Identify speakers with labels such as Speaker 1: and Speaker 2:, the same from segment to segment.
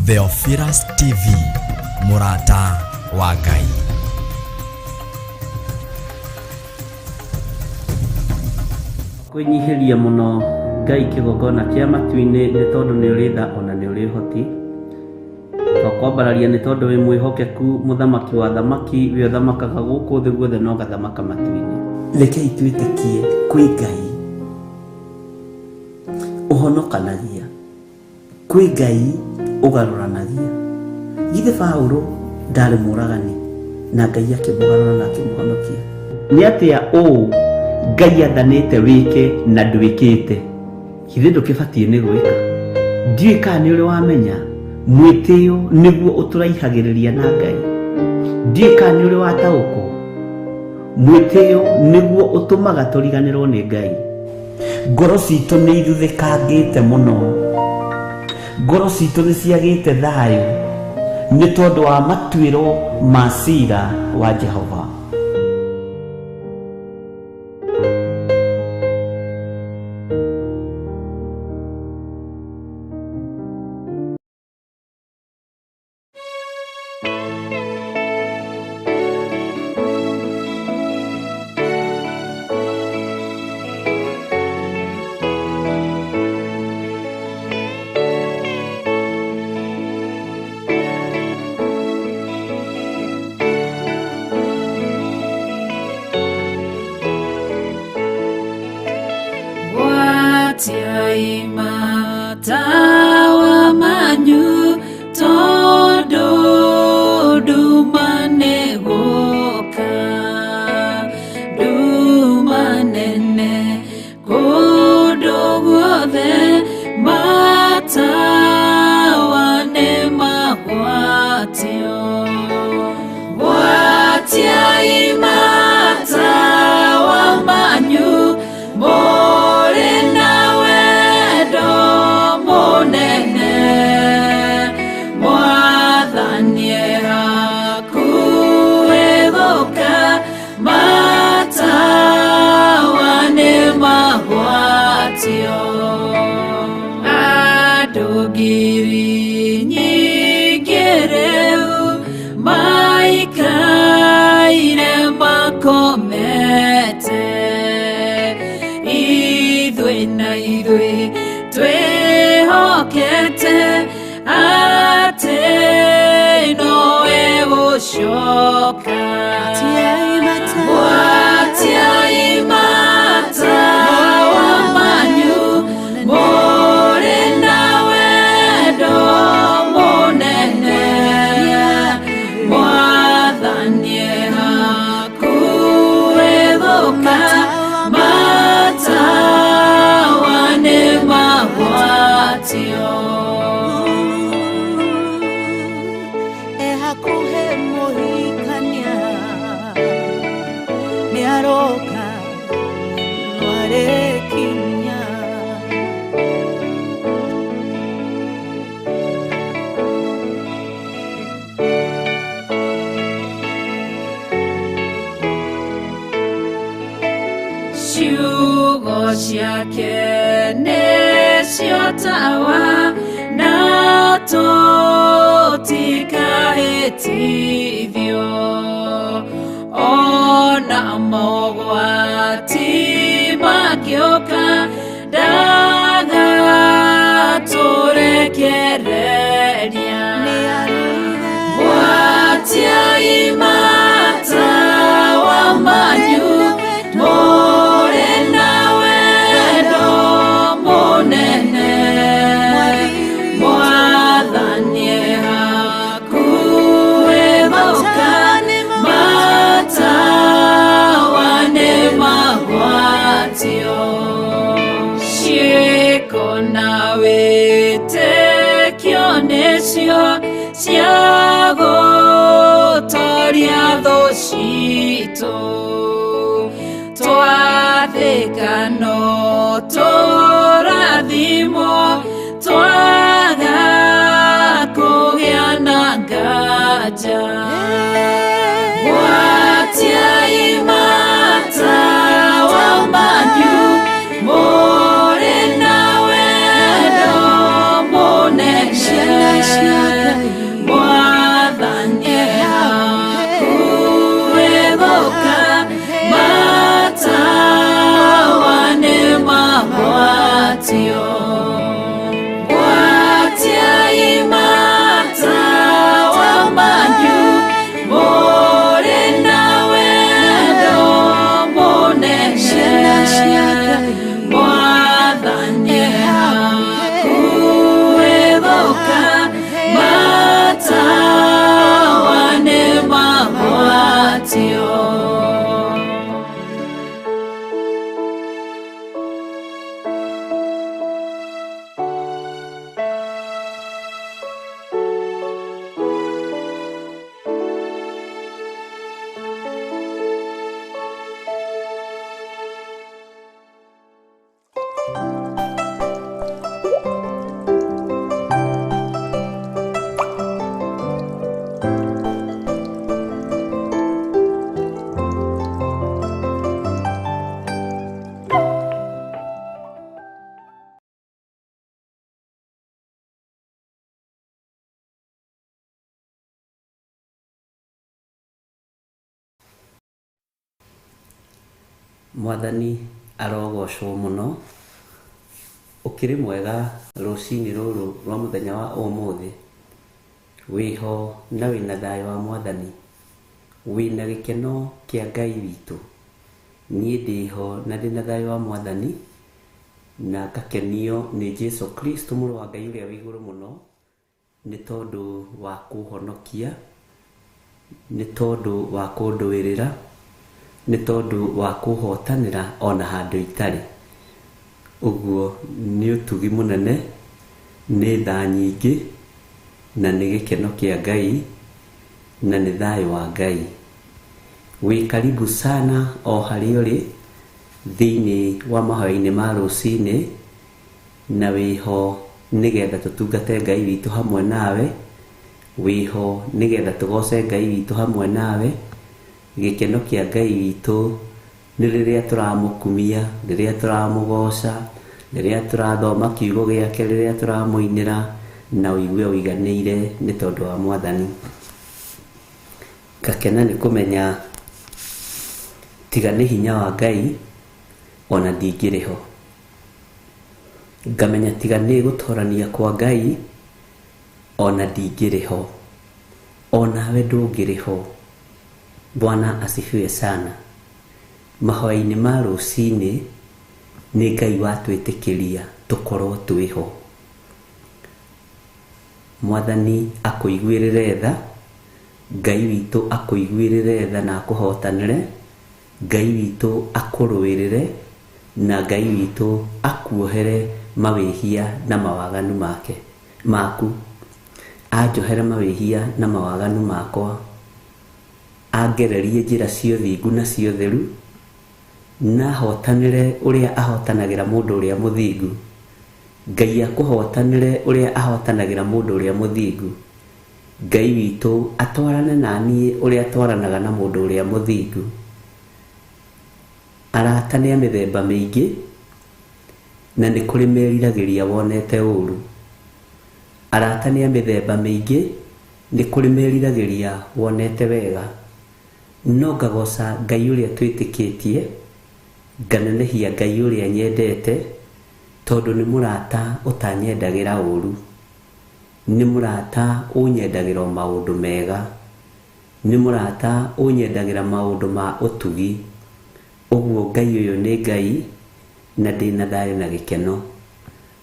Speaker 1: Theophilus TV, Murata wa Ngai.
Speaker 2: Kwenyihiria muno Ngai kigongona kia matu-ini ni tondu ni uri tha ona ni uri hoti. Twakwambararia ni tondu wi mwihokeku muthamaki wa thamaki wi thamakaga guku thi guothe no gathamaka matu-ini. Rekei twitikie kwi Ngai uhonokanagia, kwi Ngai ugaruranagia. Githe Paulo ndari muragani na Ngai akimugarura na akimuhonokia. Ni atia Ngai athanite wike na ndwikite, githe ndukibatie ni gwika. Ndiui kana ni uri wamenya mwitio niguo uturaihagiriria na Ngai. Ndiui kana ni uri watauko mwitio niguo utumaga turiganirwo ni Ngai. Ngoro citu ni ithuthikangite muno, ngoro citu ni ciagite thayu ni tondu wa matuiro ma cira wa Jehova.
Speaker 3: Tiaima tawa manyu todo dumane goka dumanene kodo guothe matawa ne magwatio watiaima tawa manyu adogiri nyigereu maikaire makomete idhwe na idhwe twehokete ate noe gushoka watiaimata wamanyu more nawe do monene mwathanie hakuethoka matawane magwatio
Speaker 4: ehakuhe mohikania niaroka nwarekinya
Speaker 3: ciugo ciake nĩcio tawa na tũtikahĩtithio ona mogwati mangĩũka ndagatũrekereria watiaimata wamanyu more nawe do monene mwathanie hakuethoka matawane magwatio ciĩko na wĩtĩkio nĩcio cia gũtoria thũ citũ twathĩkano tũrathimo twaga kũgĩa na nganja watiaimata wamanyu more nawe do monene
Speaker 2: Mwathani arogocwo muno. Ukiri mwega rucini ruru rwa muthenya wa umuthi. Wiho na wina thayo wa Mwathani. Wina gikeno kia Ngai witu. Nie ndiho na ndina thayo wa Mwathani. Na ngakenio ni Jesu Kristo muru wa Ngai uria wi iguru muno. Ni tondu wa kuhonokia. Ni tondu wa kunduirira. Ni tondu wa kuhotanira ona handu itari. Uguo ni utugi munene, ni tha nyingi, na ni gikeno kia Ngai, na ni thayo wa Ngai. Wi karibu sana o hari uri thiini wa mahoya-ini ma rucini, na wiho nigetha tutungate Ngai witu hamwe nawe. Wiho nigetha tugoce Ngai witu hamwe nawe. Gikeno kia Ngai witu ni riria turamukumia, riria turamugoca, riria turathoma kiugo giake, riria turamuinira na uigue uiganiire ni tondu wa Mwathani. Ngakena ni kumenya tiga ni hinya wa Ngai ona ndingiriho. Ngamenya tiga ni gutorania kwa Ngai ona ndingiriho. Onawe ndungiriho. Bwana asifiwe sana. Mahoya-ini ma rucini ni Ngai watwitikiria tukorwo twiho. Mwathani akuiguirire tha. Ngai witu akuiguirire tha na akuhotanire. Ngai witu akuruirire na Ngai witu akuohere mawihia na mawaganu maku. Anjohere mawihia na mawaganu makwa. Angererie njira cio thingu na cio theru. Na hotanire uria ahotanagira mundu uria muthingu. Ngai akuhotanire uria ahotanagira mundu uria muthingu. Ngai witu atwarane nanie uria atwaranaga na mundu uria muthingu. Aratania mithemba mingi na ni kuri meriragiria wonete uru. Aratania mithemba mingi ni kuri meriragiria wonete wega. No ngagoca Ngai uria twitikitie, nganenehia Ngai uria nyendete, tondu ni murata utanyendagira uru. Ni murata unyendagira maundu mega. Ni murata unyendagira maundu ma utugi. Uguo Ngai uyu ni Ngai na ndina thayo na gikeno.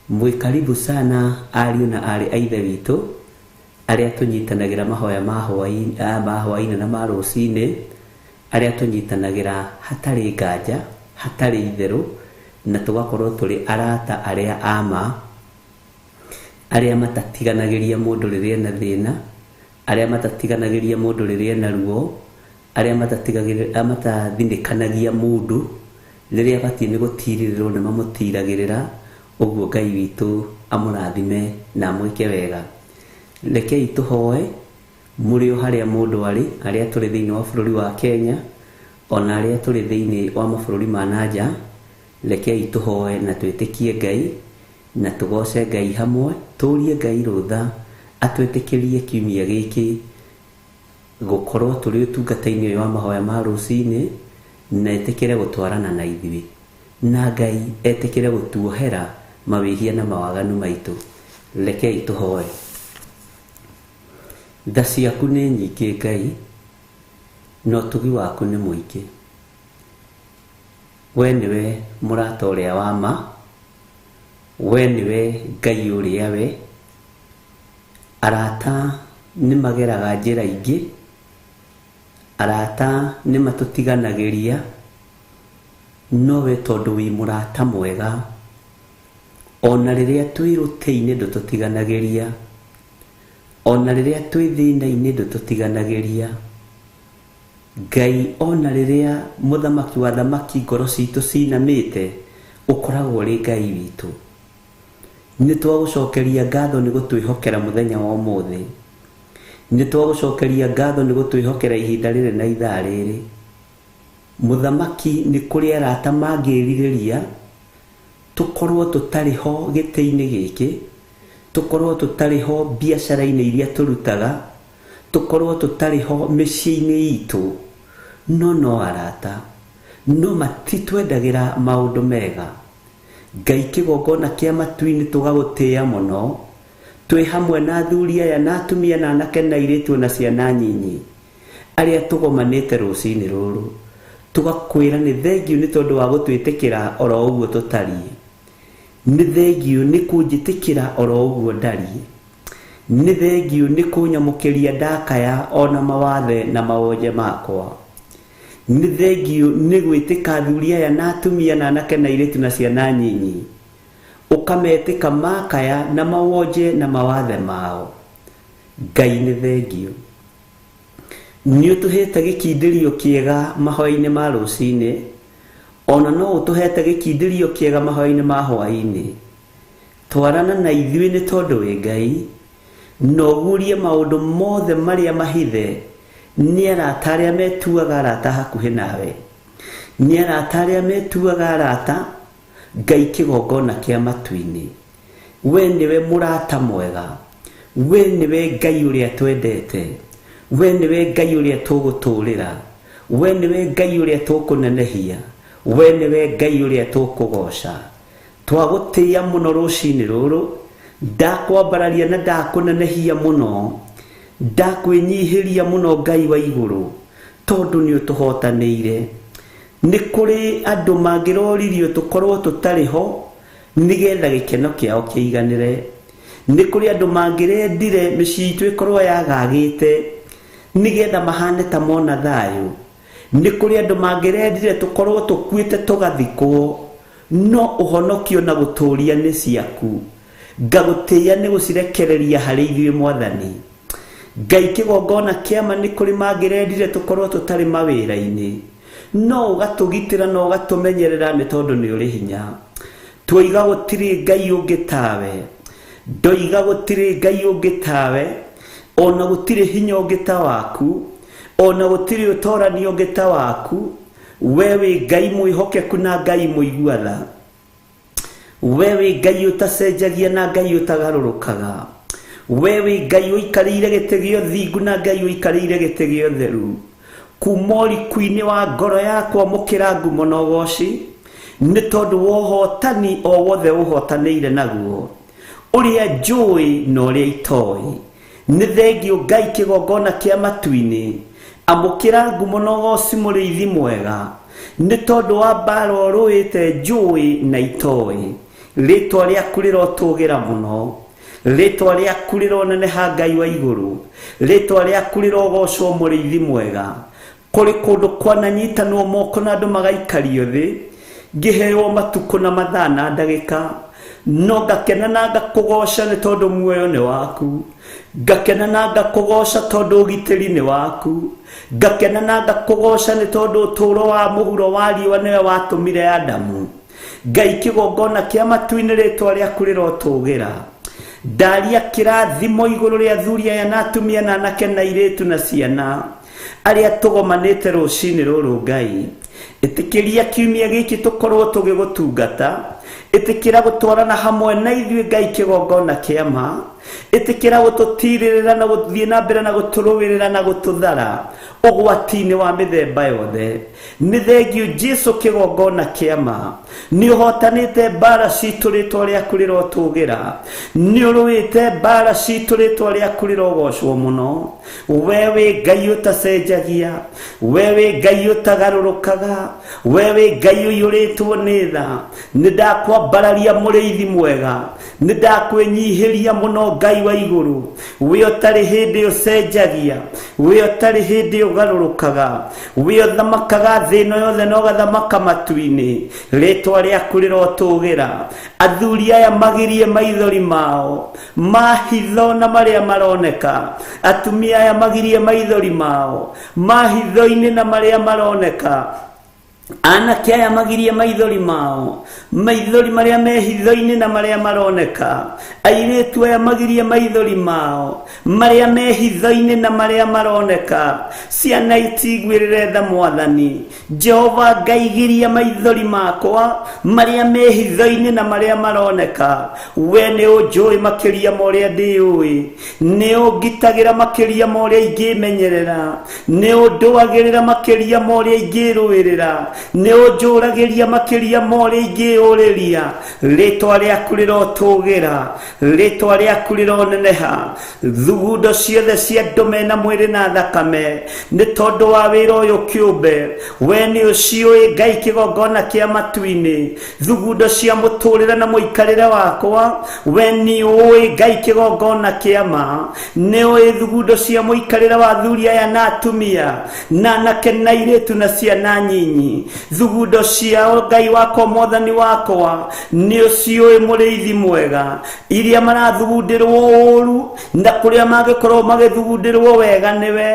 Speaker 2: Mwi karibu sana ariu na ari aithe witu aria tunyitanagira mahoya ma hwaini na ma rucini, aria tunyitanagira hatari nganja, hatari itheru, na tugakorwo turi arata aria ama, aria matatiganagĩria mundu riria na thina, aria matatiganagĩria mundu riria na ruo, aria matathindikanagia mundu riria batie ni gutirirwo na mamutiragirira. Uguo Ngai witu amurathime na mwike wega. Rekei tuhoe muri o haria mundu ari, aria turi thiini wa bururi wa Kenya ona aria turi thiini wa mabururi ma nanja. Rekei tuhoe na twitikie Ngai na tugoce Ngai hamwe, turie Ngai rutha atwitikirie kiumia giki gukorwo turi utungata-ini wa mahoya ma rucini, na etikire gutwarana na ithui, na Ngai etikire gutuohera mawihia na mawaganu maitu. Rekei tuhoe. Tha ciaku ni nyingi Ngai, no tugi waku ni muingi. We niwe murata uria wa ma. We niwe Ngai uria we. Arata ni mageraga njira ingi. Arata ni matutiganagĩria. No we tondu wi murata mwega, ona riria twi rutĩ-inĩ ndũtũtiganagĩria. Ona riria twi thĩna-inĩ ndũtũtiganagĩria. Ngai ona riria muthamaki wa thamaki ngoro ciitũ cinamĩte, ukoragwo ri Ngai witu. Ni twagucokeria ngatho ni gutwihokera muthenya wa umuthi. Ni twagucokeria ngatho ni gutwihokera ihinda rĩrĩ na ithaa rĩrĩ. Muthamaki ni kuri arata mangĩrirĩria tukorwo tutari ho gĩtĩ-inĩ gĩkĩ, tukorwo tutari ho biacara-inĩ iria turutaga, tukorwo tutari ho mĩciĩ-inĩ itũ. No arata no matitwendagira maundu mega. Ngai kigongona kia matu-ini tugagutia muno, twi hamwe na athuri aya na atumia na anake na airitu na ciana nyinyi aria tugomanite rucini ruru, tugakwira ni thengiu ni tondu wa gutwitikira oro uguo tutarie, ni thengiu ni kunjitikira oro uguo ndarie, ni thengiu ni kunyamukiria ndakaya ona mawathe na maonje makwa, ni thengiu ni gwitika athuri aya na atumia na anake na airitu na ciana nyinyi ukametika makaya na maonje na mawathe mao. Ngai ni thengiu ni utuhete gikindirio kiega mahoya-ini ma rucini, ona no utuhete gikindirio kiega mahoya-ini ma hwaini. Twarana na ithui ni tondu wi Ngai, no gurie maundu mothe maria mahithe. Ni arata aria metuaga arata hakuhi nawe, ni arata aria metuaga arata. Ngai kigongona kia matu-ini, we niwe murata mwega, we niwe Ngai uria twendete, we niwe Ngai uria tuguturira, we niwe Ngai uria tukunenehia, we niwe Ngai uria tukugoca. Twagutia muno rucini ruru, ndakwambararia na ndakunenehia muno, ndakwinyihiria muno Ngai wa iguru, tondu ni utuhotanire. Ni kuri andu mangiroririo tukorwo tutariho nigetha gikeno kiao kiiganire, ni kuri andu mangirendire micii itu ikorwo yagagite nigetha mahane ta mona thayu, ni kuri andu mangirendire tukorwo tukuite tugathikwo, no uhonokio na guturia ni ciaku. Ngagutia ni gucirekereria hari ithuĩ Mwathani. Ngai kigongona kiama ni kuri mangirendire tukorwo tutari mawira-ini, no ugatugitira no ugatumenyerera ni tondu ni uri hinya. Twiga gutiri Ngai ungi tawe, ndoiga gutiri Ngai ungi tawe, ona gutiri hinya ungi ta waku, ona gutiri utorani ungi ta waku. Wewe Ngai mwihokeku na Ngai muiguatha, wewe Ngai utacenjagia na Ngai utagarurukaga, wewe Ngai uikarire gite gio thingu na Ngai uikarire gite gio theru. Kumori kuini wa ngoro yakwa mukira ngumo na ugoci, ni tondu wa uhotani o wothe uhotanire naguo, uria njui na uria itoi. Ni thengiu Ngai kigongona kia matu-ini, amukira ngumo na ugoci muriithi mwega, ni tondu wa mbara uruite njui na itoi. Ritwa riaku rirotugira muno, ritwa riaku rironeneha Ngai wa iguru, ritwa riaku rirogocwo muriithi mwega. Kuri kundu kwananyitanwo moko na andu magaikario thi, ngiheo matuko na mathaa na ndagika, no ngakena na ngakugoca ni tondu muoyo ni waku, ngakena na ngakugoca tondu ugitiri ni waku, ngakena na ngakugoca ni tondu uturo wa muhuro wa riũa niwe watumire Adamu. Ngai kigongona kia matu-ini ritwa riaku rirotugira. Ndaria kirathimo iguru ria athuri aya na atumia na anake na airitu na ciana aria tugomanite rucini ruru Ngai. Itikiria kiumia giki tukorwo tugigutungata, itikira gutwarana hamwe na ithuĩ Ngai kigongona kiama, itikira gututirĩrĩra na guthii na mbere na guturuwĩrĩra na gututhara ugwati-inĩ wa mĩthemba yothe. Nĩ thengiũ Jesu kigongona kiama, nĩ ũhotanĩte mbara citũ rĩtwa rĩaku rĩrotũgĩra, nĩ ũrũĩte mbara citũ rĩtwa rĩaku rĩrogocwo mũno. Wewe Ngai ũtacenjagia, wewe Ngai ũtagarũrũkaga, wewe Ngai ũiyũrĩtwo nĩ tha, nĩ ndakwambararia mũrĩithi mwega, nĩ ndakwĩnyihĩria mũno Ngai wa igũrũ, we ũtarĩ hĩndĩ ũcenjagia, we ũtarĩ hĩndĩ ũgarũrũkaga, we ũthamakaga thĩ ĩno yothe na ũgathamaka matu-inĩ, rĩtwa rĩaku rĩrotũgĩra. Athuri aya magirie maithori mao mahitho na marĩa maroneka, atumia aya magirie maithori mao mahitho-inĩ na marĩa maroneka, anake aya magirie maithori mao maithori maria me hitho-ini na maria maroneka, airitu aya magirie maithori mao maria me hitho-ini na maria maroneka. Ciana itigwirire tha Mwathani Jehova, Ngai giria maithori makwa maria me hitho-ini na maria maroneka. We ni unjui makiria ma uria ndiui, ni ungitagira makiria ma uria ingimenyerera, ni unduagirira makiria ma uria ingiruirira, nĩ ũnjũragĩria makĩria morĩa ingĩũrĩria rĩtwa rĩaku rĩrotũgĩra rĩtwa rĩaku rĩroneneha thugundo ciothe cia ndũme na mwĩrĩ na thakame nĩ tondũ wa wĩra ũyũ kĩũmbe we nĩ ũciũĩ Ngai kĩgongona kĩa matu-inĩ thugundo cia mũtũrĩre na mũikarĩre wakwa we nĩ ũĩ Ngai kĩgongona kĩa ma nĩ ũĩ thugundo cia mũikarĩre wa athuri aya na atumia na anake na airĩtu na ciana nyinyi thugundo ciao Ngai wakwa mwathani wakwa nĩ ũciũĩ mũrĩithi mwega iria marathugundĩrwo ũũru na kũrĩa mangĩkorwo magĩthugundĩrwo wega nĩwe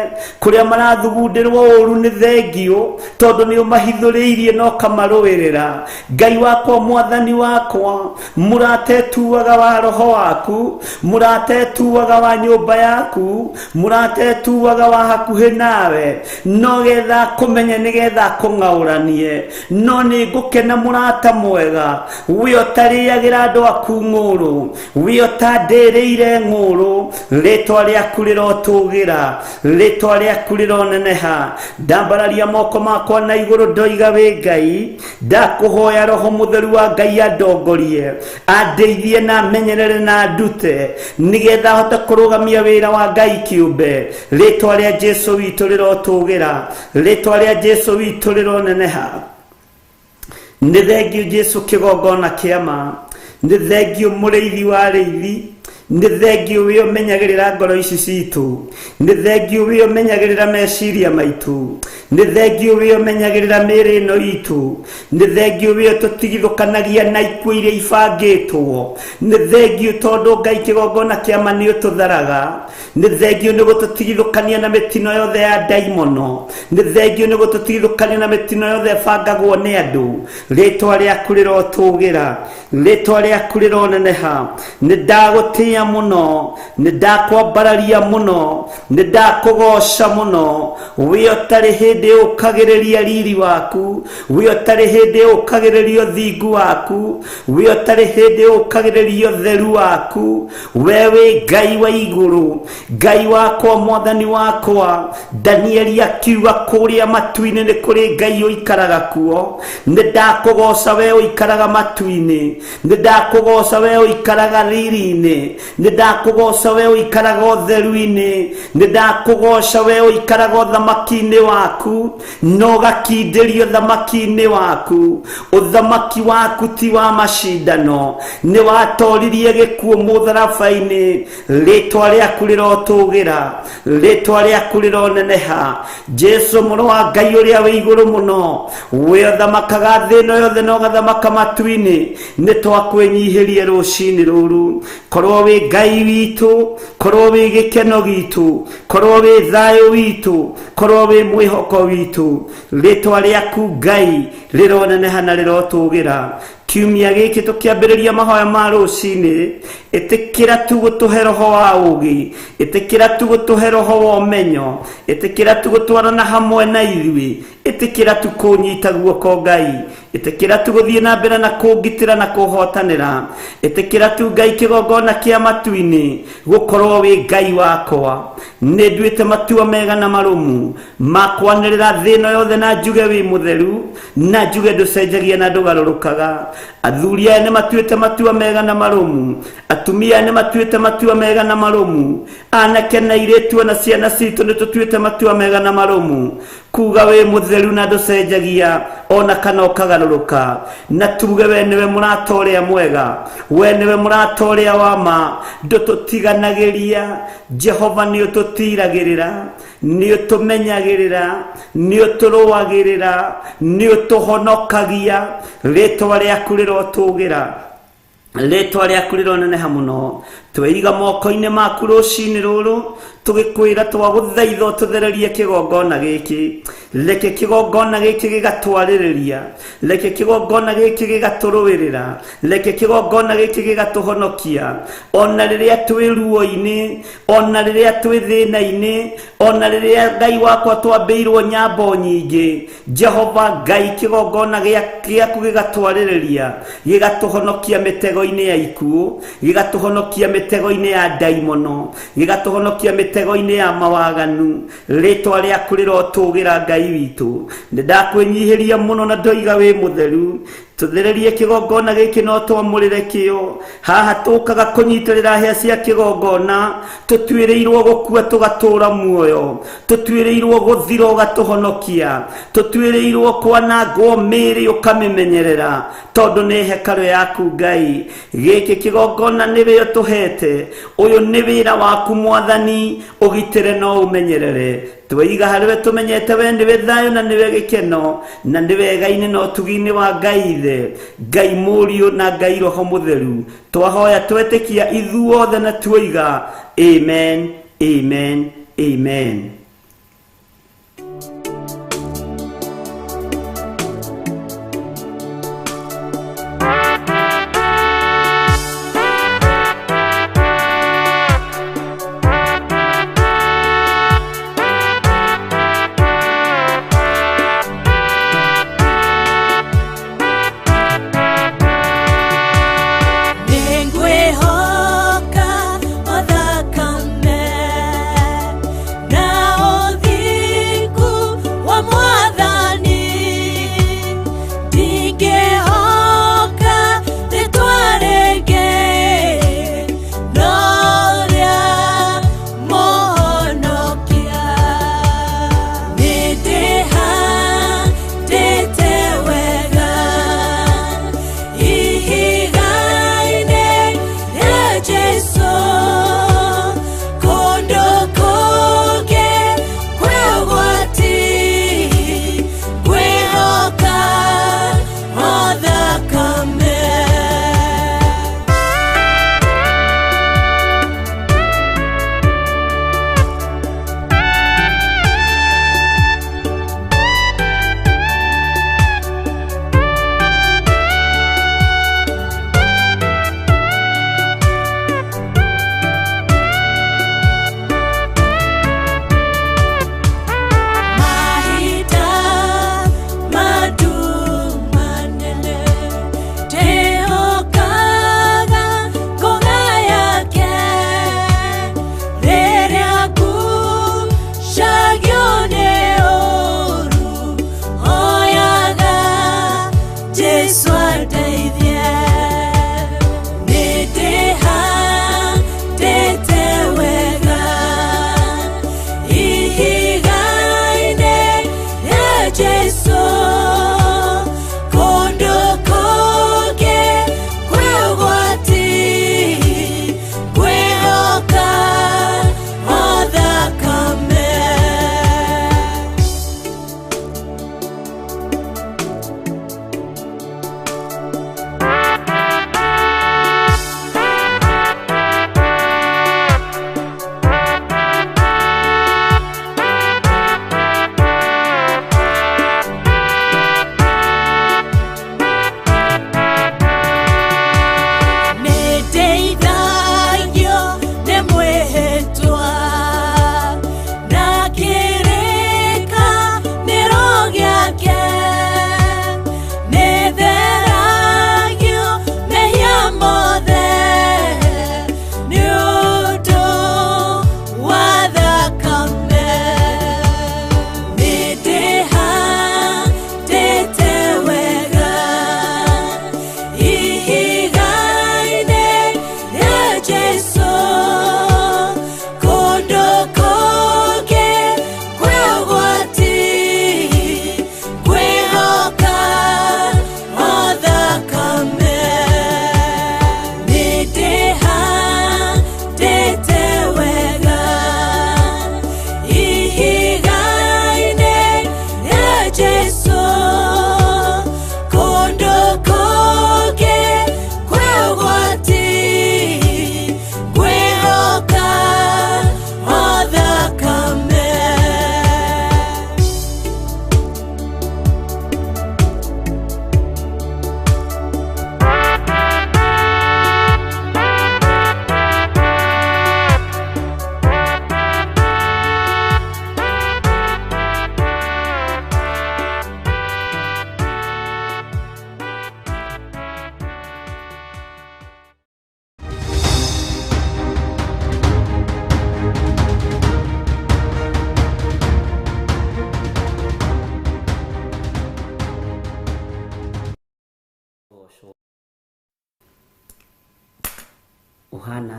Speaker 2: kũrĩa marathugundĩrwo ũũru nĩ thengio tondũ nĩ ũmahithũrĩirie na ũkamarũĩrĩra Ngai wakwa mwathani wakwa mũratetuaga wa roho waku mũratetuaga wa nyũmba yaku mũratetuaga wa hakuhĩ nawe no getha kũmenya nĩgetha kũng'aũranie no nĩ ngũkena mũrata mwega we ũtarĩagĩra andũ aku ng'ũrũ we ũtandĩrĩire ng'ũrũ rĩtwa rĩaku rĩrotũgĩra rĩtwa rĩaku rĩroneneha ndambararia moko makwa na igũrũ ndoiga wĩ Ngai ndakũhoya roho mũtheru wa Ngai andongorie andeithie na amenyerere na ndute nĩgetha hote kũrũgamia wĩra wa Ngai kĩũmbe rĩtwa rĩa Jesũ witũ rĩrotũgĩra rĩtwa rĩa Jesũ witũ rĩroneneha nĩ thengio Jesũ kĩgongona kĩa ma nĩ thengio mũrĩithi wa arĩithi nĩ thengio we ũmenyagĩrĩra ngoro ici citũ nĩ thengio we ũmenyagĩrĩra meciria maitũ nĩ thengio we ũmenyagĩrĩra mĩĩrĩ ĩno itũ nĩ thengio we ũtũtigithũkanagia na ikuũ iria ibangĩtwo nĩ thengio tondũ Ngai kĩgongona kĩa ma nĩ ũtũtharaga nĩ thengio nĩ gũtũtigithũkania na mĩtino yothe ya ndaimono nĩ thengio nĩ gũtũtigithũkania na mĩtino yothe ĩbangagwo nĩ andũ rĩtwa rĩaku rĩrotũgĩra rĩtwa rĩaku rĩroneneha nĩ ndagũtĩĩa mũno nĩ ndakwambararia mũno nĩ ndakũgoca mũno we ũtarĩ hĩndĩ ũkagĩrĩria riri waku we ũtarĩ hĩndĩ ũkagĩrĩria ũthingu waku we ũtarĩ hĩndĩ ũkagĩrĩria ũtheru waku we wĩ Ngai wa igũrũ Ngai wakwa mwathani wakwa Danieli akiuga kũrĩa matu-inĩ nĩ kũrĩ Ngai ũikaraga kuo nĩ ndakũgoca we ũikaraga matu-inĩ nĩ ndakũgoca we ũikaraga riri-inĩ nĩ ndakũgoca we ũikaraga ũtheru-inĩ nĩ ndakũgoca we ũikaraga ũthamaki-inĩ waku no gakindĩrio ũthamaki-inĩ waku ũthamaki waku ti wa macindano nĩ watoririe gĩkuũ mũtharaba-inĩ rĩtwa rĩaku rĩrotũgĩra rĩtwa rĩaku rĩroneneha Jesũ mũrũ wa Ngai ũrĩa wĩ igũrũ mũno we ũthamakaga thĩ ĩno yothe na ũgathamaka matu-inĩ nĩ twakwĩnyihĩrie rũcinĩ rũrũ korwo wĩ Ngai witũ korwo wĩ gĩkeno gitũ korwo wĩ thayũ witũ korwo wĩ mwĩhoko witũ rĩtwa rĩaku Ngai rĩroneneha na rĩrotũgĩra kiumia gĩkĩ tũkĩambĩrĩria mahoya ma rũcinĩ ĩtĩkĩra tu gũtũhe roho wa ũũgĩ ĩtĩkĩra tu gũtũhe roho wa ũmenyo ĩtĩkĩra tu gũtwarana hamwe na ithuĩ ĩtĩkĩra tu kũnyita guoko Ngai ĩtĩkĩra tu gũthiĩ na mbere na kũngitĩra na kũhotanĩra ĩtĩkĩra tu Ngai kĩgongona kĩa matu-inĩ gũkorwo wĩ Ngai wakwa nĩ nduĩte matua mega na marũmu makwanĩrĩra thĩ ĩno yothe na njuge wĩ mũtheru na njuge ndũcenjagia na ndũgarũrũkaga athuri aya nĩ matuĩte matua mega na marũmu atumia nĩ matuĩte matua mega na marũmu anake na airĩtu na ciana citũ nĩ tũtuĩte matua mega na marũmu kuga we mũtheru na ndũcenjagia ona kana ũkagarũrũka na tuge we nĩwe mũrata ũrĩa mwega we nĩwe mũrata ũrĩa wa ma ndũtũtiganagĩria Jehova nĩ ũtũtiragĩrĩra nĩ ũtũmenyagĩrĩra nĩ ũtũrũagĩrĩra nĩ ũtũhonokagia rĩtwa rĩaku rĩrotũgĩra rĩtwa rĩaku rĩroneneha mũno tweiga moko-inĩ maku rũcinĩ rũrũ tũgĩkwĩra twagũthaitha ũtũthererie kĩgongona gĩkĩ reke kĩgongona gĩkĩ gĩgatwarĩrĩria reke kĩgongona gĩkĩ gĩgatũrũĩrĩra reke kĩgongona gĩkĩ gĩgatũhonokia ona rĩrĩa twĩ ruo-inĩ ona rĩrĩa twĩ thĩna-inĩ ona rĩrĩa Ngai wakwa twambĩirwo nyambo nyingĩ Jehova Ngai kĩgongona gĩaku gĩgatwarĩrĩria gĩgatũhonokia mĩtego mĩtego-inĩ ya ikuũ, gĩgatũhonokia mĩtego-inĩ ya ndaimono, gĩgatũhonokia mĩtego-inĩ ya mawaganu. Rĩtwa rĩaku rĩrotũgĩra Ngai witũ. Ndakwĩnyihĩria mũno na ndoiga wĩ mũtheru. Tũthererie kĩgongona gĩkĩ no twamũrĩre kĩo. Haha tũkaga kũnyitĩrĩra hĩa cia kĩgongona, tũtuĩrĩirwo gũkua tũgatũũra muoyo, tũtuĩrĩirwo gũthira ũgatũhonokia, tũtuĩrĩirwo kwanangwo mĩĩrĩ ũkamĩmenyerera, tondũ nĩ hekarũ yaku Ngai. Gĩkĩ kĩgongona nĩwe ũtũhete, ũyũ nĩ wĩra waku Mwathani, ũgitĩre no ũmenyerere. Twaiga harĩwe tũmenyete we nĩwe thayũ na nĩwe gĩkeno, na nĩ wega-inĩ na ũtugi-inĩ wa Ngai Ithe, Ngai Mũriũ na Ngai Roho Mũtheru. Twahoya twetĩkia ithuothe na tuoiga amen, amen, amen.
Speaker 4: Now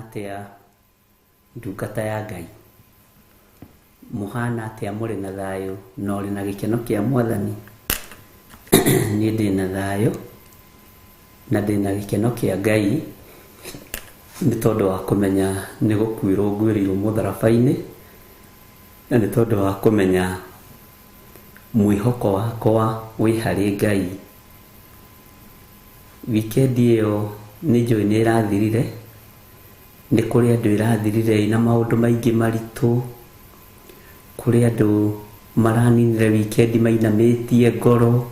Speaker 2: atia ndungata ya Ngai muhana atia muri na thayo no ri na gikeno kia Mwathani ni ndi na thayo na ndi na gikeno kia Ngai ni tondu wa kumenya ni gukwirwo ngwirirwo mutharabaini na ni tondu wa kumenya mwihoko wakwa wi hari Ngai. Weekend iyo ni njui ni irathirire ni kuri andu irathirire ina maundu maingi maritu kuri andu maraninire weekend mainamitie ngoro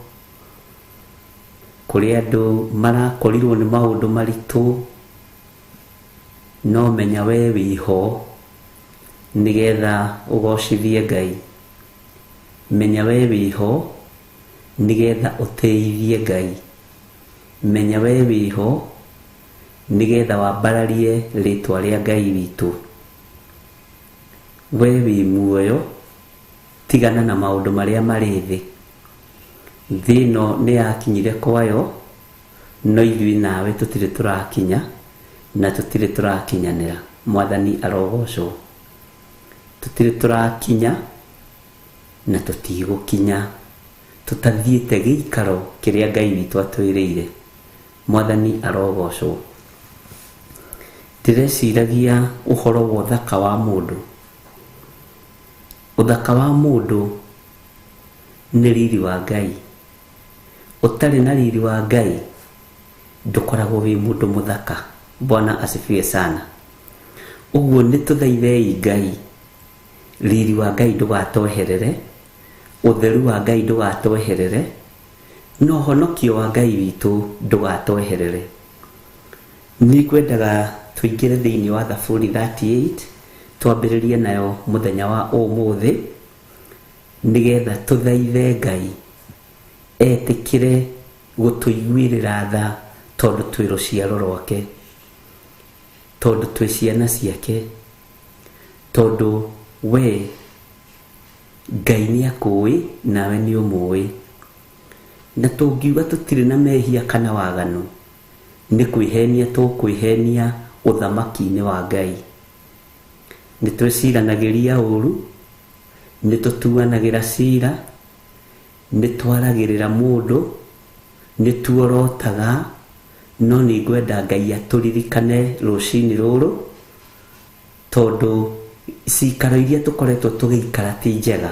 Speaker 2: kuri andu marakorirwo ni maundu maritu no menya we wiho nigetha ugocithie Ngai. Menya we wiho nigetha uteithie Ngai. Menya we wiho nigetha wambararie ritwa ria Ngai witu. We wi muoyo tigana na maundu maria mari thi. Thino ni yakinyire kwayo no ithui nawe tutire turakinya na tutire turakinyanira. Mwathani arogocwo. Tutire turakinya na tutigokinya tutathiete giikaro kiria Ngai witu atwiriire. Mwathani arogocwo. Tireciragia uhoro wa uthaka wa mundu. Uthaka wa mundu ni riri wa Ngai. Utari na riri wa Ngai ndukoragwo wi mundu muthaka. Bwana asifiwe sana. Uguo ni tuthaithei Ngai riri wa Ngai ndugatoherere, utheru wa Ngai ndugatoherere, no honokio wa Ngai witu ndugatoherere. Ni kwendaga tuingire thiini wa Thaburi 38 twambiririe nayo muthenya wa umuthi nigetha tuthaithe Ngai etikire gutuiguirira tha tondu twi ruciaro rwake, tondu twi ciana ciake, tondu we Ngai ni akui nawe ni umui. Na tungiuga tutire na mehia kana waganu ni kwihenia tukwihenia uthamaki-ini wa Ngai. Ni twiciranagiria uru, ni tutuanagira cira, ni twaragirira mundu, ni tuorotaga, no ni ngwenda Ngai aturirikane rucini ruru tondu cikaro iria tukoretwo tugiikara ti njega.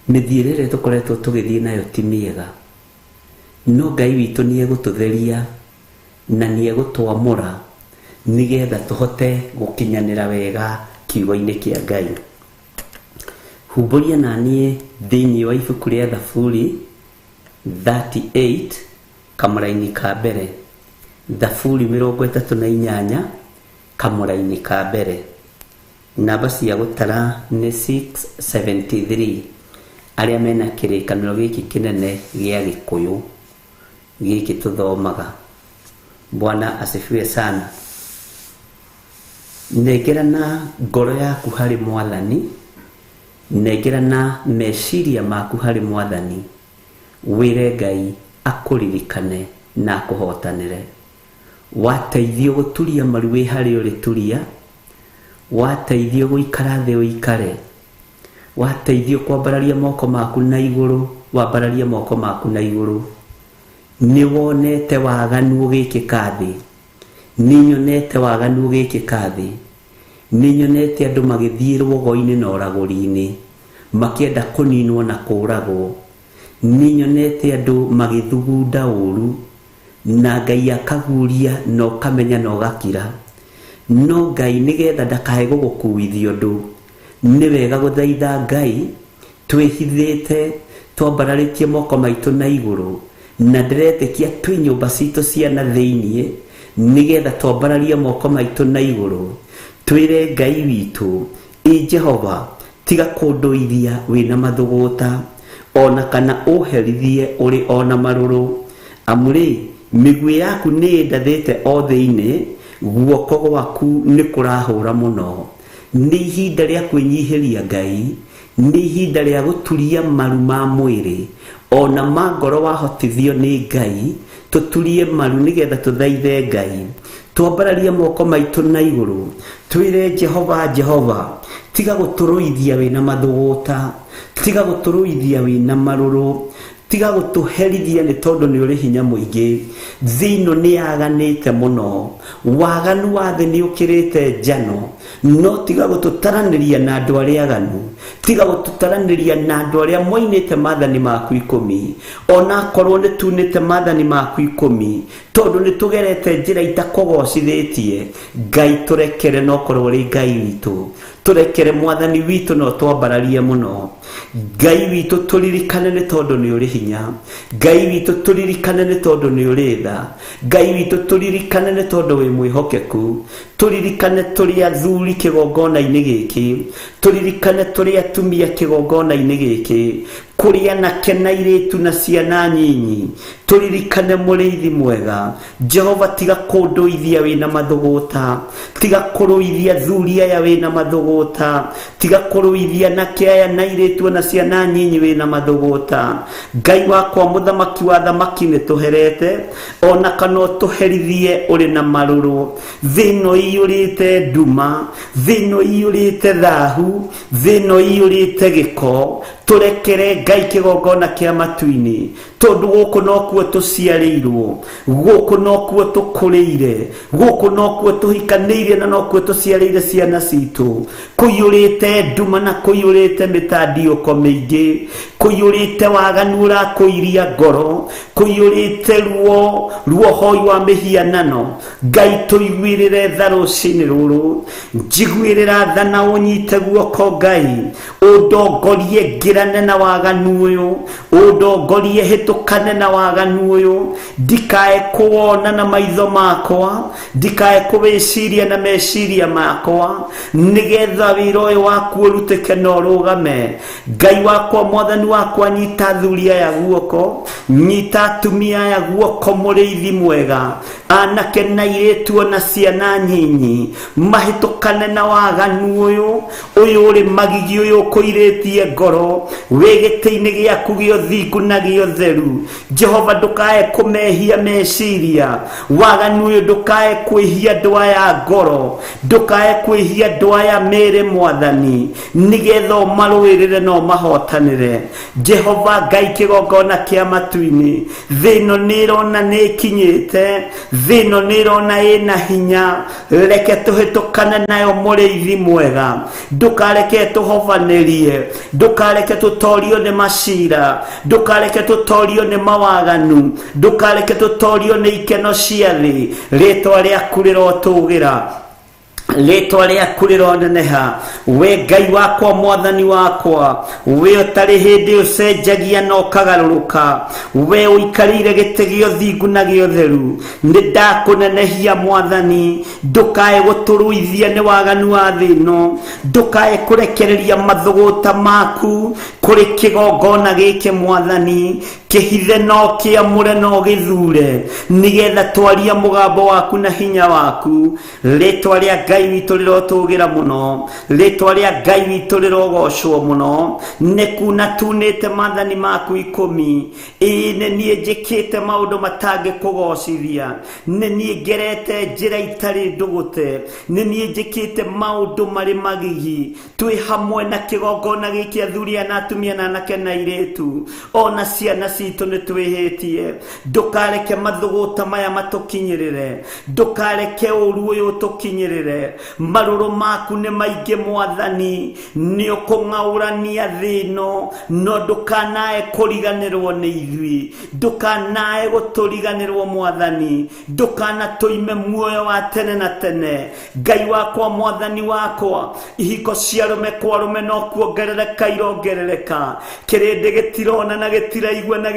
Speaker 2: Mithiirire tukoretwo tugithii nayo ti miega. No Ngai witu ni egututheria na ni egutwamura nigetha tuhote gukinyanira wega kiugo-ini kia Ngai. Humburia nanie thiini wa ibuku ria Thaburi 38 kamuraini ka mbere. Thaburi 38 kamuraini ka mbere. Namba cia gutara ni 673. Aria mena kirikaniro giki kinene gia Gikuyu giki tuthomaga. Bwana asifiwe sana. Negerana ngoro yaku hari Mwathani, negerana meciria maku hari Mwathani, wire Ngai akuririkane na akuhotanire. Wateithio guturia maru wi hari uri turia, wateithio guikara thi uikare, wateithio kwambararia moko maku na iguru, wambararia moko maku na iguru. Ni wonete waganu ugikika thi, ni nyonete waganu ugikika thi, ni nyonete andu magithie rwogo-ini na uraguri-ini makienda kuninwo na kuragwo, ni nyonete andu magithugunda uru na Ngai akaguria no kamenya no gakira. No Ngai nigetha ndakae gugukuithio ndu ni wega guthaitha Ngai twihithite twambararitie moko maitu na iguru na ndiretikia twi nyumba citu cia na thiini nigetha twambararie moko maitu na iguru twire Ngai witu Jehova tiga kunduithia wina mathuguta ona kana uherithie uri ona maruru amuri migwi yaku ni ndathite o thiini guoko gwaku ni kurahura muno. Ni ihinda ria kwinyihiria Ngai, ni ihinda ria guturia maru ma mwiri ona ma ngoro wahotithio ni Ngai tuturie maru nigetha tuthaithe Ngai twambararie moko maitũ na igũrũ twĩre Jehova, Jehova, tiga gũtũrũithia wĩna mathũgũta, tiga gũtũrũithia wĩna marũrũ, tiga gũtũherithia nĩ tondũ nĩ ũrĩ hinya mũingĩ. Thĩ ĩno nĩ yaganĩte mũno, waganu wa thĩ nĩ ũkĩrĩte njano, no tiga gũtũtaranĩria na andũ arĩa aganu, tiga gũtũtaranĩria na andũ arĩa moinĩte maathani maku 10, ona korwo nĩ tunĩte maathani maku 10, tondũ nĩ tũgerete njĩra itakũgocithĩtie. Ngai tũrekere no korwo ũrĩ Ngai witũ, tũrekere Mwathani witũ no twambararie mũno. Ngai witũ tũririkane nĩ tondũ nĩ ũrĩ hinya, Ngai witũ tũririkane nĩ tondũ nĩ ũrĩ tha, Ngai witũ tũririkane nĩ tondũ wĩ mwĩhokeku, tũririkane tũrĩ athuri kĩgongona-inĩ gĩkĩ, tũririkane tũrĩ atumia kĩgongona-inĩ gĩkĩ, kũrĩ anake na airĩtu na ciana nyinyi, tũririkane mũrĩithi mwega. Jehova, tiga kũndũithia wĩna mathũgũta, tiga kũrũithia athuri aya wĩna mathũgũta, tiga kũrũithia anake aya na airĩtu na ciana nyinyi wĩna mathũgũta. Ngai wakwa mũthamaki wa thamaki nĩ tũherete, ona kana ũtũherithie ũrĩ na marũrũ. Thĩ ĩno ĩiyũrĩte nduma, thĩ ĩno ĩiyũrĩte thahu, thĩ ĩno ĩiyũrĩte gĩko, tũrekere Ngai kĩgongona kĩa matu-inĩ, tondũ gũkũ nokuo tũciarĩirwo, gũkũ nokuo tũkũrĩire, gũkũ nokuo tũhikanĩire na nokuo tũciarĩire ciana citũ. Kũiyũrĩte nduma na kũiyũrĩte mĩtandiũko mĩingĩ, kũiyũrĩte waganu ũrakũiria ngoro, kũiyũrĩte ruohoi wa mĩhianano. Ngai tũiguĩrĩre tha rũciinĩ rũrũ, njiguĩrĩra tha na ũnyite guoko Ngai, ũndongorie ngĩrane na waganu ũyũ, ũndongorie hĩtũkane na waganu ũyũ, ndikae kũwona na maitho makwa, ndikae kũwĩciria na meciria makwa, nĩgetha wĩra ũyũ waku ũrutĩke na ũrũgame. Ngai wakwa, Mwathani wakwa, nyita athuri aya guoko, nyita atumia aya guoko, mũrĩithi mwega, anake na airĩtu na ciana nyinyi, mahĩtũkane na waganu ũyũ ũrĩ magigi ũyũ ũkũirĩtie ngoro, wĩ gĩtĩ-inĩ gĩaku gĩa ũthingu na gĩa ũtheru. Jehova, ndũkae kũmehia meciria, waganu ũyũ ndũkae kwĩhia andũ aya ngoro, ndũkae kwĩhia andũ aya mĩĩrĩ Mwathani, nĩgetha ũmarũĩrĩre na ũmahotanĩre. Jehova Ngai kĩgongona kĩa matu-inĩ, thĩ ĩno nĩ ĩrona nĩ ĩkinyĩte, thĩ ĩno nĩ ĩrona ĩna hinya, reke tũhĩtũkane nayo mũrĩithi mwega, ndũkareke tũhobanĩrie, ndũkareke tũtorio nĩ macira, ndũkareke tũtorio nĩ mawaganu, ndũkareke tũtorio nĩ ikeno cia thĩ. Rĩĩtwa rĩaku rĩrotũgĩra, rĩĩtwa rĩaku rĩroneneha. We Ngai wakwa, Mwathani wakwa, we ũtarĩ hĩndĩ ũcenjagia na ũkagarũrũka, we ũikarĩire gĩtĩ gĩa ũthingu na gĩa ũtheru, nĩ ndakũnenehia Mwathani, ndũkae gũtũrũithia nĩ waganu wa thĩ ĩno, ndũkae kũrekereria mathũgũta maku kũrĩ kĩgongona gĩkĩ Mwathani, kĩhithe no kĩamũre no gĩthure, nĩgetha twaria mũgambo waku na hinya waku. Rĩĩtwa rĩa Ngai witũ rĩrotũgĩra mũno, rĩĩtwa rĩa Ngai witũ rĩrogocwo mũno. Nĩ kuna tunĩte maathani maku 10, ĩĩ nĩ niĩ njĩkĩte maũndũ matangĩkũgocithia, nĩ niĩ ngerete njĩra itarĩ ndũgũte, nĩ niĩ njĩkĩte maũndũ marĩ magigi. Twĩ hamwe na kĩgongona gĩkĩ, athuri na atumia na anake na airĩtu, ona ciana citũ nĩ twĩhĩtie. Ndũkareke mathũgũta maya matũkinyĩrĩre, ndũkareke ũũru ũyũ ũtũkinyĩrĩre. Marũrũ maku nĩ maingĩ Mwathani, nĩ ũkũng'aũrania thĩ ĩno, no ndũkanae kũriganĩrwo nĩ ithuĩ, ndũkanae gũtũriganĩrwo Mwathani, ndũkanatũime muoyo wa tene na tene. Ngai wakwa, Mwathani wakwa, ihiko cia arũme kwa arũme no kuongerereka irongerereka, kĩrĩndĩ gĩtirona na gĩtiraigua na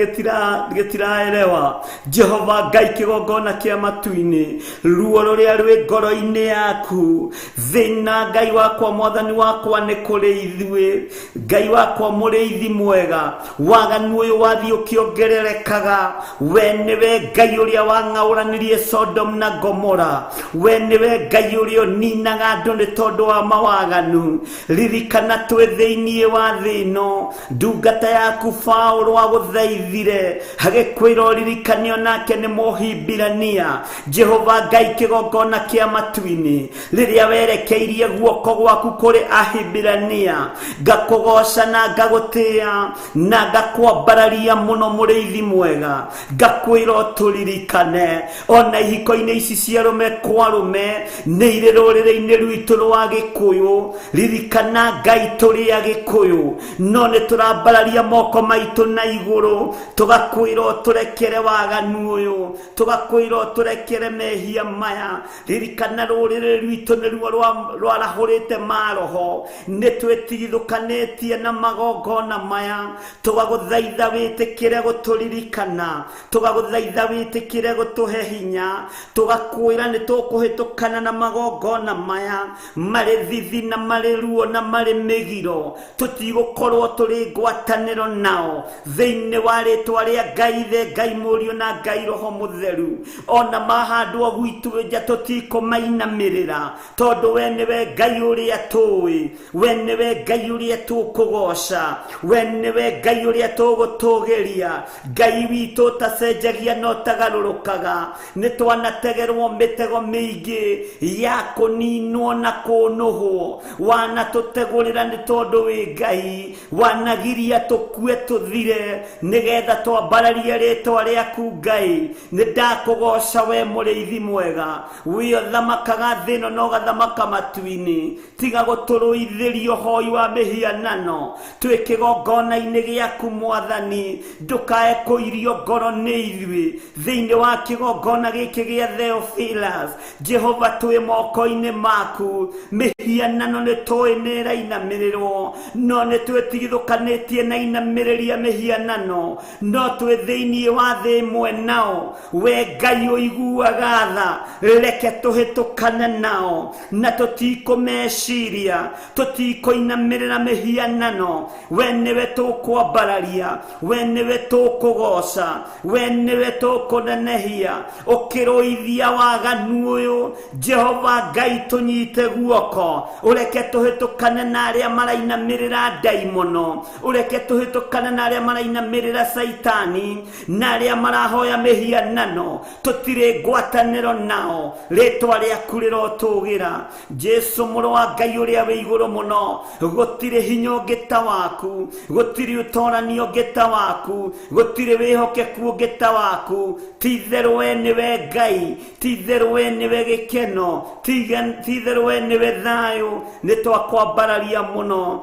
Speaker 2: gĩtiraerewa. Jehova Ngai kĩgongona kĩa matu-inĩ, ruo rũrĩa rwĩ ngoro-inĩ yaku iguru thina Ngai wakwa mwathani wakwa nĩ kũrĩ ithuĩ Ngai wakwa mũrĩithi mwega waganu ũyũ wathi ũkĩongererekaga we nĩwe Ngai ũrĩa wang'aũranirie Sodom na Gomora we nĩwe Ngai ũrĩa ũninaga andũ nĩ tondũ wa mawaganu ririkana twĩ thĩinĩ wa thĩ ĩno ndungata yaku Paulo agũthaithire agĩkwĩra ũririkanio nake nĩ Mũhibirania Jehova Ngai kĩgongona kĩa matu-inĩ rĩrĩa werekeirie guoko gwaku kũrĩ Ahibirania ngakũgoca na ngagũtĩĩa na ngakwambararia mũno mũrĩithi mwega ngakwĩra ũtũririkane ona ihiko-inĩ ici cia rũme kwa rũme nĩ irĩ rũrĩrĩ-inĩ rwitũ rwa Gĩkũyũ ririkana Ngai tũrĩ Agĩkũyũ no nĩ tũrambararia moko maitũ na igũrũ tũgakwĩra ũtũrekere waganu ũyũ tũgakwĩra ũtũrekere mehia maya ririkana rũrĩrĩ rwitũ nĩruo rwarahũrĩte maroho nĩ twĩtigithũkanĩtie na magongona maya tũgagũthaitha wĩtĩkĩre gũtũririkana tũgagũthaitha wĩtĩkĩre gũtũhe hinya tũgakwĩra nĩ tũkũhĩtũkana na magongona maya marĩ thithi na marĩ ruo na marĩ mĩgiro tũtigũkorwo tũrĩ ngwatanĩro nao thĩinĩ wa rĩtwa rĩa Ngai Ithe Ngai Mũriũ na Ngai Roho Mũtheru ona mahandwo gwitũ nja tũtikũmainamĩrĩra tondũ we nĩwe Ngai ũrĩa tũĩ we nĩwe Ngai ũrĩa tũkũgoca we nĩwe Ngai ũrĩa tũgũtũgĩria Ngai witũ ũtacenjagia na ũtagarũrũkaga nĩ twanategerwo mĩtego mĩingĩ ya kũninwo na kũnũhwo wanatũtegũrĩra nĩ tondũ wĩ Ngai wanagiria tũkue tũthire nĩgetha twambararie rĩtwa rĩaku Ngai nĩ ndakũgoca we mũrĩithi mwega we ũthamakaga thĩ ĩno na ũgathamaka matu-inĩ tiga gũtũrũithĩrio hoi wa mĩhianano twĩ kĩgongona-inĩ gĩaku Mwathani ndũkae kũirio ngoro nĩ ithuĩ thĩinĩ wa kĩgongona gĩkĩ gĩa Theophilus Jehova twĩ moko-inĩ maku mĩhianano nĩ tũĩ nĩ ĩrainamĩrĩrwo no nĩ twĩtigithũkanĩtie na inamĩrĩria mĩhianano no twĩ thĩinĩ wa thĩ ĩmwe nao we Ngai ũiguaga tha reke tũhĩtũkane nao na tũtikũmeciria tũtikũinamĩrĩra mĩhianano we nĩwe tũkwambararia we nĩwe tũkũgoca we nĩwe tũkũnenehia ũkĩrũithia waganu ũyũ Jehova Ngai tũnyite guoko ũreke tũhĩtũkane na arĩa marainamĩrĩra ndaimono ũreke tũhĩtũkane na arĩa marainamĩrĩra Saitani na arĩa marahoya mĩhianano tũtirĩ ngwatanĩro nao rĩtwa rĩaku rĩrotũgĩra Jesu mũrũ wa Ngai ũrĩa wĩ igũrũ mũno gũtirĩ hinya ũngĩ ta waku gũtirĩ ũtoranio ũngĩ ta waku gũtirĩ wĩhokeku ũngĩ ta waku ti-itherũ we nĩwe Ngai ti-itherũ we nĩwe gĩkeno ti-itherũ we nĩwe thayũ nĩ twakwambararia mũno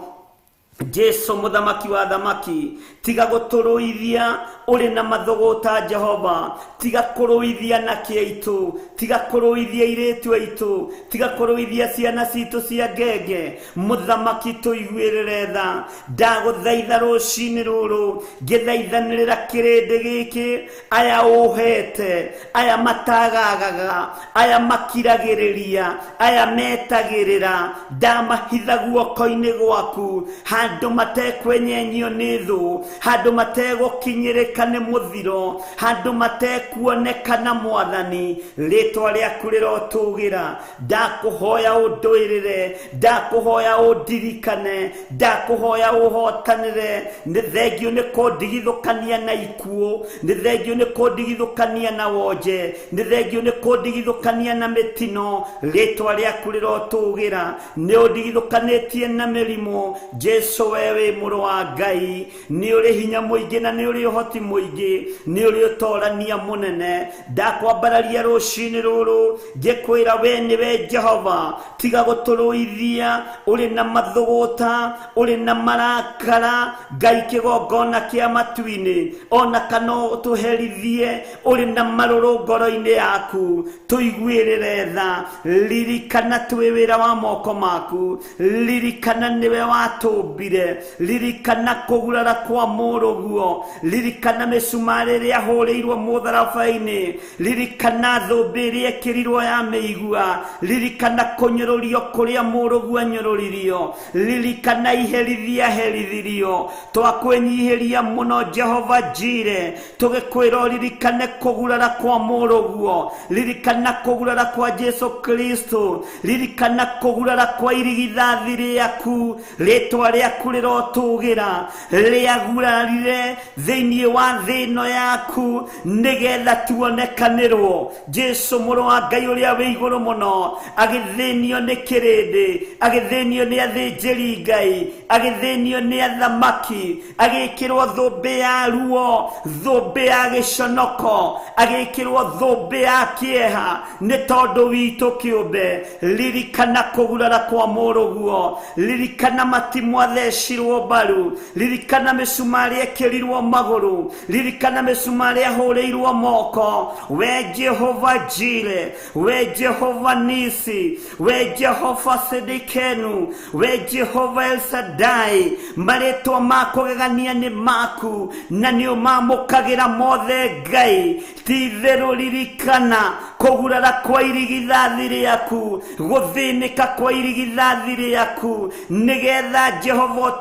Speaker 2: Jesu mũthamaki wa thamaki tiga gũtũrũithia ũrĩ na mathũgũta Jehova tiga kũrũithia na kĩaitũ tiga kũrũithia airĩtu aitũ tiga kũrũithia ciana citũ cia ngenge mũthamaki tũiguĩrĩre tha ndagũthaitha rũcinĩ rũrũ ngĩthaithanĩrĩra kĩrĩndĩ gĩkĩ aya ũhete aya matagagaga aya makiragĩrĩria aya metagĩrĩra ndamahitha guoko-inĩ gwaku handũ matekwenyenyio nĩ thũ handũ mategũkinyĩrĩka nĩ mũthiro handũ matekuonekana Mwathani rĩtwa rĩaku rĩrotũgĩra ndakũhoya ũndũĩrĩre ndakũhoya ũndirikane ndakũhoya ũhotanĩre nĩ thengio nĩ kũndigithũkania na ikuũ nĩ thengio nĩ kũndigithũkania na wonje nĩ thengio nĩ kũndigithũkania na mĩtino rĩtwa rĩaku rĩrotũgĩra nĩ ũndigithũkanĩtie na mĩrimũ Jesu we wĩ mũrũ wa Ngai nĩ ũrĩ hinya mũingĩ na nĩ ũrĩ ũhoti mũingĩ nĩ ũrĩ ũtorania mũnene ndakwambararia rũcinĩ rũrũ ngĩkwĩra we nĩwe Jehova tiga gũtũrũithia ũrĩ na mathũgũta ũrĩ na marakara Ngai kĩgongona kĩa matu-inĩ ona kana ũtũherithie ũrĩ na marũrũ ngoro-inĩ yaku tũiguĩrĩre tha ririkana twĩ wĩra wa moko maku ririkana nĩwe watũmbi umbire, ririkana kugurara kwa muruguo, ririkana misumari ria huriirwo mutharabaini, ririkana thumbi ria ekirirwo ya meigua, ririkana kunyururio kuria muruguo anyururirio, ririkana iherithia herithirio. Twakwenyihiria muno Jehova Jire, tugikwira ririkane kugurara kwa muruguo, ririkana kugurara kwa Jesu Kristo, ririkana kugurara kwa irigithathi riaku, ritwa riaku rirotugira riagurarire thiini wa thino yaku, nigetha tuonekanirwo. Jesu muru wa Ngai uria wi iguru muno agithinio ni kirindi, agithinio ni athinjiri Ngai, agithinio ni athamaki, agikirwo thumbi ya ruo, thumbi ya giconoko, agikirwo thumbi ya kieha ni tondu witu kiumbe. Ririkana kugurara kwa muruguo, ririkana matimu athecirwo mbaru, ririkana misumari ekirirwo maguru, ririkana misumari ahuriirwo moko. We Jehova Jire, we Jehova Nisi, we Jehova Sedekenu, we Jehova El Shaddai, maritwa makugegania ni maku na nio mamukagira mothe Ngai. Titheru ririkana kugurara kwa irigithathi riaku, guthinika kwa irigithathi riaku, nigetha Jehova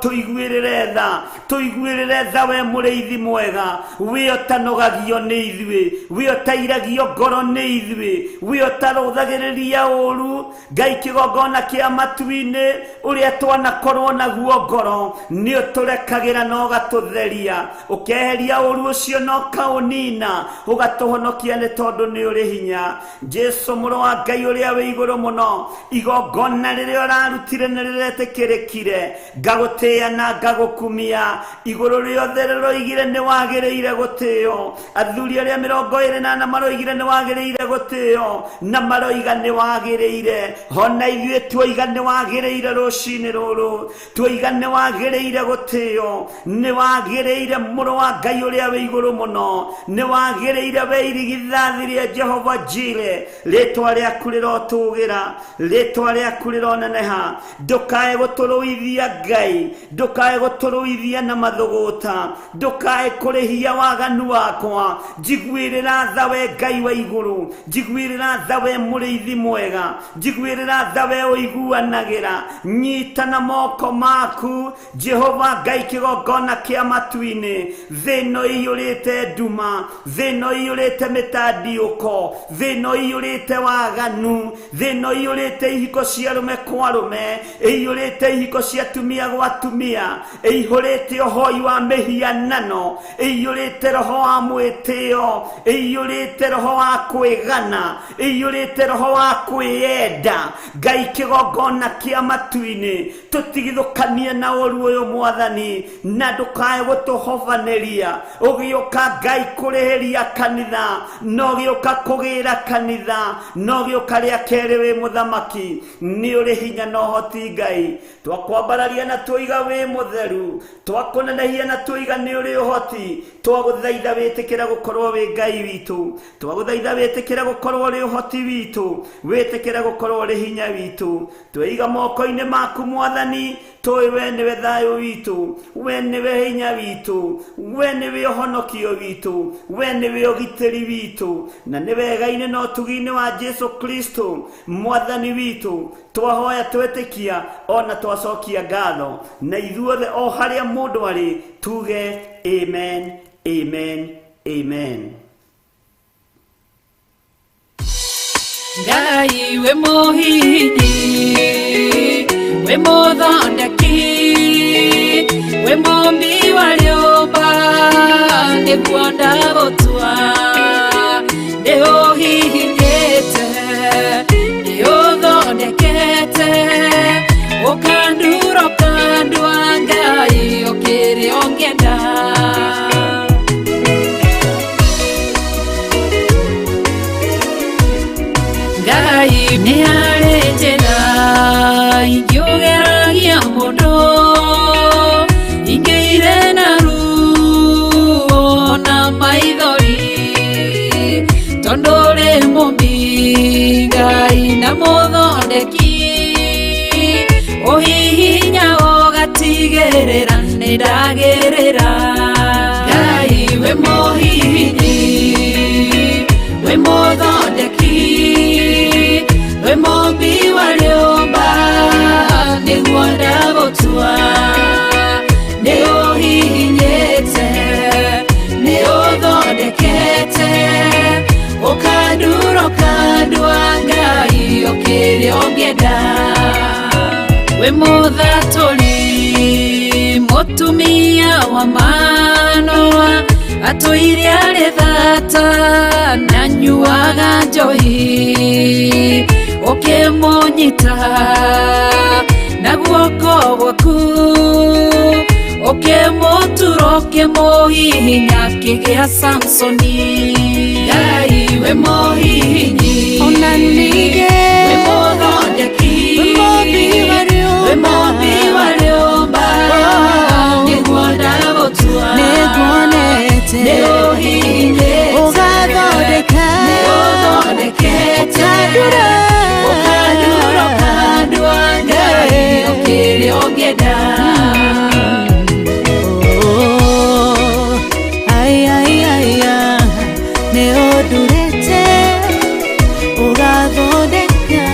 Speaker 2: tuiguirire tha we muriithi mwega, we otanogagio ni ithui, we otairagio ngoro ni ithui, we otaruthagiriria uru. Ngai kigongona kia matu-ini uria twanakorwo naguo ngoro ni uturekagira na ugatutheria, ukeheria uru ucio no kaunina, ugatuhonokia ni tondu ni uri hinya. Jesu muru wa Ngai uria wi iguru muno, igongona riria urarutire ni riretikirikire, ngagutia na ngagukumia. Iguru riothe riroigire ni wagiriire gutio, athuri aria 28 maroigire ni wagiriire gutio, na maroiga ni wagiriire. Hona ithuĩ twoiga ni wagiriire rucini ruru, twoiga ni wagiriire gutio, ni wagiriire muru wa Ngai uria wi iguru muno, ni wagiriire we irigithathi ria Jehova Jire. Ritwa riaku rirotugira, ritwa riaku rironeneha. Ndukae guturuithia Ngai, ndukae guturuithia na mathuguta, ndukae kurihia waganu wakwa. Njiguirira tha we Ngai wa iguru, njiguirira tha we muriithi mwega, njiguirira tha we uiguanagira. Nyitana moko maku Jehova Ngai kigongona kia matu-ini. Thino iyurite nduma, thino iyurite mitandiuko, thino iyurite waganu, thino iyurite ihiko cia rume kwa rume, iyurite ihiko cia tumia gwa tumia, ihurite ohoi wa mihianano, iyurite roho wa mwitio, iyurite roho wa kwigana, iyurite roho wa kwiyenda. Ngai kigongona kia matu-ini, tutigithukanie na uru uyu mwathani, na ndukae gutuhobaniria. Ugioka Ngai kurihiria kanitha, no gioka kugira kanitha, no gioka ria keri wi muthamaki. Ni uri hinya no hoti Ngai, twakwambararia na twiga wi mutheru, twakunenehia na twiga ni uri uhoti. Twaguthaitha witikira gukorwo wi Ngai witu, twaguthaitha witikira gukorwo ri uhoti witu, witikira gukorwo ri hinya witu. Twiga moko-ini maku mwathani, twi we niwe thayu witu, we niwe hinya witu, we niwe uhonokio witu, we niwe ugitiri witu, na ni wega-ini no tugi-ini wa Jesu Kristo mwathani witu. Twahoya twetikia ona twacokia ngatho, na ithuothe o haria mundu ari tuge amen, amen, amen.
Speaker 3: Ngai we muhinyi, we muthondeki, we mumbi wa riumba, niguo ndagutua, ndiuhihinyite, ndiuthondekete, ukandura ukandua Ngai ukiri ongenda. Ngai ni ari njira ingiugeragia mundu, ingiire na ruo na maithori, tondu ri mumbi Ngai na muthondeki, uhihinya ugati ndagerera ndagerera Ngai we mohihinyi we mothondeki we mombi wa rĩũmba nĩguo ndagũtua nĩ ũhihinyĩte nĩ ũthondekete ũkandura ũkandua Ngai ũkĩrĩa ũngĩenda we mũthatũri mũtumia wa Manoa atũire arĩ thata na nyuaga njohi ũkĩmũnyita na guoko gwaku ũkĩmũtura ũkĩmũhihinya akĩgĩa Samsoni Ngai we mũhihinyi
Speaker 4: ona ningĩ
Speaker 3: we mũthondeki
Speaker 4: we mombi wa rĩũmba
Speaker 3: we mombi wa rĩũmba nĩguo ndagũtua
Speaker 4: nĩguonete
Speaker 3: nĩ ũhihinyĩte
Speaker 4: ũgathondeka
Speaker 3: nĩ ũthondekete ũkandura ũkandua Ngai ũkĩrĩa ũngĩenda
Speaker 4: nĩ ũndurĩte ũgathondeka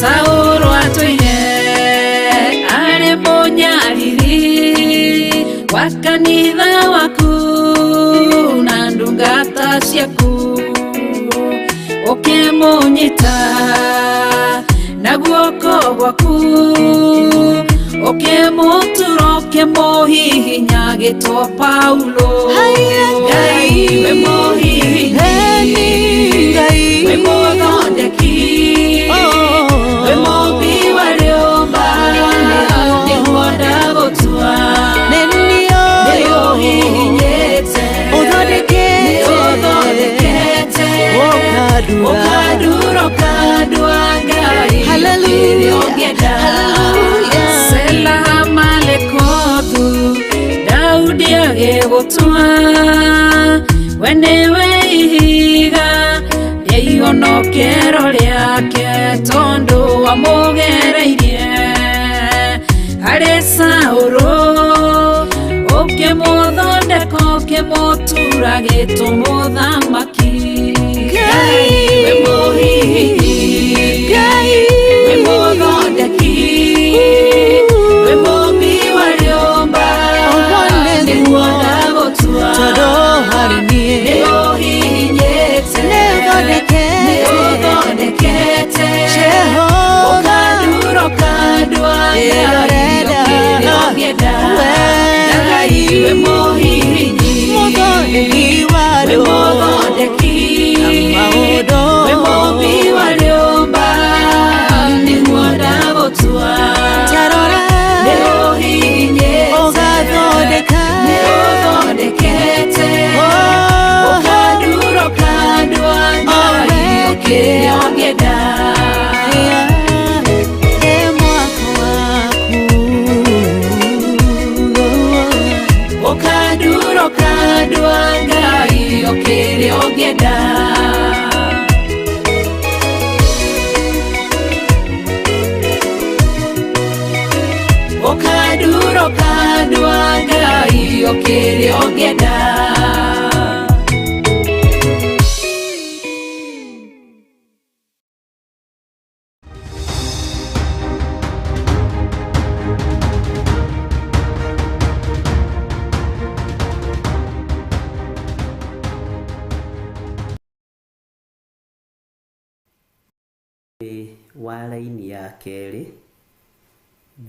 Speaker 3: Saũlũ atũire arĩ mũnyariri wa kanitha waku na ndungata ciaku ũkĩmũnyita na guoko gwaku ũkĩmũtura ũkĩmũhihinya agĩtwo Paulo Ngai we mũhihinyi we mũthondeki we mombi wa rĩũmba nĩguo ndagũtua nĩ ũhihinyĩte nĩ ũthondekete ũkandura ũkandua Ngai ũkĩrĩa ũngĩenda Sela Malekothu Daudi agĩgũtua we nĩwe ihiga rĩa ihonokero rĩake tondũ wamũgereirie harĩ Saũlũ ũkĩmũthondeka ũkĩmũtura agĩtwo mũthamaki Ngai we mũhihinyi we mũthondeki we mombi wa rĩũmba nĩguo ndagũtua nĩ ũhihinyĩte nĩ ũthondekete ũkandura ũkandua Ngai ũkĩrĩa ũngĩenda Ngai we mũhihinyi we mũthondeki we mombi wa rĩũmba nĩguo ndagũtua nĩ ũhihinyĩte nĩ ũthondekete ũkandura ũkandua Ngai ũkĩrĩa ũngĩenda ũkandura ũkandua Ngai ũkĩrĩa ũngĩenda ũkandura ũkandua Ngai ũkĩrĩa ũngĩenda
Speaker 2: wa raini ya kerĩ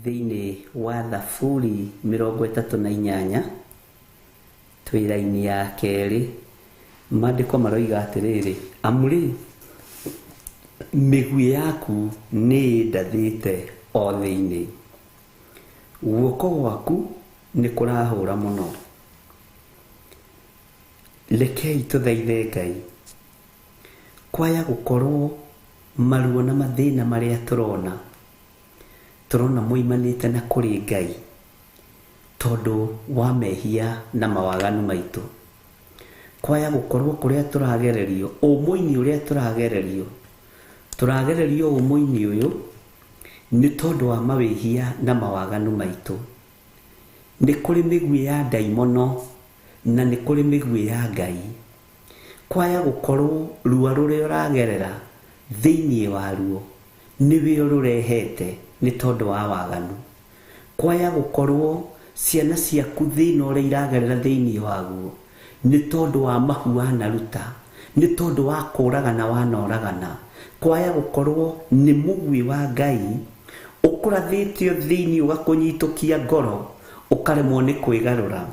Speaker 2: thĩinĩ wa Thaburi 38 twĩ raini ya kerĩ maandĩko maroiga atĩrĩrĩ amri mĩguĩ yaku nĩ ndathĩte o thĩinĩ guoko gwaku nĩ kũrahũra mũno rekei tũthaithe Ngai kwaya gũkorwo maruo na mathĩna marĩa turona moimanĩte na kũrĩ Ngai tondu wa mehia na mawaganu maitu. Kwaya gukorwo kuria turagererio umuini uria turagererio umuini uyu ni tondu wa mawehia na mawaganu maitu. Ni kuri migwi ya daimono na ni kuri migwi ya Ngai. Kwaya gukorwo ruo ruria uragerera thiini waruo niwe ururehete ni tondu wa waganu. Kwaya gukorwo ciana ciaku thina uria iragerera thiini waguo ni tondu wa mahu wanaruta, ni tondu wa kuragana wanoragana. Kwaya gukorwo ni mugwi wa Ngai ukurathitio thiini ugakunyitukia ngoro ukaremwo ni kwigarura.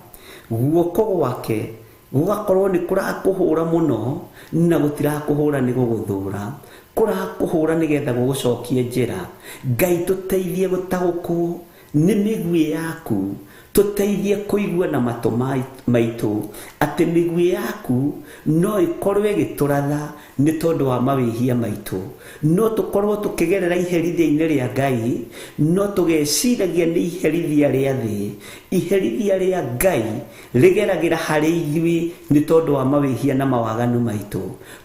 Speaker 2: Guoko gwake gugakorwo ni kurakuhura muno na gutirakuhura ni guguthura, kurakuhura nigetha gugucokie njira. Ngai tuteithie gutagukwo ni migwi yaku, tuteithie kuigua na mato maitu ati migwi yaku no ikorwo igituratha ni tondu wa mawihia maitu. No tukorwo tukigerera iherithia-ini ria Ngai, no tugeciragia ni iherithia ria thi. Iherithia ria Ngai rigeragira hari ithui ni tondu wa mawihia na mawaganu maitu.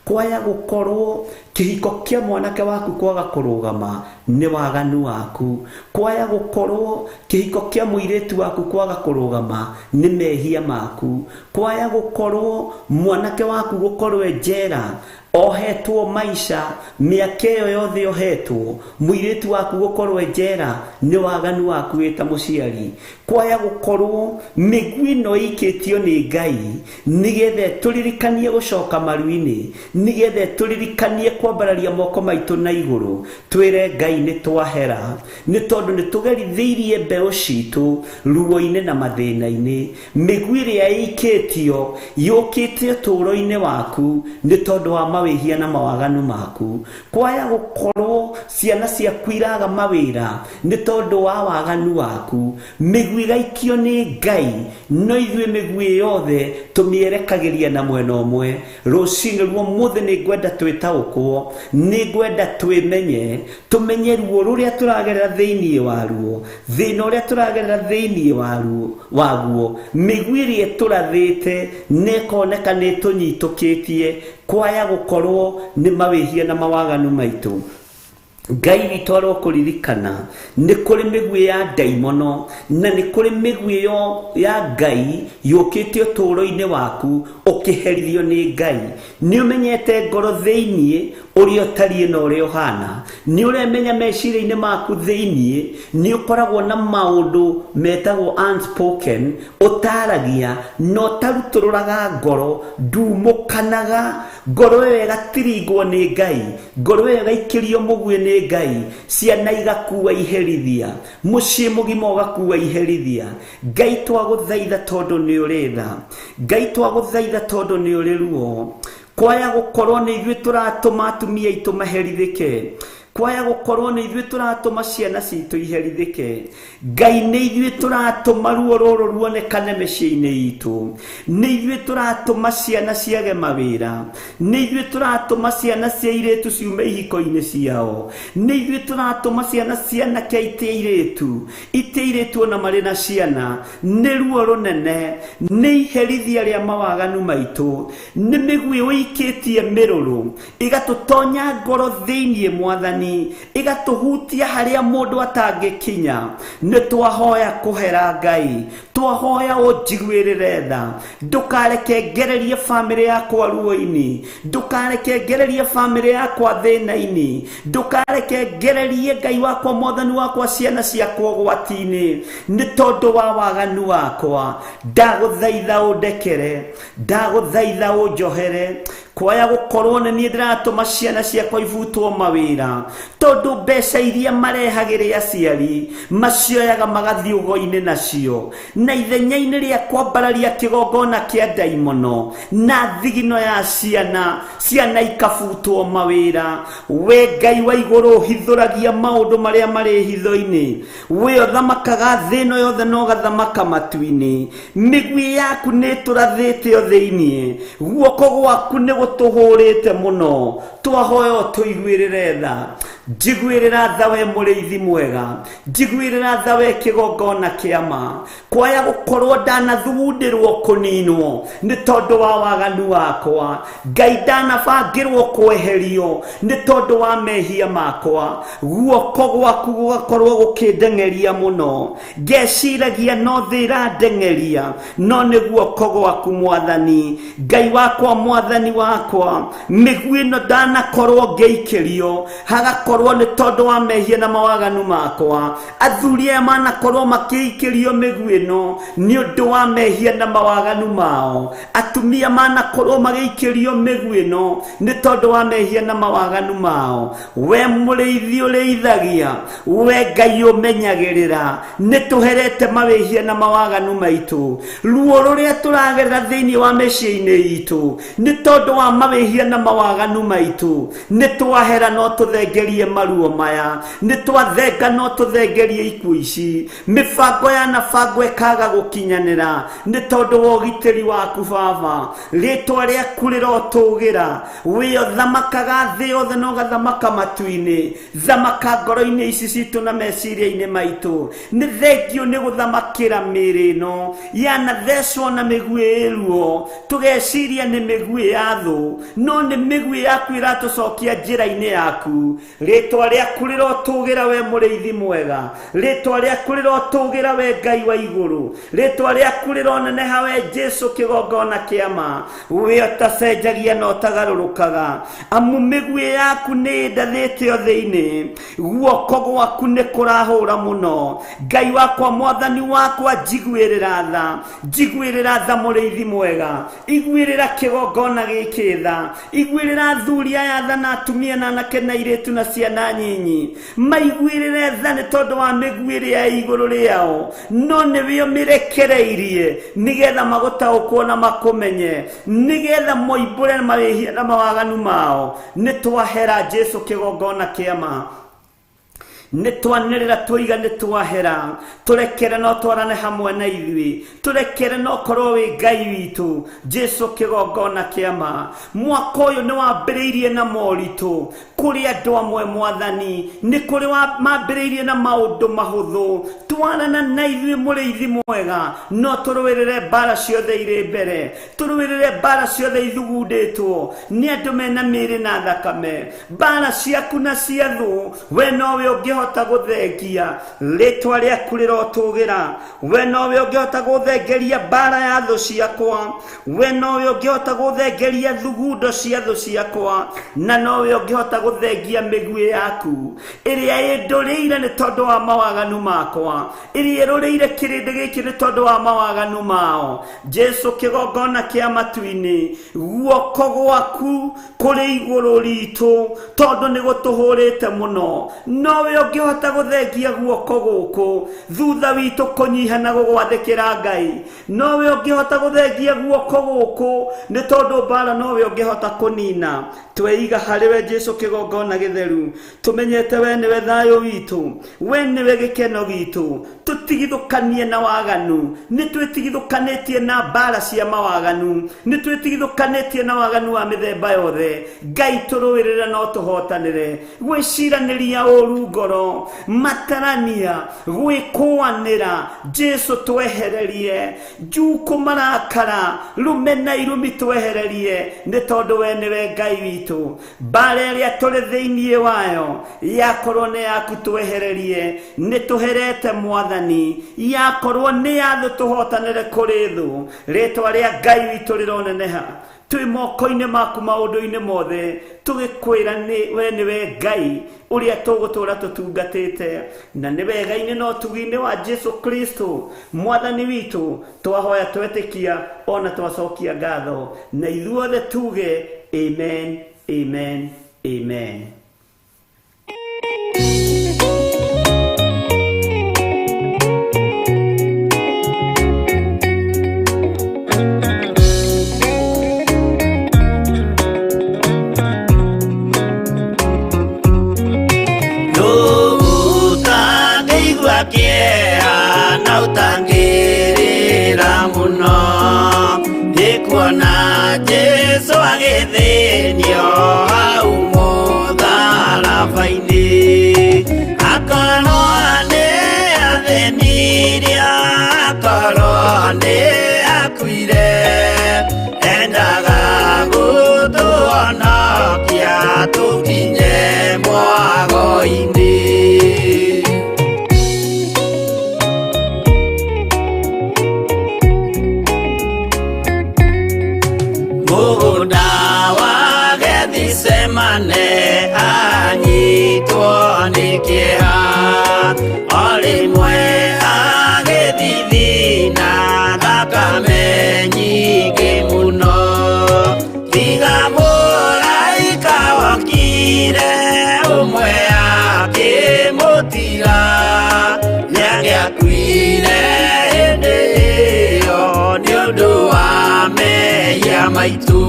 Speaker 2: Kwaya gukorwo kihiko kia mwanake waku kwaga kurugama ni waganu waku. Kwaya gukorwo kihiko kia muiritu waku kwaga kurugama ni mehia maku. Kwaya gukorwo mwanake waku gukorwo njera ohetwo maisha miaka iyo yothe ohetwo, muiritu waku gukorwo njera ni waganu waku wita muciari. Kwaya gukorwo migwi no ikitio ni Ngai nigethe turirikanie gucoka maru-ini, nigethe turirikanie kwambararia moko maitu na iguru, twire Ngai ni twahera ni tondu ni tugerithiirie mbeu citu ruo-ini na mathina-ini. Migwi iria ikitio yukite turo-ini waku ni tondu wa mawihia na mawaganu maku. Kwaya gukorwo ciana ciaku iraga mawira ni tondu wa waganu waku. Migwi gaikio ni Ngai, no ithui migwi yothe tumierekagiria na mwena umwe. Rucini ruo muthe ni ngwenda twitaukwo, ni ngwenda twimenye, tumenye ruo ruria turagerera thiini waruo, thina uria turagerera thiini waguo, migwi iria turathite nikoneka ni tunyitukitie. Kwaya gukorwo ni mawihia na mawaganu maitu. Ngai witu arokuririkana ni kuri migwi ya daimono na ni kuri migwi yo ya Ngai yukitio turo-ini waku ukiherithio ni Ngai. Ni umenyete ngoro thiini uria tarie na uria uhana, ni uremenya meciria-ini maku thiini ni ukoragwo na maundu metagwo unspoken utaragia no tarutururaga ngoro, ndumukanaga ngoro iyo igatiringwo ni Ngai, ngoro iyo igaikirio mugwi ni Ngai, ciana igakua iherithia, mucii mugima ugakua iherithia. Ngai twaguthaitha tondu ni uritha, Ngai twaguthaitha tondu ni uri ruo. Kwaya gukorwo ni ithui turatuma atumia aitu maherithike, kwaya gukorwo ni ithui turatuma ciana citu iherithike. Ngai ni ithui turatuma ruo ruru ruonekane micii-ini itu, ni ithui turatuma ciana ciage mawira, ni ithui turatuma ciana cia iritu ciume ihiko-ini ciao, ni ithui turatuma ciana cianake ite iritu ona mari na ciana. Ni ruo runene, ni iherithia ria mawaganu maitu, ni migwi uikitie miruru igatutonya ngoro thiini Mwathani, igatuhutia haria mundu atangikinya. Ni twahoya kuhera Ngai, twahoya unjiguirire tha, ndukareke ngererie family yakwa ruo-ini, ndukareke ngererie family yakwa thina-ini, ndukareke ngererie Ngai wakwa Mwathani wakwa ciana ciakwa gwati-ini ni tondu wa waganu wakwa. Ndaguthaitha undekere, ndaguthaitha unjohere. Kwaya gukorwo ni nie ndiratuma ciana ciakwa ibutwo mawira tondu mbeca iria marehagiria aciari macioyaga magathii ugo-ini nacio, na ithenya-ini ria kwambararia kigongona kia daimono na thigino ya ciana ikabutwo mawira. We Ngai wa iguru hithuragia maundu maria mari hitho-ini, we uthamakaga thino yothe no gathamaka matu-ini. Migwi yaku ni turathite o thiini, guoko gwaku ni gutuhurite muno, twahoya tuiguirire tha, njiguirira tha we mũrĩithi mwega, njiguirira tha we kĩgongona kĩa ma, kwaya gũkorwo ndanathugundĩrwo kũninwo nĩ tondũ wa waganu wakwa, Ngai ndanabangĩrwo kweherio nĩ tondũ wa mehia makwa, guoko gwaku gũgakorwo gũkĩndeng'eria mũno, ngeciragia no thĩ ĩrandeng'eria, no nĩ guoko gwaku Mwathani. Ngai wakwa, Mwathani wakwa, mĩguĩ ĩno ndanakorwo ngĩikĩrio, hagakorwo nĩ tondũ wa mehia na mawaganu makwa. Athuri aya manakorwo makĩikĩrio mĩguĩ ĩno nĩ ũndũ wa mehia na mawaganu mao. Atumia manakorwo magĩikĩrio mĩguĩ ĩno nĩ tondũ wa mehia na mawaganu mao. We mũrĩithi ũrĩithagia, we Ngai ũmenyagĩrĩra, nĩ tũherete mawehia na mawaganu maitũ. Ruo rũrĩa tũragerera thĩinĩ wa mĩciĩ-inĩ itũ nĩ tondũ wa mawehia na mawaganu maitũ. Nĩ twahera no tũthengerie maruo maya, nĩ twathenga no tũthengerie ikuũ ici. Mĩbango ya nabango ĩkaga gũkinyanĩra nĩ tondũ wa ũgitĩri waku Baba. Rĩtwa rĩaku rĩrotũgĩra, we ũthamakaga thĩ yothe na ũgathamaka matu-inĩ, thamaka ngoro-inĩ ici citũ na meciria-inĩ maitũ. Nĩ thengio nĩ gũthamakĩra mĩĩrĩ ĩno yanathecwo na mĩguĩ ĩruo, tũgeciria nĩ mĩguĩ ya thũ, no nĩ mĩguĩ yaku ĩratũcokia njĩra-inĩ yaku. Rĩtwa rĩaku rĩrotũgĩra we mũrĩithi mwega, rĩtwa rĩaku rĩrotũgĩra we Ngai wa igũrũ, rĩtwa rĩaku rĩroneneha we Jesũ kĩgongona kĩa ma, we ũtacenjagia na ũtagarũrũkaga, amu mĩguĩ yaku nĩ ndathĩte o thĩinĩ, guoko gwaku nĩ kũrahũra mũno. Ngai wakwa, Mwathani wakwa, njiguĩrĩra tha, njiguĩrĩra tha mũrĩithi mwega, iguĩrĩra kĩgongona gĩkĩ tha, iguĩrĩra athuri aya tha na atumia na anake na airĩtu na ciana nyinyi, maiguĩrĩre tha nĩ tondũ wa mĩguĩ ĩrĩa ya igũrũ rĩao, no nĩwe ũmĩrekereirie nĩgetha magũtaũkwo na makũmenye, nĩgetha moimbũre mawehia na mawaganu mao. Nĩ twahera Jesũ kĩgongona kĩa ma, nĩ twanĩrĩra tũiga nĩ twahera, tũrekere no twarane hamwe na ithuĩ, tũrekere no korwo wĩ Ngai witũ Jesũ kĩgongona kĩa ma. Mwaka ũyũ nĩ wambĩrĩirie na moritũ kũrĩ andũ amwe Mwathani, nĩ kũrĩ mambĩrĩirie na maũndũ mahũthũ. Twarana na ithuĩ mũrĩithi mwega, no tũrũĩrĩre mbara ciothe irĩ mbere, tũrũĩrĩre mbara ciothe ithugundĩtwo nĩ andũ mena mĩĩrĩ na thakame. Mbara ciaku na cia thũ, we nowe ũngĩhota gũthengia. Rĩtwa rĩaku rĩrotũgĩra, we nowe ũngĩhota gũthengeria mbara ya thũ ciakwa, we nowe ũngĩhota gũthengeria thugundo cia thũ ciakwa, na nowe ũngĩhota gũthengia mĩguĩ yaku ĩrĩa ĩndũrĩire nĩ tondũ wa mawaganu makwa, ĩrĩa ĩrũrĩire kĩrĩndĩ gĩkĩ nĩ tondũ wa mawaganu mao. Jesũ kĩgongona kĩa matu-inĩ, guoko gwaku kũrĩ igũrũ ritũ, tondũ nĩ gũtũhũrĩte mũno. Nowe ũngĩhota gũthengia guoko gũkũ thutha witũ kũnyiha na gũgwathĩkĩra Ngai, nowe ũngĩhota gũthengia guoko gũkũ nĩ tondũ mbara nowe ũngĩhota kũnina. Tweiga harĩ we Jesũ kĩgongona gĩtheru, tũmenyete we nĩwe thayũ witũ, we nĩwe gĩkeno gitũ. Tũtigithũkanie na waganu, nĩ twĩtigithũkanĩtie na mbara cia mawaganu, nĩ twĩtigithũkanĩtie na waganu wa mĩthemba yothe. Ngai tũrũĩrĩre no tũhotanĩre, gwĩciranĩria ũru ngoro, matarania, gwĩkũanĩra. Jesũ twehererie, njuku marakara, rũmena irumi twehererie, nĩ tondũ we nĩwe Ngai witũ. Mbara ĩrĩa tũrĩ thĩinĩ wayo yakorwo nĩ yaku twehererie, nĩ tũherete Mwathani, yakorwo nĩ ya thũ tũhotanĩre kũrĩ thũ. Rĩtwa rĩa Ngai witũ rĩroneneha, twĩ moko-inĩ maku maũndũ-inĩ mothe, tũgĩkwĩra we nĩwe Ngai ũrĩa tũgũtũũra tũtungatĩte, na nĩ wega-inĩ no tugi-inĩ wa Jesũ Kristo Mwathani witũ twahoya twetĩkia ona twacokia ngatho, na ithuothe tuge amen, amen, amen. Kĩeha na ũtangĩrĩra mũno, ikuona Jesũ agĩthĩnio hau mũtharaba-inĩ.
Speaker 5: kuire endaga gutuonokia tukinye mwago-ini. Mũgũnda wa Gethisemane anyitwo nĩ kĩeha, o rĩmwe agĩthithina thakame nyingĩ mũno. Tiga mũraika wokire ũmwe akĩmũtiga, nĩangĩakuire hĩndĩ ĩyo nĩ ũndũ wa mehia maitũ.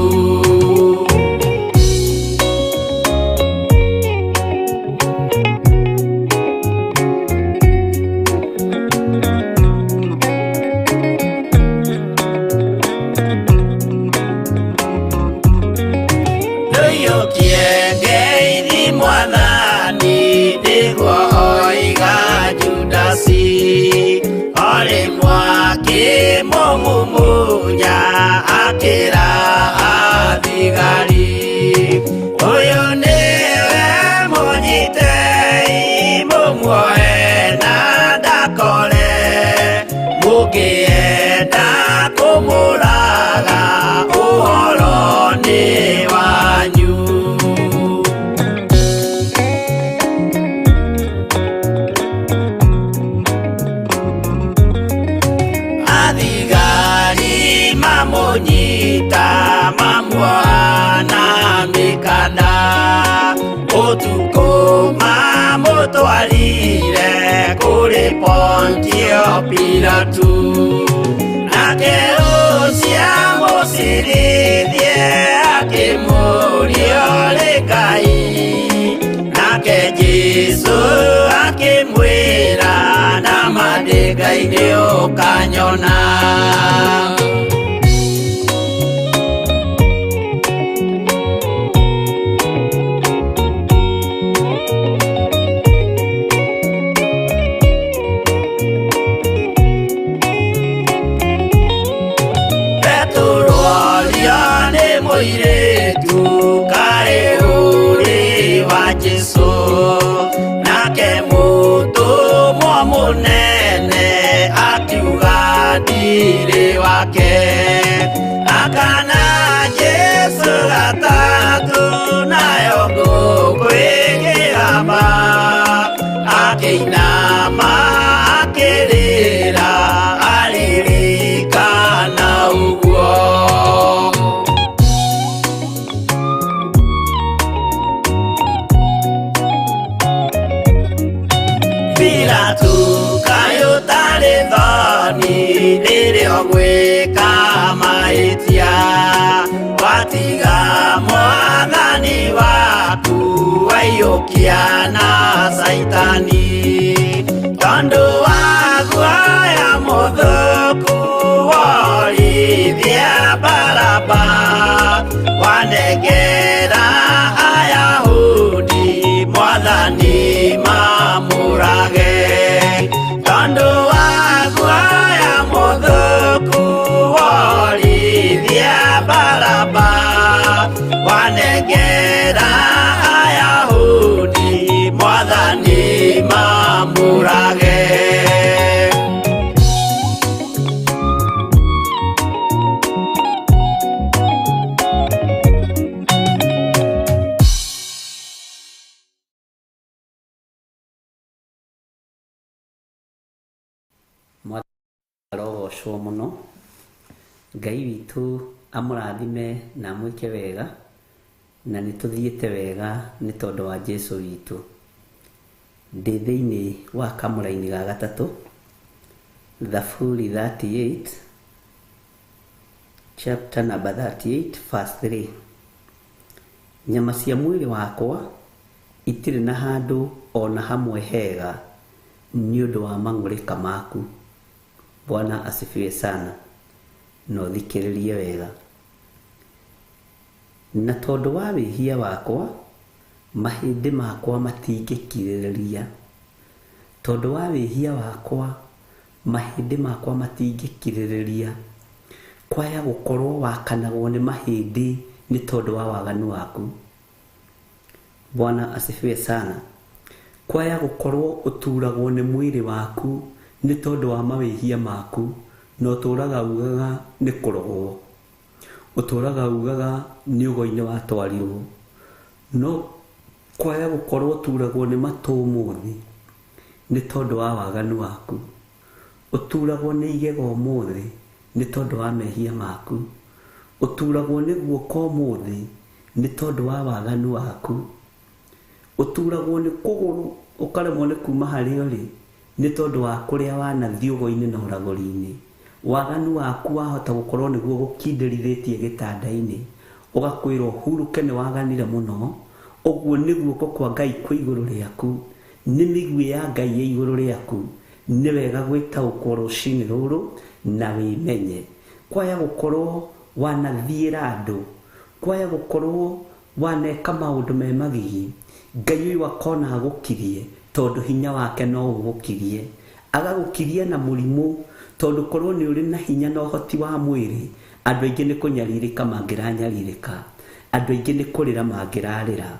Speaker 5: Mumunya akira athigari, uyu niwe munyitei mumuoe na ndakore, mukienda kumuraga uhoro ni wanyu. Mamunyita mamuana mikana, utuko mamutwarire kuri Pontio Pilatu, nake ucia musirithie akimuria ri Ngai, nake Jesu akimwira na mandinga-ini ukanyona. Muiretu kare uri wa Jesu, nake mutumwa munene akiuga ndiri wake, akana Jesu gatatu nayo ngũkwĩgĩrama, akĩinama akĩrĩra aririkana ũguo. Pilatu kayũtarĩ thoni rĩrĩa ũgwĩka mahĩtia, watiga mwathani waku waiyũkia na Saitani, tondũ wa guoya mũthũku worithia Baraba, wanengera Ayahudi mwathani mamũrage, tondũ wa guoya mũthũku worithia Baraba, wanengera Ayahudi mwathani mamũrage.
Speaker 2: Arogocwo muno, Ngai witũ amũrathime na mwĩke wega, na nĩtũthiĩte wega nĩ tondũ wa Jesu witũ. Ndĩ thĩinĩ wa kamũra-inĩ ga gatatũ, Thaburi 38 chapter number 38 verse 3. Nyama cia mwĩrĩ wakwa itirĩ na handũ ona hamwe hega nĩ ũndũ wa mang'ũrĩka maku. Bwana asifiwe sana. No thikĩrĩrie wega. Na tondũ wa wĩhia wakwa, mahĩndĩ makwa matingĩkirĩrĩria. Tondũ wa wĩhia wakwa, mahĩndĩ makwa matingĩkirĩrĩria. kwaya gukorwo wakanagwo nĩ mahĩndĩ nĩ tondũ wa waganu waku. Bwana asifiwe sana. Kwaya gukorwo ũturagwo nĩ mwĩrĩ waku nĩ tondũ wa mawĩhia maku, no tũraga ugaga nĩ kũrogwo, ũtũraga ugaga nĩ ũgo-inĩ watwarirwo. No kwaya gukorwo ũturagwo nĩ matũ ũmũthĩ nĩ tondũ wa waganu waku, ũturagwo nĩ igego ũmũthĩ nĩ tondũ wa mehia maku, ũturagwo nĩ guoko ũmũthĩ nĩ tondũ wa waganu waku, ũturagwo nĩ kũgũrũ ũkaremwo nĩ kuma harĩa ũrĩ nĩ tondũ wa kũrĩa wanathiĩ ũgo-inĩ na ũragũri-inĩ. Waganu waku wahota gũkorwo nĩguo gũkindĩrithĩtie gĩtanda-inĩ, ũgakwĩrwo hurũke nĩ waganire mũno. Ũguo nĩ guoko kwa Ngai kwĩ igũrũ rĩaku, nĩ mĩguĩ ya Ngai ĩ igũrũ rĩaku. Nĩ wega gwĩtaũkwo rũcinĩ rũrũ na wĩmenye. Kwaya gũkorwo wanathiĩra andũ, kwaya gũkorwo waneka maũndũ me magigi, Ngai ũyũ akona agũkirie tondũ hinya wake no ũgũkirie. Agagũkirie na mũrimũ tondũ korwo nĩ ũrĩ na hinya na ũhoti wa mwĩrĩ, andũ aingĩ nĩ kũnyarirĩka mangĩranyarirĩka, andũ aingĩ nĩ kũrĩra mangĩrarĩra,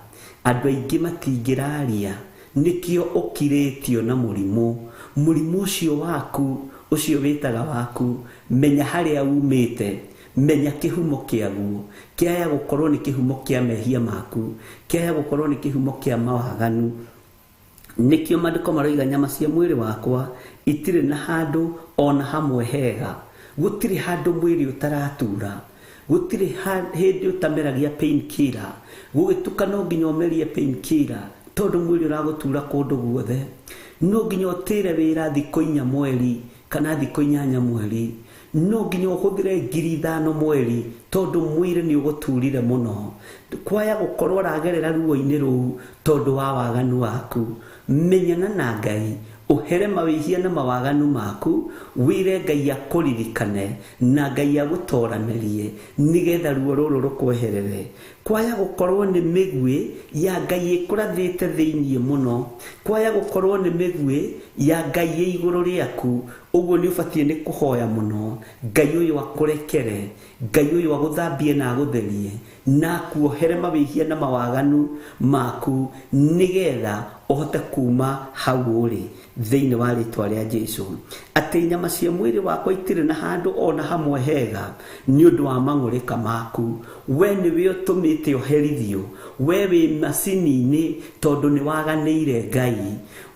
Speaker 2: andũ aingĩ matingĩraria. Nĩkĩo ũkirĩtio na mũrimũ. Mũrimũ ũcio waku, ũcio wĩtaga waku, menya harĩa umĩte, menya kĩhumo kĩaguo. Kĩaya gũkorwo nĩ kĩhumo kĩa mehia maku, kĩaya gũkorwo nĩ kĩhumo kĩa mawaganu. Nĩkĩo maandĩko maroiga nyama cia mwĩrĩ wakwa itirĩ na handũ ona hamwe hega. Gũtirĩ handũ mwĩrĩ ũtaratura, gũtirĩ hĩndĩ ũtameragia pain killer. Gũgĩtuka no nginya ũmerie pain killer tondũ mwĩrĩ ũragũtura kũndũ guothe. No nginya ũtĩre wĩra thikũ 4 mweri kana thikũ 8 mweri. No nginya ũhũthĩre 5,000 mweri tondũ mwĩrĩ nĩ ũgũturire mũno. Kwaya gũkorwo ũragerera ruo-inĩ rũu tondũ wa waganu waku. Menyana na Ngai, ũhere mawĩhia na mawaganu maku, wĩre Ngai akũririkane na Ngai agũtoranĩrie nĩgetha ruo rũrũ rũkweherere. Kwaya gũkorwo nĩ mĩguĩ ya Ngai ĩkũrathĩte thĩiniĩ mũno, kwaya gũkorwo nĩ mĩguĩ ya Ngai ĩ igũrũ rĩaku. Ũguo nĩ ũbatiĩ nĩ kũhoya mũno Ngai ũyũ akũrekere, Ngai ũyũ agũthambie na agũtherie na kuohere mawĩhia na mawaganu maku nĩgetha ũhote kuma hau ũrĩ thĩinĩ wa rĩtwa rĩa Jesũ. Atĩ nyama cia mwĩrĩ wakwa itirĩ na handũ ona hamwe hega nĩ ũndũ wa mang'ũrĩka maku. We nĩwe ũtũmĩte ũherithio, we wĩ macini-inĩ tondũ nĩ waganĩire Ngai,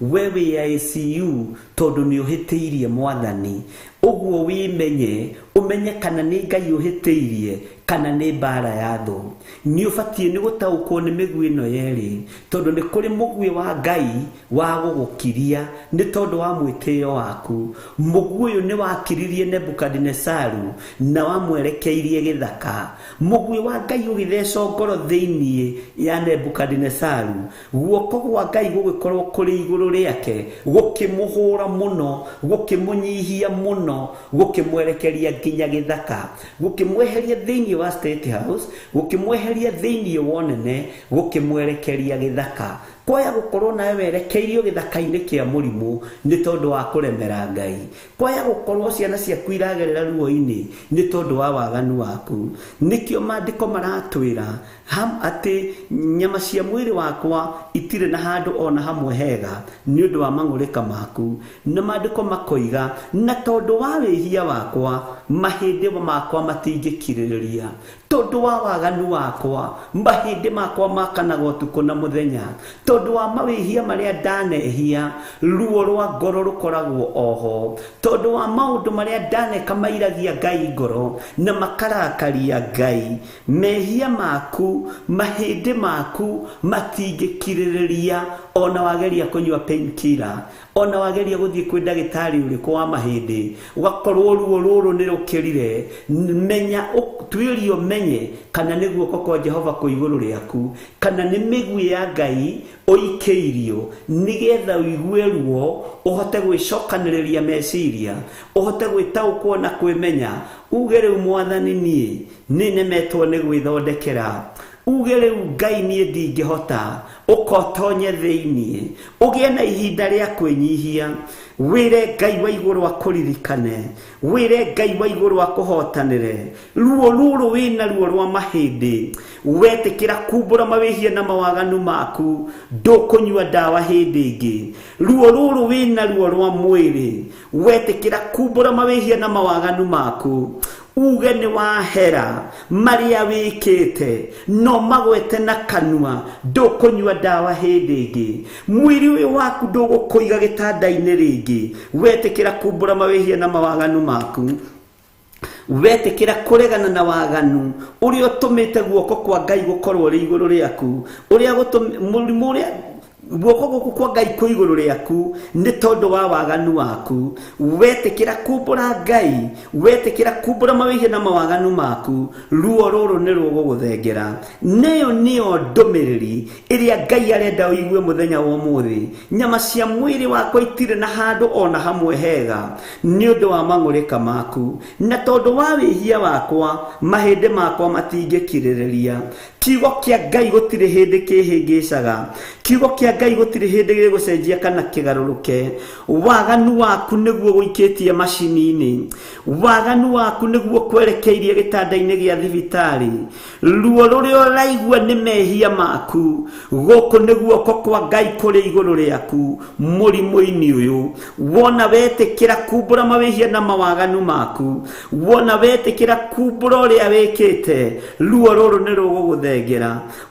Speaker 2: we wĩ ICU tondũ nĩ ũhĩtĩirie Mwathani. Ũguo wĩmenye, ũmenye kana nĩ Ngai ũhĩtĩirie kana nĩ mbara ya thũ. Nĩ ũbatiĩ nĩ gũtaũkwo nĩ mĩguĩ ĩno yerĩ, tondũ nĩ kũrĩ mũguĩ wa Ngai wa gũgũkiria nĩ tondũ wa mwĩtĩo waku. Mũguĩ ũyũ nĩ wakiririe Nebukadinezaru na wamwerekeirie gĩthaka. Mũguĩ wa Ngai ũgĩthecwo ngoro thĩiniĩ ya Nebukadinezaru, guoko gwa Ngai gũgĩkorwo kũrĩ igũrũ rĩake, gũkĩmũhũra mũno, gũkĩmũnyihia mũno, gũkĩmwerekeria nginya gĩthaka, gũkĩmweheria thĩiniĩ wa State House, gũkĩmweheria thĩiniĩ wa ũnene, gũkĩmwerekeria gĩthaka. Kwaya gũkorwo nawe werekeirio gĩthaka-inĩ kĩa mũrimũ nĩ tondũ wa kũremera Ngai. Kwaya gũkorwo ciana ciaku iragerera ruo-inĩ nĩ tondũ wa waganu waku. Nĩkĩo maandĩko maratwĩra atĩ nyama cia mwĩrĩ wakwa itirĩ na handũ ona hamwe hega nĩ ũndũ wa mang'ũrĩka maku. Na maandĩko makoiga, na tondũ wa wĩhia wakwa mahĩndĩ makwa matingĩkirĩrĩria. Tondũ wa waganu wakwa mahĩndĩ makwa makanaga ũtukũ na mũthenya. Tondũ wa mawĩhia marĩa ndanehia, ruo rwa ngoro rũkoragwo oho. Tondũ wa maũndũ marĩa ndaneka mairagia Ngai ngoro na makarakaria Ngai, mehia maku, mahĩndĩ maku matingĩkirĩrĩria. Ona wageria kũnyua pain killer, ona wageria gũthiĩ kwĩ ndagĩtarĩ ũrĩkũ wa mahĩndĩ, ũgakorwo ruo rũrũ nĩ rũkĩrire, menya tuĩrio menye kana nĩ guoko kwa Jehova kwĩ igũrũ rĩaku, kana nĩ mĩguĩ ya Ngai ũikĩirio nĩgetha ũigue ruo, ũhote gwĩcokanĩrĩria meciria, ũhote gwĩtaũkwo na kwĩmenya, uge rĩu Mwathani niĩ nĩ nemetwo nĩ gwĩthondekera. uge rĩu Ngai niĩ ndingĩhota, ũkotonye thĩinĩ, ũgĩe na ihinda rĩa kwĩnyihia, wĩre Ngai wa igũrũ akũririkane, wĩre Ngai wa igũrũ akũhotanĩre. Ruo rũrũ wĩna ruo rwa mahĩndĩ, wetĩkĩra kumbũra mawĩhia na mawaganu maku, ndũkũnyua ndawa hĩndĩ ĩngĩ. Ruo rũrũ wĩna ruo rwa mwĩrĩ, wetĩkĩra kumbũra mawĩhia na mawaganu maku, uge nĩ wahera marĩa wĩkĩte, no magwete na kanua, ndũkũnyua ndawa hĩndĩ ĩngĩ. Mwĩrĩ ũyũ waku ndũgũkũiga gĩtanda-inĩ rĩngĩ, wetĩkĩra kumbũra mawĩhia na mawaganu maku, wetĩkĩra kũregana na waganu ũrĩa ũtũmĩte guoko kwa Ngai gũkorwo rĩ igũrũ rĩaku, ũrĩa mũrimũ ũrĩa guoko gũkũ kwa Ngai kwĩ igũrũ rĩaku nĩ tondũ wa waganu waku. Wetĩkĩra kumbũra Ngai, wetĩkĩra kumbũra mawĩhia na mawaganu maku, ruo rũrũ nĩ rũgũgũthengera. Nĩyo ndũmĩrĩri ĩrĩa Ngai arenda ũigue mũthenya wa ũmũthĩ. Nyama cia mwĩrĩ wakwa itirĩ na handũ ona hamwe hega nĩ ũndũ wa mang'ũrĩka maku, na tondũ wa wĩhia wakwa mahĩndĩ makwa matingĩkirĩrĩria. Kiugo kĩa Ngai gũtirĩ hĩndĩ kĩhĩngĩcaga, kiugo kĩa Ngai gũtirĩ hĩndĩ gĩgũcenjia kana kĩgarũrũke. Waganu waku nĩguo gũikĩtie macini-inĩ, waganu waku nĩguo kwerekeirie gĩtanda-inĩ gĩa thibitarĩ. Ruo rũrĩa ũraigua nĩ mehia maku, gũkũ nĩ guoko kwa Ngai kũrĩ igũrũ rĩaku mũrimũ-inĩ ũyũ. Wona wetĩkĩra kumbũra mawĩhia na mawaganu maku, wona wetĩkĩra kumbũra ũrĩa wĩkĩte, ruo rũrũ nĩ rũgũgũthengera.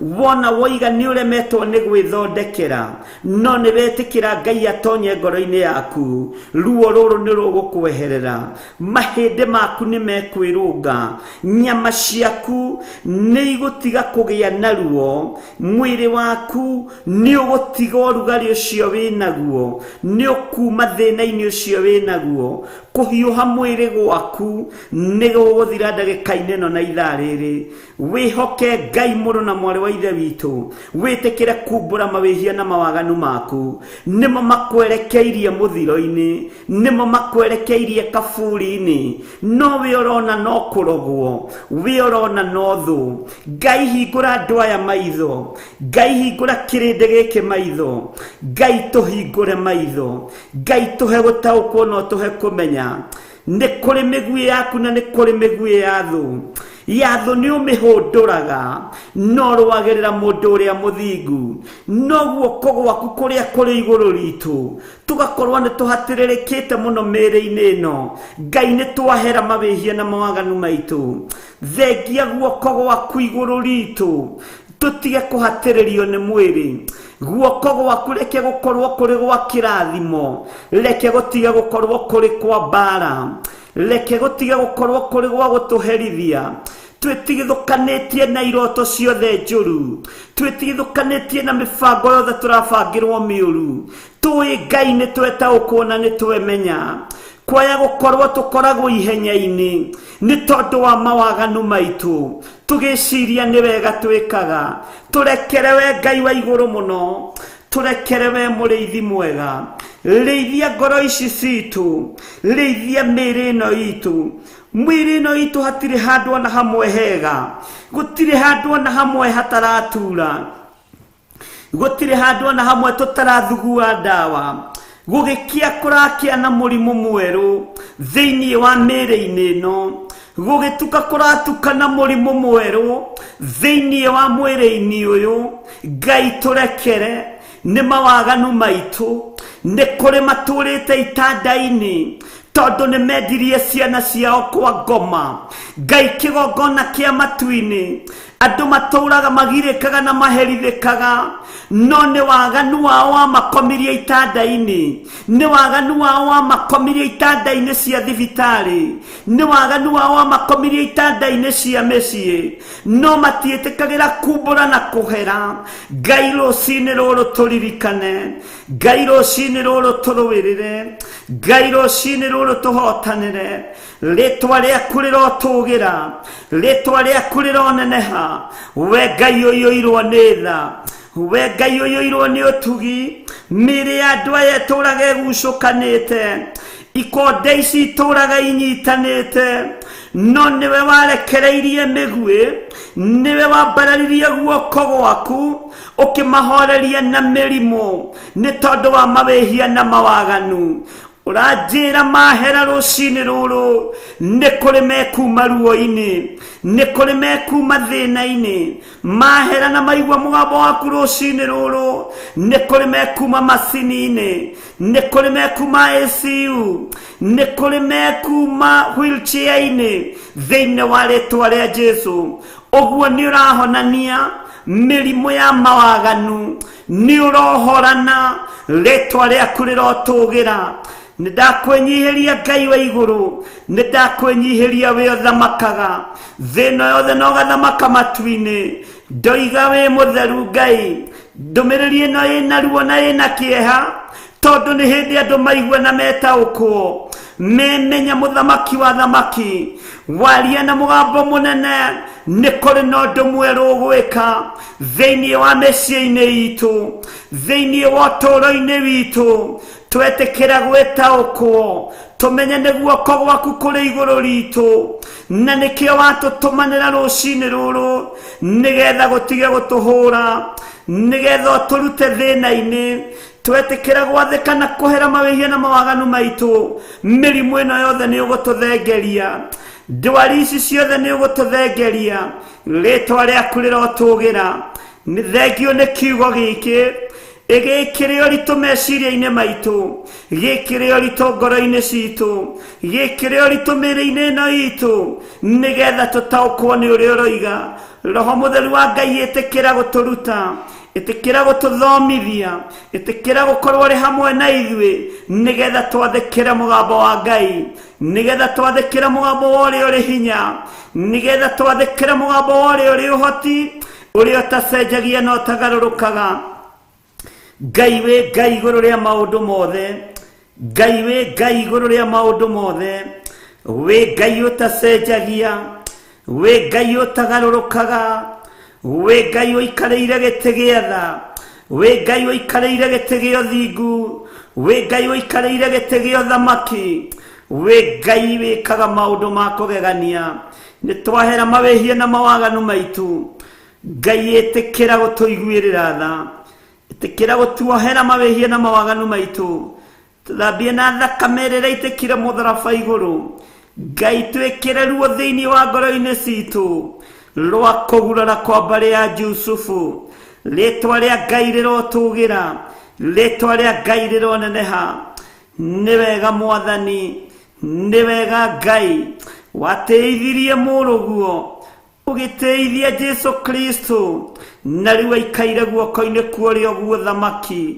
Speaker 2: Wona woiga nĩ ũremetwo nĩ gwĩthondekera, no nĩ wetĩkĩra Ngai atonye ngoro-inĩ yaku, ruo rũrũ nĩ rũgũkweherera. Mahĩndĩ maku nĩ mekwĩrũnga, nyama ciaku nĩ igũtiga kũgĩa na ruo, mwĩrĩ waku nĩ ũgũtiga ũrugarĩ ũcio wĩnaguo, nĩ ũkuma thĩna-inĩ ũcio wĩnaguo. Kũhiũha mwĩrĩ gwaku nĩ gũgũthira ndagĩka-inĩ ĩno na ithaa rĩrĩ. Wĩhoke Ngai mũrũ na mwarĩ wa ithe witũ, wĩtĩkĩre kumbũra mawĩhia na mawaganu maku, nĩmo makwerekeirie mũthiro-inĩ, nĩmo makwerekeirie kaburi-inĩ, no wĩ ũrona no kũrogwo, wĩ ũrona no thũ. Ngai hingũra andũ aya maitho, Ngai hingũra kĩrĩndĩ gĩkĩ maitho, Ngai tũhingũre maitho, Ngai tũhe gũtaũkwo no tũhe kũmenya nĩ kũrĩ mĩguĩ yaku na nĩ kũrĩ mĩguĩ ya thũ. Ya thũ nĩ ũmĩhũndũraga, no rwagĩrĩra mũndũ ũrĩa mũthingu, no guoko gwaku kũrĩa kũrĩ igũrũ ritũ tũgakorwo nĩ tũhatĩrĩrĩkĩte mũno mĩĩrĩ-inĩ ĩno. Ngai nĩ twahera mawĩhia na mawaganu maitũ, thengia guoko gwaku igũrũ ritũ, tũtige kũhatĩrĩrio nĩ mwĩrĩ. Guoko gwaku reke gũkorwo kũrĩ gwa kĩrathimo, reke gũtige gũkorwo kũrĩ kwa mbara, reke gũtige gũkorwo kũrĩ gwa gũtũherithia. Twĩtigithũkanĩtie na iroto ciothe njũru, twĩtigithũkanĩtie na mĩbango yothe tũrabangĩrwo mĩũru. Tũĩ Ngai nĩ twetaũkwo na nĩ twemenya, kwaya gũkorwo tũkoragwo ihenya-inĩ nĩ tondũ wa mawaganu maitũ, tũgĩciria nĩ wega twĩkaga. Tũrekere we Ngai wa igũrũ mũno, tũrekere we mũrĩithi mwega, rĩithia ngoro ici citũ, rĩithia mĩĩrĩ ĩno itũ. Mwĩrĩ ĩno itũ hatirĩ handũ ona hamwe hega, gũtirĩ handũ ona hamwe hataratura, gũtirĩ handũ ona hamwe tũtarathugua ndawa. Gũgĩkia kũrakĩa na mũrimũ mwerũ thĩinĩ wa mĩĩrĩ-inĩ ĩno, gũgĩtuka kũratuka na mũrimũ mwerũ thĩinĩ wa mwĩrĩ-inĩ ũyũ. Ngai tũrekere, nĩ mawaganu maitũ, nĩ kũrĩ matũrĩte itanda-inĩ tondũ nĩ mendirie ciana ciao kwa ngoma. Ngai kĩgongona kĩa matu-inĩ, andũ matũraga magirĩkaga na maherithĩkaga, no nĩ waganu wao wamakomirie itanda-inĩ, nĩ waganu wao wamakomirie itanda-inĩ cia thibitarĩ, nĩ waganu wao wamakomirie itanda-inĩ cia mĩciĩ, no matiĩtĩkagĩra kumbũra na kũhera. Ngai rũcinĩ rũrũ tũririkane, Ngai rũcinĩ rũrũ tũrũĩrĩre, Ngai rũcinĩ rũrũ tũhotanĩre. Rĩtwa rĩaku rĩrotũgĩra, rĩtwa rĩaku rĩroneneha. We Ngai ũiyũirwo nĩ tha, we Ngai ũiyũirwo nĩ ũtugi. Mĩĩrĩ ya andũ aya ĩtũũraga ĩgucũkanĩte, ikonde ici itũraga inyitanĩte, no nĩwe warekereirie mĩguĩ, nĩwe wambararirie guoko gwaku ũkĩmahoreria na mĩrimũ nĩ tondũ wa mawĩhia na mawaganu. Ũranjĩra mahera rũcinĩ rũrũ nĩ kũrĩ mekuma ruo-inĩ, nĩ kũrĩ mekuma thĩna-inĩ, mahera na maigua mũgambo waku rũcinĩ rũrũ nĩ kũrĩ mekuma macini-inĩ, nĩ kũrĩ mekuma ICU, nĩ kũrĩ mekuma wheelchair-inĩ thĩinĩ wa rĩtwa rĩa Jesũ. Ũguo nĩ ũrahonania mĩrimũ ya mawaganu, nĩ ũrohorana, rĩtwa rĩaku rĩrotũgĩra. Nĩndakwenyiheria Ngai wa igũrũ, nĩndakwenyiheria we ũthamakaga thĩna yothe na ũgathamaka matu-inĩ. Ndoiga we mũtheru Ngai, ndũmĩrĩri ĩno ĩna ruo na ĩna kĩeha, tondũ nĩ hĩndĩ andũ maigua na metaũkwo, memenya mũthamaki wa thamaki, waria na mũgambo mũnene, nĩ kũrĩ na ũndũ mwerũ ũgwĩka thĩinĩ wa mĩciĩ-inĩ itũ, thĩinĩ wa ũtũũro-inĩ witũ. Twetĩkĩra gwĩtaũkwo, tũmenye nĩ guoko gwaku kũrĩ igũrũ ritũ, na nĩkĩo watũtũmanĩra rũcinĩ rũrũ nĩgetha gũtige gũtũhũra, nĩgetha ũtũrute thĩna-inĩ. Twetĩkĩra gwathĩka na kũhera mawĩhia na mawaganu maitũ. Mĩrimũ ĩno yothe nĩ ũgũtũthengeria, ndwari ici ciothe nĩ ũgũtũthengeria, rĩtwa rĩaku rĩrotũgĩra. Nĩ thengio nĩ kiugo gĩkĩ, gĩkĩrĩ ũritũ meciria-inĩ maitũ, gĩkĩrĩ ũritũ ngoro-inĩ citũ, gĩkĩrĩ ũritũ mĩĩrĩ-inĩ ĩno itũ, nĩgetha tũtaũkwo nĩ ũrĩa ũroiga. Roho mũtheru wa Ngai ĩtĩkĩra gũtũruta, ĩtĩkĩra gũtũthomithia, ĩtĩkĩra gũkorwo ũrĩ hamwe na ithuĩ, nĩgetha twathĩkĩre mũgambo wa Ngai, nĩgetha twathĩkĩre mũgambo wa ũrĩa ũrĩ hinya, nĩgetha twathĩkĩre mũgambo wa ũrĩa ũrĩ ũhoti, ũrĩa ũtacenjagia na ũtagarũrũkaga. Ngai we Ngai igũrũ rĩa maũndũ mothe, Ngai we Ngai igũrũ rĩa maũndũ mothe, we Ngai ũtacenjagia, we Ngai ũtagarũrũkaga, we Ngai ũikarĩire gĩtĩ gĩa tha, we Ngai ũikarĩire gĩtĩ gĩa ũthingu, we Ngai ũikarĩire gĩtĩ gĩa ũthamaki, we Ngai wĩkaga maũndũ ma kũgegania. Nĩ twahera mawĩhia na mawaganu maitũ, Ngai ĩtĩkĩra gũtũiguĩrĩra tha, ĩtĩkĩra gũtuohera mawĩhia na mawaganu maitũ, tũthambie na thakame ĩrĩa ĩitĩkire mũtharaba igũrũ. Ngai twĩkĩre ruo thĩinĩ wa ngoro-inĩ citũ rwa kũgurara kwa mbarĩ ya Jusufu. Rĩtwa rĩa Ngai rĩrotũgĩra, rĩtwa rĩa Ngai rĩroneneha. Nĩ wega Mwathani, nĩ wega Ngai, watĩithirie mũrũguo, ũgĩtĩithia Jesũ Kristo, na rĩu aikaire guoko-inĩ kwa ũrĩo gwa ũthamaki,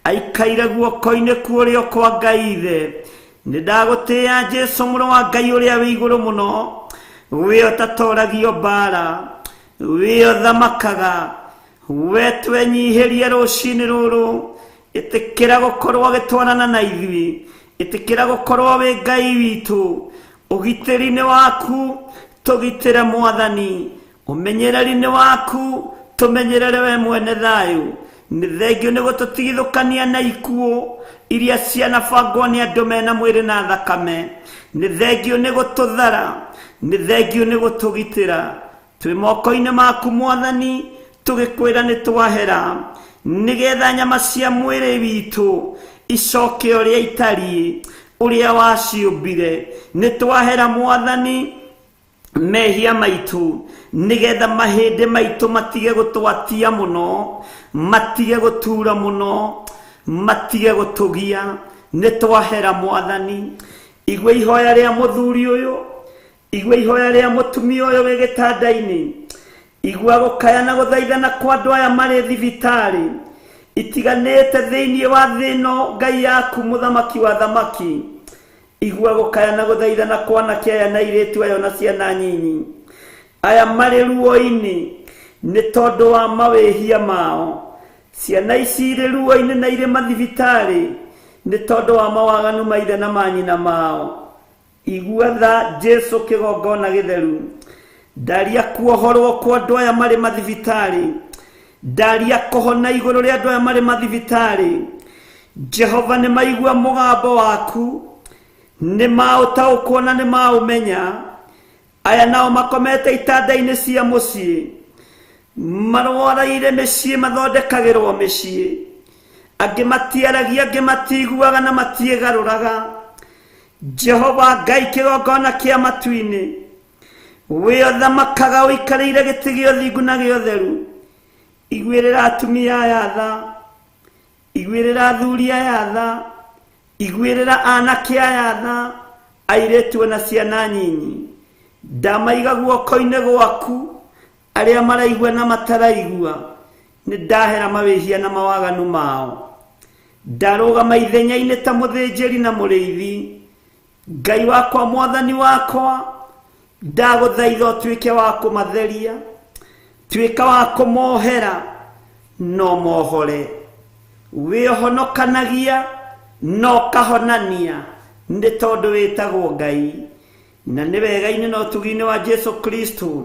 Speaker 2: aikaire guoko-inĩ kwa ũrĩo kwa Ngai Ithe. Nĩndagũtĩĩa Jesũ mũrũ wa Ngai ũrĩa wĩ igũrũ mũno, we ũtatoragio mbara, we ũthamakaga, we twenyihĩrie rũcinĩ rũrũ. Ĩtĩkĩra gũkorwo gĩtwarana na ithuĩ, ĩtĩkĩra gũkorwo wĩ Ngai witũ, ũgitĩri-inĩ waku tũgitĩre Mwathani, ũmenyereri-inĩ waku tũmenyerere we mwene thayũ. Nĩ thengio nĩ gũtũtigithũkania na ikuũ iria cianabangwo nĩ andũ mena mwĩrĩ na thakame. Nĩ thengio nĩ gũtũthara, nĩ thengio nĩ gũtũgitĩra. Twĩ moko-inĩ maku Mwathani, tũgĩkwĩra nĩ twahera, nĩgetha nyama cia mwĩrĩ witũ icoke ũrĩa itariĩ, ũrĩa waciũmbire. Nĩ twahera Mwathani mehia maitũ, nĩgetha mahĩndĩ maitũ matige gũtwatia mũno, matige gũtura mũno, matige gũtũgia. Nĩ twahera Mwathani. Igwe ihoya rĩa mũthuri ũyũ, igwe ihoya rĩa mũtumia ũyũ wĩ gĩtanda-inĩ, igwa gũkaya na gũthaithana kwa andũ aya marĩ thibitarĩ itiganĩte thĩinĩ wa thĩ ĩno. Ngai yaku mũthamaki wa thamaki, igua gũkaya na gũthaithana kwa anake aya na airĩtu aya na ciana nyinyi aya marĩ ruo-inĩ nĩ tondũ wa mawĩhia mao. Ciana ici irĩ ruo-inĩ na irĩ mathibitarĩ nĩ tondũ wa mawaganu ma ithe na manyina mao. Igua tha Jesũ kĩgongona gĩtheru, ndaria kuohorwo kwa andũ aya marĩ mathibitarĩ, ndaria kũhona igũrũ rĩa andũ aya marĩ mathibitarĩ. Jehova nĩ maigua mũgambo waku, nĩ maũtaũkwo na nĩ maũmenya. Aya nao makomete itanda-inĩ cia mũciĩ, marwaraire mĩciĩ, mathondekagĩrwo mĩciĩ. Angĩ matiaragia, angĩ matiguaga na matiĩgarũraga. Jehova Ngai kĩgongona kĩa matu-inĩ, we ũthamakaga ũikarĩire gĩtĩ gĩa ũthingu na gĩa ũtheru. Iguĩrĩra atumia aya tha, iguĩrĩra athuri aya tha, iguĩrĩra anake aya tha, airĩtu na ciana nyinyi. Ndamaiga guoko-inĩ gwaku, arĩa maraigua na mataraigua. Nĩ ndahera mawĩhia na mawaganu mao. Ndarũgama ithenya-inĩ ta mũthĩnjĩri na mũrĩithi. Ngai wakwa, mwathani wakwa, ndagũthaitha ũtuĩke wa kũmatheria, tuĩka wa kũmohera, no mohore. Wĩhonokanagia no kahonania, nĩ tondũ wĩtagwo Ngai. Na nĩ wega-inĩ na ũtugi-inĩ wa Jesu Kristo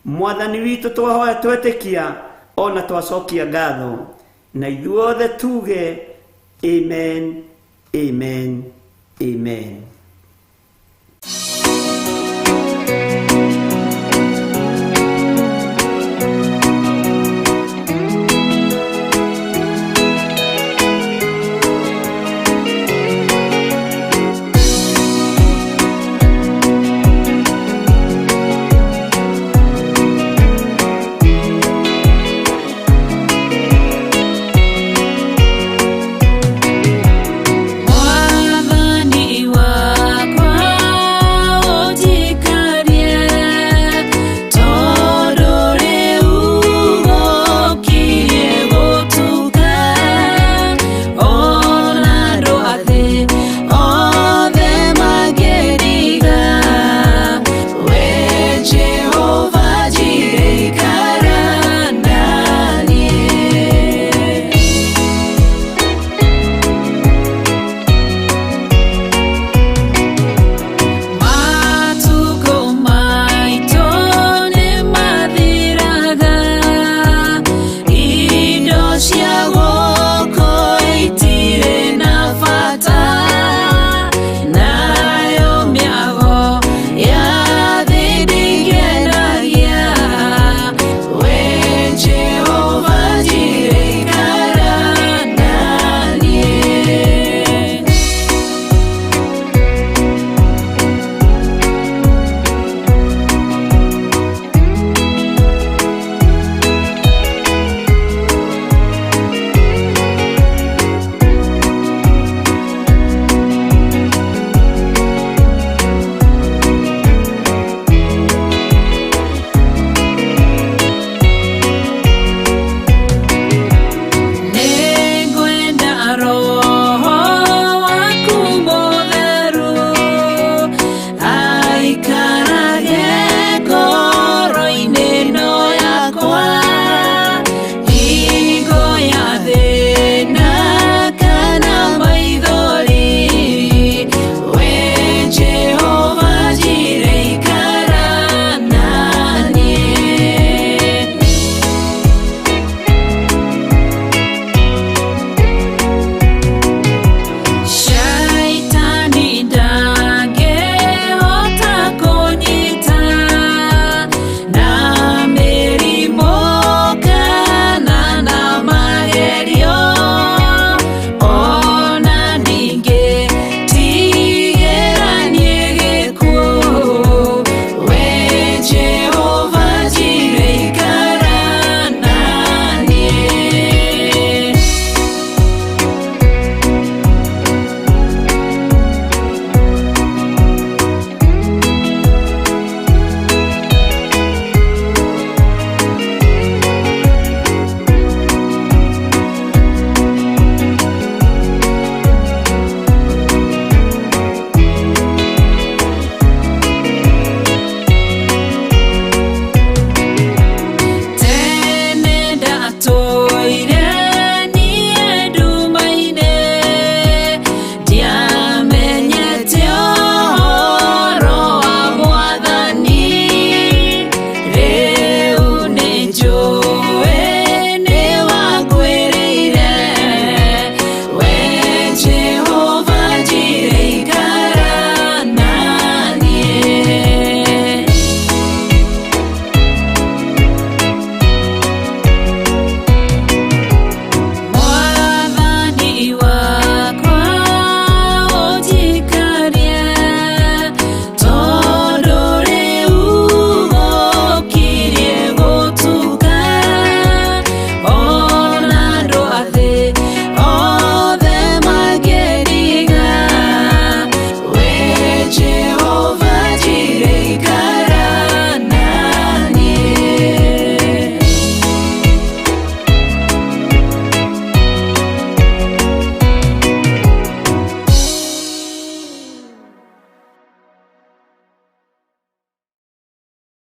Speaker 2: mwathani witũ twahoya twetĩkia, ona twacokia ngatho. Na ithuothe tuge amen, amen, amen.
Speaker 3: Mwathani wa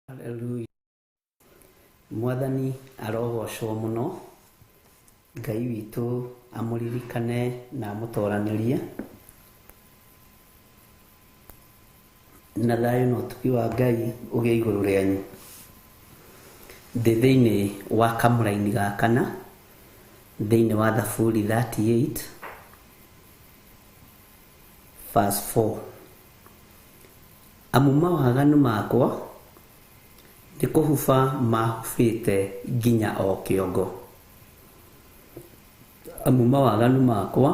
Speaker 2: Hallelujah. Mwathani arogocwo muno, Ngai witũ amũririkane na amũtoranĩrie, na thayũ na ũtugi wa Ngai ũgĩe igũrũ rĩanyu. Ndĩ thĩinĩ wa kamũraini gakana, thĩinĩ wa Thaburi 38 verse 4. Amu mawaganu makwa nĩ kũhuba mahubĩte nginya o kĩongo. Amu mawaganu makwa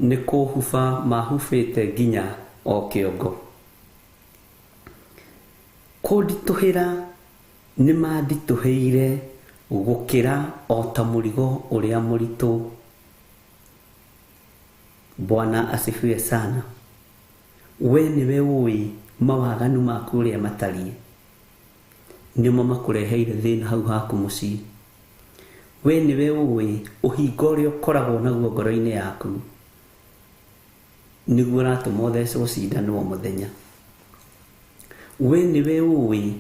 Speaker 2: nĩ kũhuba mahubĩte nginya o kĩongo. Kũnditũhĩra nĩ manditũhĩire gũkĩra o ta mũrigo ũrĩa mũritũ. Bwana asifiwe sana. We nĩwe ũĩ mawaganu maku ũrĩa matariĩ, nĩmo makũreheire thĩna hau haku mũciĩ. We nĩwe ũĩ ũhinga ũrĩa ũkoragwo naguo ngoro-inĩ yaku, nĩguo ũratũma ũthecwo cindano o mũthenya. We nĩwe ũĩ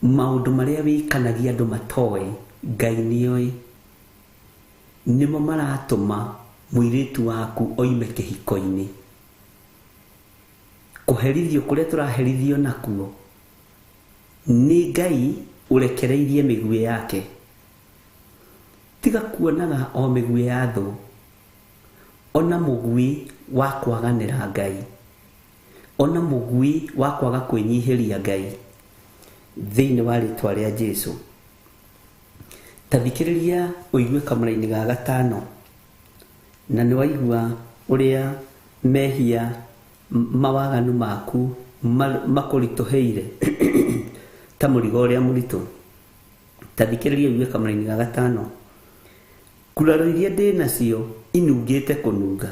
Speaker 2: maũndũ marĩa wĩkanagia andũ matoĩ, Ngai nĩoĩ, nĩmo maratũma mũirĩtu waku oime kĩhiko-inĩ. Kũherithio kũrĩa tũraherithio nakuo nĩ Ngai ũrekereirie mĩguĩ yake. Tiga kuonaga o mĩguĩ ya thũ, ona mũguĩ wa kwaganĩra Ngai, ona mũguĩ wa kwaga kwĩnyihĩria Ngai, thĩinĩ wa rĩtwa rĩa Jesũ. Ta thikĩrĩria ũigue kamũraini ga gatano, na nĩ waigua ũrĩa mehia mawaganu maku makũritũhĩire ta mũrigo ũrĩa mũritũ. Ta thikĩrĩria ũigue kamũraini ga gatano. Nguraro iria ndĩ nacio inungĩte kũnunga,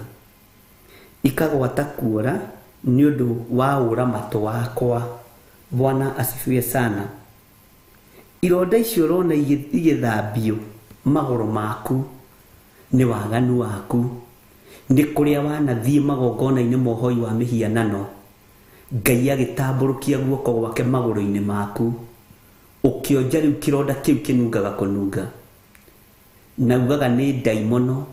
Speaker 2: ikagwata kuora nĩ ũndũ wa ũramatũ wakwa. Bwana asifiwe sana. Ironda icio ũrona igĩthambio magũrũ maku nĩ waganu waku, nĩ kũrĩa wanathiĩ magongona-inĩ ma ũhoi wa mĩhianano, Ngai agĩtambũrũkia guoko gwake magũrũ-inĩ maku, ũkĩonja rĩu kĩronda kĩu kĩnungaga kũnunga. Na ugaga nĩ ndaimono,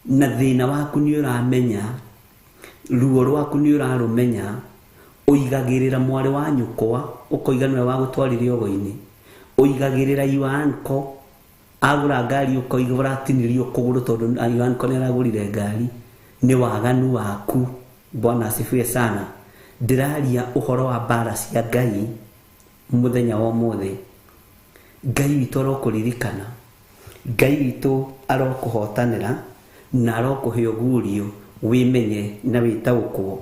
Speaker 2: na thĩna waku nĩ ũramenya, ruo rwaku nĩ ũrarũmenya, ũigagĩrĩra mwarĩ wa nyũkwa, ũkoiga nĩwe wa gũtwarire ogo-inĩ, ũigagĩrĩra Iwanko agũra ngari, ũkoiga ũratinĩrio kũgũrũ tondũ Iwanko nĩ aragũrire ngari. Nĩ waganu waku. Bwana asifiwe sana. Ndĩraria ũhoro wa mbara cia Ngai mũthenya wa ũmũthĩ. Ngai witũ arokũririkana, Ngai witũ arokũhotanĩra na arokũhe ũguũrio wĩmenye na wĩtaũkwo.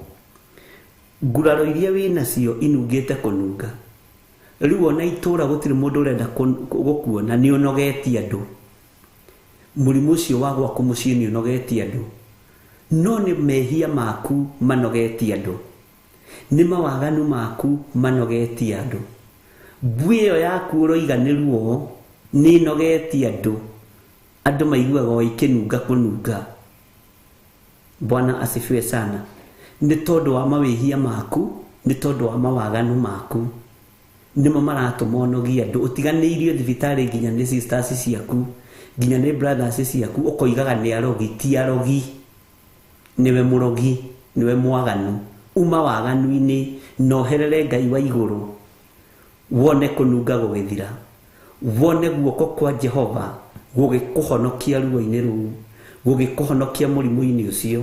Speaker 2: Nguraro iria wĩ nacio inungĩte kũnunga, rĩu ona itũũra gũtirĩ mũndũ ũrenda gũkuona, nĩ ũnogetie andũ. Mũrimũ ũcio wa gwaku mũciĩ nĩ ũnogetie andũ, no nĩ mehia maku manogetie andũ, nĩ mawaganu maku manogetie andũ. Mbui ĩyo yaku ũroiga nĩ ruo nĩ ĩnogetie andũ, andũ maiguaga o ikĩnunga kũnunga. Bwana asifiwe sana. Nĩ tondũ wa mawĩhia maku, nĩ tondũ wa mawaganu maku, nĩmo maratũma ũnogie andũ. Ũtiganĩirio thibitarĩ nginya nĩ sisters ciaku, nginya nĩ brothers ciaku, ũkoigaga nĩ arogi. Ti arogi, nĩwe mũrogi, nĩwe mwaganu. Uma waganu-inĩ na ũherere Ngai wa igũrũ, wone kũnunga gũgĩthira, wone guoko kwa Jehova gũgĩkũhonokia ruo-inĩ rũu, gũgĩkũhonokia mũrimũ-inĩ ũcio,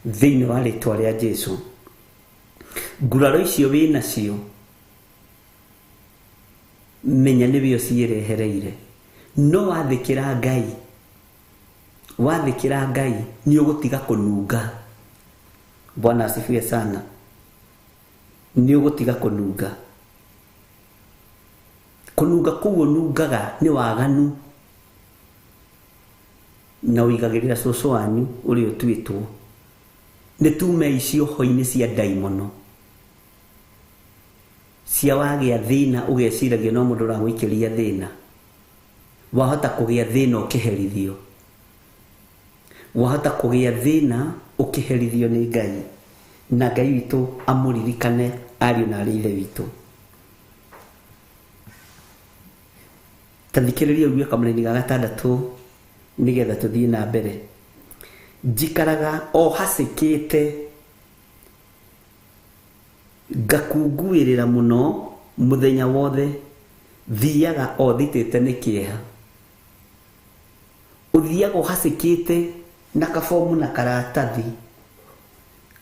Speaker 2: thĩinĩ wa rĩtwa rĩa Jesũ. Nguraro icio wĩ nacio, menya nĩwe ũciĩrehereire. No wathĩkĩra Ngai, wathĩkĩra Ngai nĩ ũgũtiga kũnunga. Bwana asifiwe sana. Nĩ ũgũtiga kũnunga. Kũnunga kũu ũnungaga nĩ waganu, na ũigagĩrĩra cũcũ wanyu ũrĩa ũtuĩtwo. Nĩ tume icio ho-inĩ cia ndaimono, cia wagĩa thĩna ũgeciragia no mũndũ ũragũikĩria thĩna, wahota kũgĩa thĩna ũkĩherithio, wahota kũgĩa thĩna ũkĩherithio nĩ Ngai. Na Ngai witũ amũririkane ariũ na aarĩ a ithe witũ, ta thikĩrĩria ũigue kamũra-inĩ ga gatandatũ nĩgetha tũthiĩ na mbere. Njikaraga o hacĩkĩte, ngakunguĩrĩra mũno mũthenya wothe, thiaga o thitĩte nĩ kĩeha. Ũthiaga o hacĩkĩte na kabomu na karatathi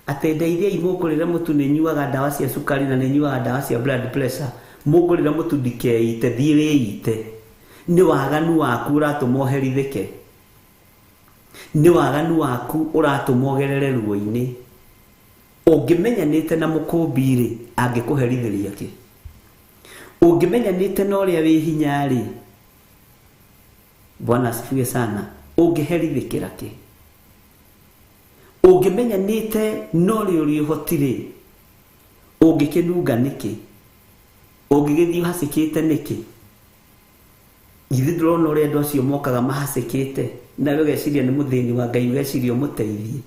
Speaker 2: atĩ ndeithiai mũngũrĩre mũtu, nĩ nyuaga ndawa cia cukari na nĩ nyuaga ndawa cia blood pressure, mũngũrĩre mũtu ndikeite, thiĩ wĩite. Nĩ waganu waku ũratũma ũherithĩke, nĩ waganu waku ũratũma ũgerere ruo-inĩ. Ũngĩmenyanĩte na mũkũmbi-rĩ, angĩkũherithĩria kĩ? Ũngĩmenyanĩte na ũrĩa wĩ hinya-rĩ, Bwana asifiwe sana, ũngĩherithĩkĩra kĩ? Ũngĩmenyanĩte na ũrĩa ũrĩ ũhoti-rĩ, ũngĩkĩnunga nĩkĩ? Ũngĩgĩthiĩ hacĩkĩte nĩkĩ? Githĩ ndũrona ũrĩa andũ acio mokaga mahacĩkĩte, nawe ũgeciria nĩ mũthĩni wa Ngai, ũgeciria ũmũteithie.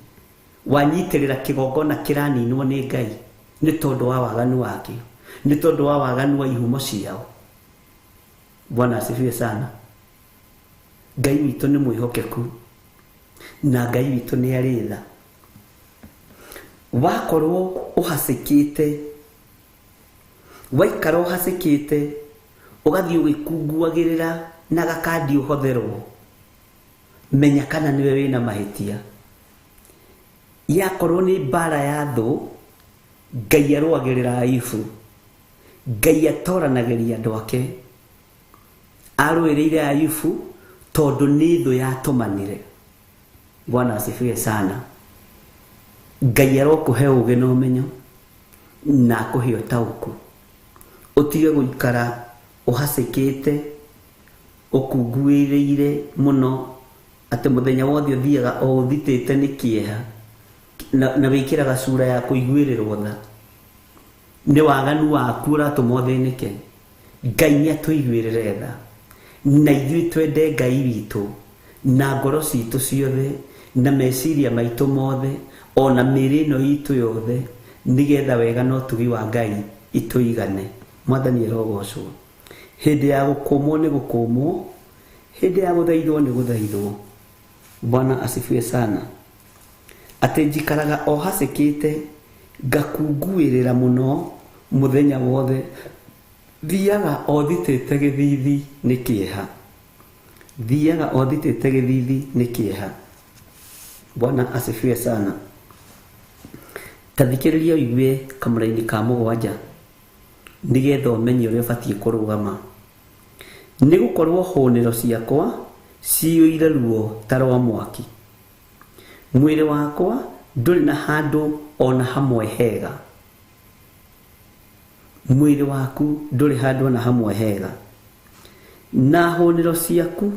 Speaker 2: Wanyitĩrĩra kĩgongona kĩraninwo nĩ Ngai nĩ tondũ wa waganu wake, nĩ tondũ wa waganu wa ihumo ciao. Bwana asifiwe sana. Ngai witũ nĩ mwĩhokeku na Ngai witũ nĩ arĩ tha. Wakorwo ũhacĩkĩte, waikara ũhacĩkĩte, ũgathiĩ ũgĩkunguagĩrĩra na gakandi ũhotherwo, menya kana nĩwe wĩna mahĩtia. Yakorwo nĩ mbara ya thũ, Ngai arũagĩrĩra Ayubu, Ngai atoranagĩria andũ ake. Arũĩrĩire Ayubu tondũ nĩ thũ yatũmanire. Bwana asifiwe sana. Ngai arokũhe ũũgĩ na ũmenyo na akũhe ũtaũku, ũtige gũikara ũhacĩkĩte, ũkunguĩrĩire mũno atĩ mũthenya wothe ũthiaga o ũthitĩte nĩ kĩeha na wĩkĩraga cura ya kũiguĩrĩrwo tha. Nĩ waganu waku ũratũma ũthĩnĩke. Ngai nĩ atũiguĩrĩre tha, na ithuĩ twende Ngai witũ na ngoro citũ ciothe na meciria maitũ mothe, ona mĩĩrĩ ĩno itũ yothe, nĩgetha wega na ũtugi wa Ngai itũigane. Mwathani arogocwo. Hĩndĩ ya gũkũmwo nĩ gũkũmwo, hĩndĩ ya gũthaithwo nĩ gũthaithwo. Bwana asifiwe sana. Atĩ njikaraga o hacĩkĩte, ngakunguĩrĩra mũno mũthenya wothe, thiaga o thitĩte gĩthithi nĩ kĩeha, thiaga o thitĩte gĩthithi nĩ kĩeha. Bwana asifiwe sana. Ta thikĩrĩria ũigue kamũra-inĩ ka mũgwanja nĩgetha ũmenye ũrĩa ũbatiĩ kũrũgama. Nĩ gũkorwo hũnĩro ciakwa ciyũire ruo ta rwa mwaki, mwĩrĩ wakwa ndũrĩ na handũ ona hamwe hega. Mwĩrĩ waku ndũrĩ handũ ona hamwe hega, na hũnĩro ciaku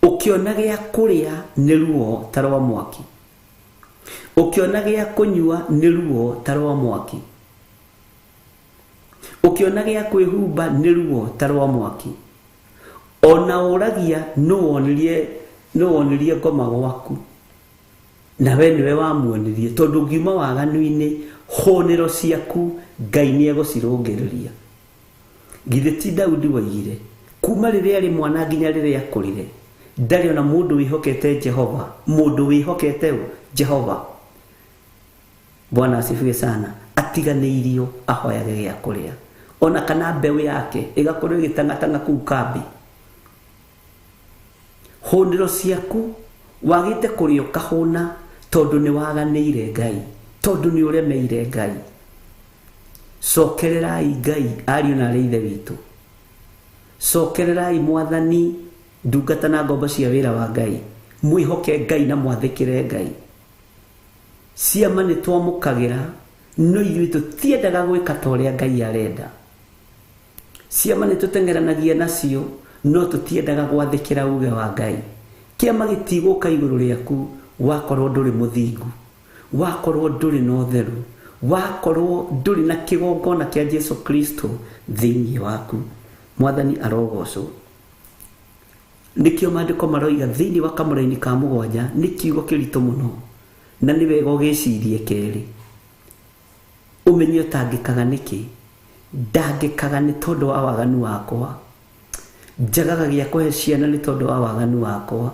Speaker 2: ũkĩona gĩa kũrĩa nĩ ruo ta rwa mwaki, ũkĩona gĩa kũnyua nĩ ruo ta rwa mwaki, ũkĩona gĩa kwĩhumba nĩ ruo ta rwa mwaki. Ona ũragia nũwonirie ngoma gwaku, na we nĩwe wamuonirie, tondũ ngiuma waganu-inĩ hũnĩro ciaku Ngai nĩ egũcirũngĩrĩria. Githĩ ti Daudi waigire kuma rĩrĩa arĩ mwana nginya rĩrĩa akũrire, ndarĩ ona mũndũ wĩhokete Jehova, mũndũ wĩhokete Jehova. Bwana asifiwe sana. Atiganĩirio ahoyage gĩa kũrĩa, ona kana mbeũ yake ĩgakorwo ĩgĩtangatanga kũu kambi. Hũnĩro ciaku wagĩte kũrĩa ũkahũna tondũ nĩ waganĩire Ngai, tondũ nĩ ũremeire Ngai. Cokererai Ngai, ariũ na aarĩ a ithe witũ. Cokererai Mwathani, ndungata na ngombo cia wĩra wa Ngai. Mwĩhoke Ngai na mwathĩkĩre Ngai. Ciama nĩ twamũkagĩra, no ithuĩ tũtiendaga gwĩka ta ũrĩa Ngai arenda. Ciama nĩ tũteng'eranagia nacio, no tũtiendaga gwathĩkĩra uge wa Ngai. Kĩama gĩtigũka igũrũ rĩaku wakorwo ndũrĩ mũthingu, wakorwo ndũrĩ na ũtheru, wakorwo ndũrĩ na kĩgongona kĩa Jesu Kristo thĩinĩ waku. Mwathani arogocwo. Nĩkĩo maandĩko maroiga thĩinĩ wa kamũra-inĩ ka mũgwanja nĩ kiugo kĩritũ mũno, na nĩ wega ũgĩcirie kerĩ. umenye utangikaga niki ndangikaga ni tondu wa waganu wakwa njagaga gya kuhe ciana ni tondu wa waganu wakwa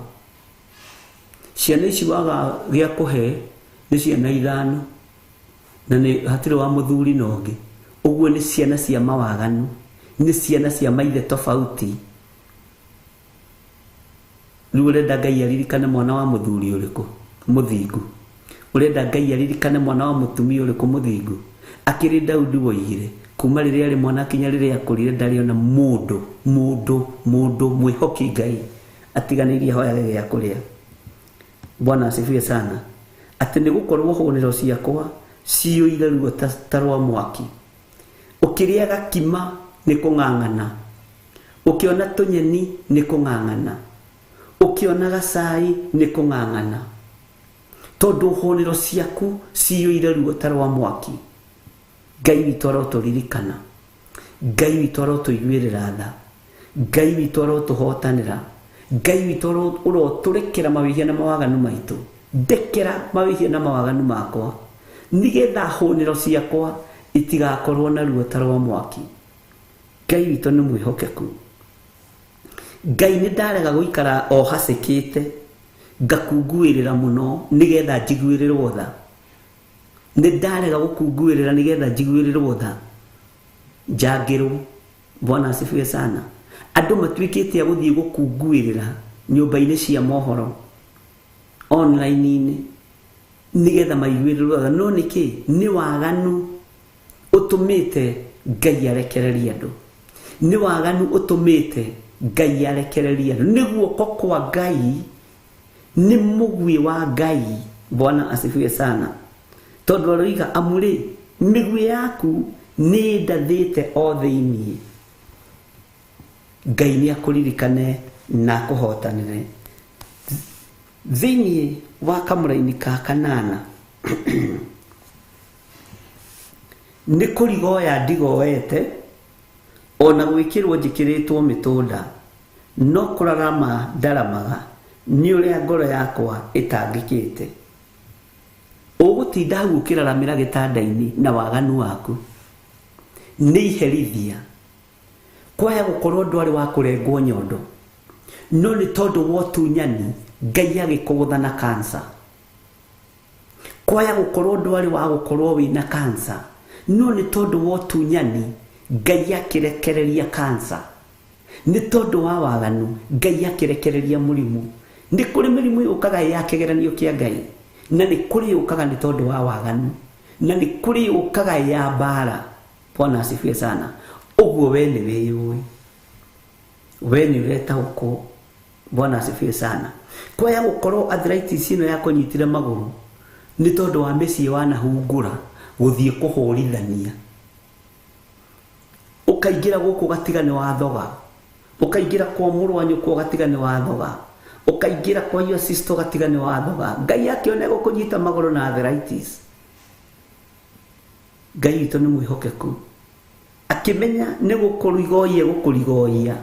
Speaker 2: ciana ici waga gya kuhe ni ciana ithano na ni hatire wa muthuri nongi uguo ni ciana cia mawaganu ni ciana cia maithe tofauti urenda Ngai aririkane mwana wa muthuri uriku muthingu urenda Ngai aririkane mwana wa mutumia uriku muthingu akiri Daudi woigire kuma riria ari mwana kinya riria akurire ndari ona mundu mwihoki Ngai atiganirie hoya gya kuria. Bwana asifiwe sana. Ati ni gukorwo honero ciakwa ciyuire ruo tarwa mwaki ukiriaga kima ni kung'ang'ana ukiona tunyeni ni kung'ang'ana ukiona gacai ni kung'ang'ana tondu honero ciaku ciyuire ruo tarwa mwaki. Ngai witũ aroturirikana, Ngai witũ arotuiguĩrĩra tha, Ngai witũ arotuhotanĩra, Ngai witũ aroturekera mawĩhia na mawaganu maitũ. Ndekera mawĩhia na mawaganu makwa nigetha honero ciakwa itigakorwo na ruo tarwa mwaki. Ngai witũ nĩ mwĩhokeku. Ngai nĩ ndarega gũikara o hacĩkĩte ngakunguĩrĩra mũno nigetha njiguĩrĩrwo tha. Nĩ ndarega gũkunguĩrĩra nigetha njiguĩrĩrwo tha njangĩrwo. Bwana asifiwe sana. Andũ matuĩkĩte a gũthiĩ gũkunguĩrĩra nyũmba-inĩ cia mohoro online-inĩ nigetha maiguĩrĩrwo tha. No nĩkĩ? Nĩ waganu ũtũmĩte Ngai arekererie andũ. Nĩ waganu ũtũmĩte Ngai arekererie andũ. Nĩ guoko kwa Ngai, nĩ mũgwĩ wa Ngai. Bwana asifiwe sana. Tondu aroiga amũrĩ mĩgwĩ yaku nĩ ndathĩte o thĩinĩ. Ngai nĩ akũririkane na akũhotanĩre. Thĩinĩ wa kamũra-inĩ ka 8 nĩ kũrigoya ndigoete ona gwĩkĩrwo njĩkĩrĩtwo mĩtũnda no kũrarama ndaramaga nĩ ũrĩa ngoro yakwa ĩtangĩkĩte. Ũgũtinda hau ũkĩraramĩra gĩtanda-inĩ na waganu waku nĩ iherithia. Kwaya gũkorwo ndwarĩ wa kũrengwo nyondo no nĩ tondũ wa ũtunyani Ngai agĩkũgũtha na cancer. Kwaya gũkorwo ndwarĩ wa gũkorwo wĩna cancer no nĩ tondũ wa ũtunyani Ngai akĩrekereria cancer. Nĩ tondũ wa waganu Ngai akĩrekereria mũrimũ. Nĩ kũrĩ mĩrimũ yũkaga ya kĩgeranio kĩa Ngai na nĩ kũrĩ yũkaga nĩ tondũ wa waganu na nĩ kũrĩ yũkaga ya mbara. Bwana asifiwe sana. Ũguo we nĩ wĩyũĩ, we nĩ ũretaũkwo. Bwana asifiwe sana. Kwaya gũkorwo arthritis ĩno ya kũnyitire magũrũ nĩ tondũ wa mĩciĩ wanahungũra gũthiĩ kũhũrithania. Ũkaingĩra gũkũ gatigane wa thoga, ũkaingĩra kwa mũrũ wa nyũkwa gatigane wa thoga, ũkaingĩra kwa your sister gatigane wa thoga. Ngai akĩona gũkũnyita magũrũ na arthritis. Ngai witũ nĩ mwĩhokeku akĩmenya nĩ gũkũrigoia gũkũrigoia.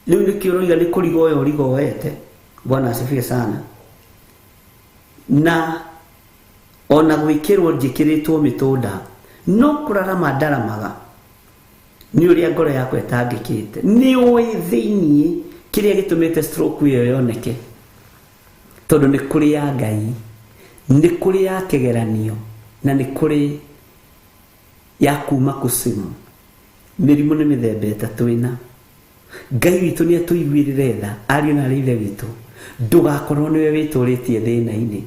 Speaker 2: Rĩu nĩkĩo ũroiga nĩ kũrigoya ũrigoete. Bwana asifiwe sana. Na ona gwĩkĩrwo njĩkĩrĩtwo mĩtũnda no kũrarama ndaramaga nĩ ũrĩa ngoro yakwa ĩtangĩkĩte. Nĩ ũĩ thĩinĩ kĩrĩa gĩtũmĩte stroke ĩyo yoneke. Tondũ nĩ kũrĩ ya Ngai, nĩ kũrĩ ya kĩgeranio na nĩ kũrĩ ya kuma kusimu. Mĩrimũ nĩ mĩthemba ĩtatũ ĩna. Ngai witũ nĩ atũiguĩrĩre tha. Ariũ na ithe witũ, ndũgakorwo nĩwe wĩtũrĩtie thĩna-inĩ,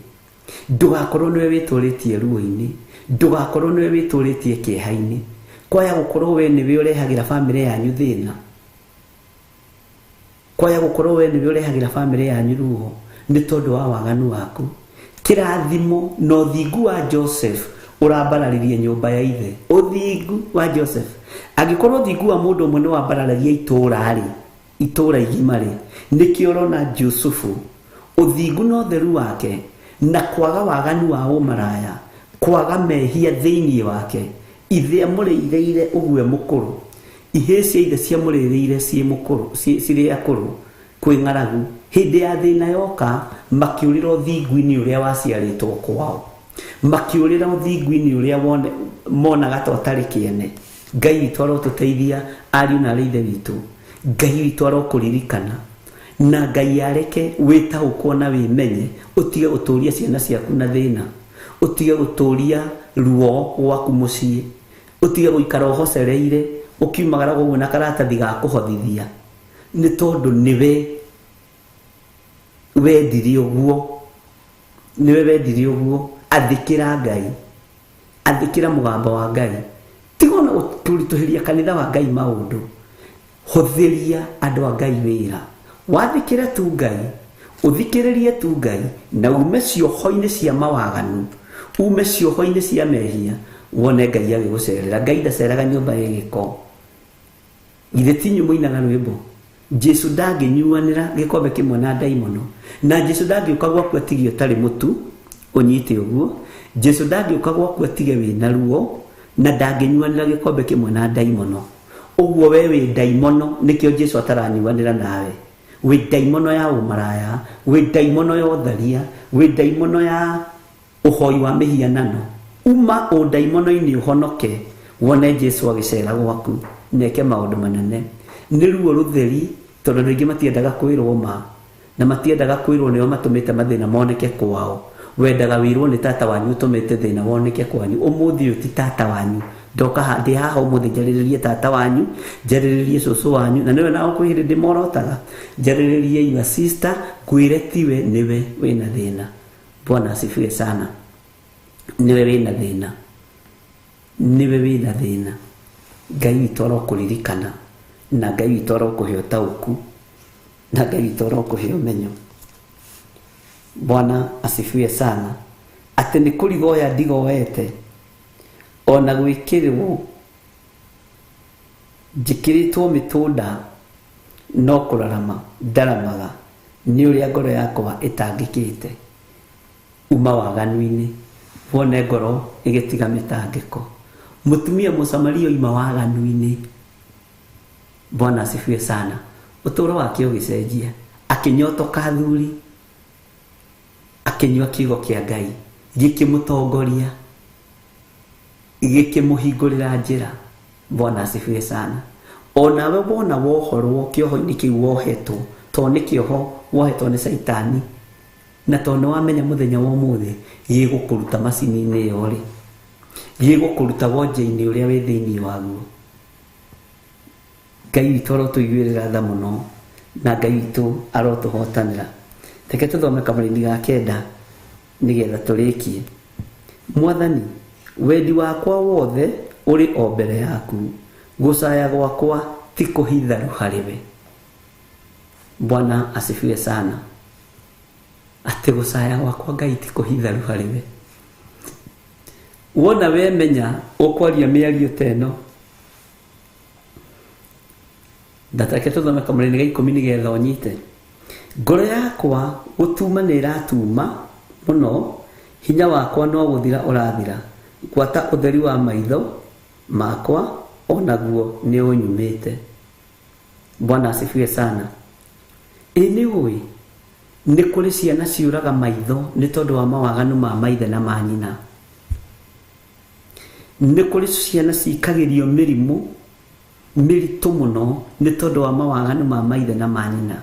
Speaker 2: ndũgakorwo nĩwe wĩtũrĩtie ruo-inĩ, ndũgakorwo nĩwe wĩtũrĩtie kĩeha-inĩ. Kwaya gũkorwo we nĩwe ũrehagĩra bamĩrĩ yanyu thĩna, kwaya gũkorwo we nĩwe ũrehagĩra bamĩrĩ yanyu ruo nĩ tondũ wa waganu waku. Kĩrathimo na ũthingu wa Joseph ũrambararirie nyũmba ya ithe. Ũthingu wa Joseph, angĩkorwo ũthingu wa mũndũ ũmwe nĩ wambarararia itũũra igima rĩ, nĩkĩo ũrona Jusufu ũthingu na ũtheru wake na kwaga waganu wa ũmaraya, kwaga mehia thĩinĩ wake, ithe amũrĩireire ũguo mũkũrũ, ihĩ cia ithe ciamũrĩireire cirĩ akũrũ kwĩ ng'aragu. Hĩndĩ ya thĩna yoka makĩũrĩra ũthingu-inĩ ũrĩa waciarĩtwo kwao. makiurira uthingu-ini uria monaga ta utari kiene. Ngai witũ arotuteithia ariũ na ithe witũ. Ngai witũ arokuririkana na Ngai areke witaũkwo na wimenye, utige guturia ciana ciaku na thina, utige guturia ruo gwaku mucii, utige guikara uhocereire ukiumagara guo na karatathi ga kuhothithia, ni tondu niwe wendirie uguo. Athikira Ngai, athikira mugambo wa Ngai. Tigona uturituhiria kanitha wa Ngai maundu, huthiria andu a Ngai wira. Wathikira tu Ngai, uthikiririe tu Ngai, na ume cioho-ini cia mawaganu, ume cioho-ini cia mehia, wone Ngai agigucerera. Ngai ndaceraga nyumba ya giko. Githe ti nyumu inaga rwimbo, Jesu ndanginyuanira gikombe kimwe na daimono, na Jesu ndangiuka gwaku atige utari mutu unyite uguo. Jesu ndangiuka gwaku atige wina ruo, na ndanginyuanira gikombe kimwe na daimono. Uguo we wi daimono, nikio Jesu ataranyuanira nawe. Wi daimono ya umaraya, wi daimono ya utharia, wi daimono ya uhoi wa mihianano. Uma o daimono-ini uhonoke, wone Jesu agicera gwaku, neke maundu manene. Ni ruo rutheri, tondu andũ aingĩ matiendaga kwĩrwo ma, na matiendaga kwĩrwo nĩo matumĩte mathĩna moneke kwao. Wendaga wĩrwo nĩ tata wanyu ũtũmĩte thĩna woneke kwanyu. Ũmũthĩ ũyũ ti tata wanyu, ndoka ndĩ haha ũmũthĩ njarĩrĩrie tata wanyu, njarĩrĩrie cũcũ wanyu, na nĩwe nawe kwĩ hĩndĩ ndĩmorotaga, njarĩrĩrie your sister, ngwĩre tiwe nĩwe wĩna thĩna. Bwana asifiwe sana. Niwe wĩna thĩna, niwe wĩna thĩna. Ngai witũ arokuririkana, na Ngai witũ arokuhe ũtaũku, na Ngai witũ arokuhe ũmenyo. Bwana asifiwe sana. Atĩ nĩ kũrigoya ndigoete, ona gwĩkĩrĩrwo njĩkĩrĩtwo mĩtũnda, no kũrarama ndaramaga, nĩ ũrĩa ngoro yakwa ĩtangĩkĩte. Uma waganu-inĩ, wone ngoro ĩgĩtiga mĩtangĩko. Mũtumia Mũsamaria oima waganu-inĩ. Bwana asifiwe sana. Ũtũũro wake ũgĩcenjia, akĩnyotoka thuri, akĩnyua kiugo kĩa Ngai, gĩkĩmũtongoria, gĩkĩmũhingũrĩra njĩra. Bwana asifiwe sana. Onawe wona wohorwo kĩoho-inĩ kĩu wohetwo, tondũ nĩ kĩoho wohetwo nĩ Saitani, na tondũ nĩwamenya mũthenya wa ũmũthĩ gĩgũkũruta macini-inĩ ĩyo rĩ, gĩgũkũruta wonje-inĩ ũrĩa wĩ thĩinĩ waguo. Ngai witũ arotũiguĩrĩra tha mũno, na Ngai witũ arotũhotanĩra. Reke tũthome kamũrĩ-inĩ ga 9 nĩgetha tũrĩkie. Mwathani, wendi wakwa wothe ũrĩ o mbere yaku, gũcaya gwakwa ti kũhitharu harĩwe. Bwana asifiwe sana. Atĩ gũcaya gwakwa Ngai ti kũhitharu harĩwe. Wona wemenya ũkwaria mĩario ta ĩno, ndatake tũthome kamũrĩ-inĩ ga 10 nĩgetha ũnyite. Ngoro yakwa gũtuma nĩ ĩratuma mũno, hinya wakwa no gũthira ũrathira. Gwata ũtheri wa maitho makwa, onaguo nĩ ũnyumĩte. Bwana asifiwe sana. Ĩ nĩ ũĩ nĩ kũrĩ ciana ciũraga maitho nĩ tondũ wa mawaganu ma maithe na ma nyina. Nĩ kũrĩ ciana cikagĩrio mĩrimũ mĩritũ mũno nĩ tondũ wa mawaganu ma maithe na ma nyina.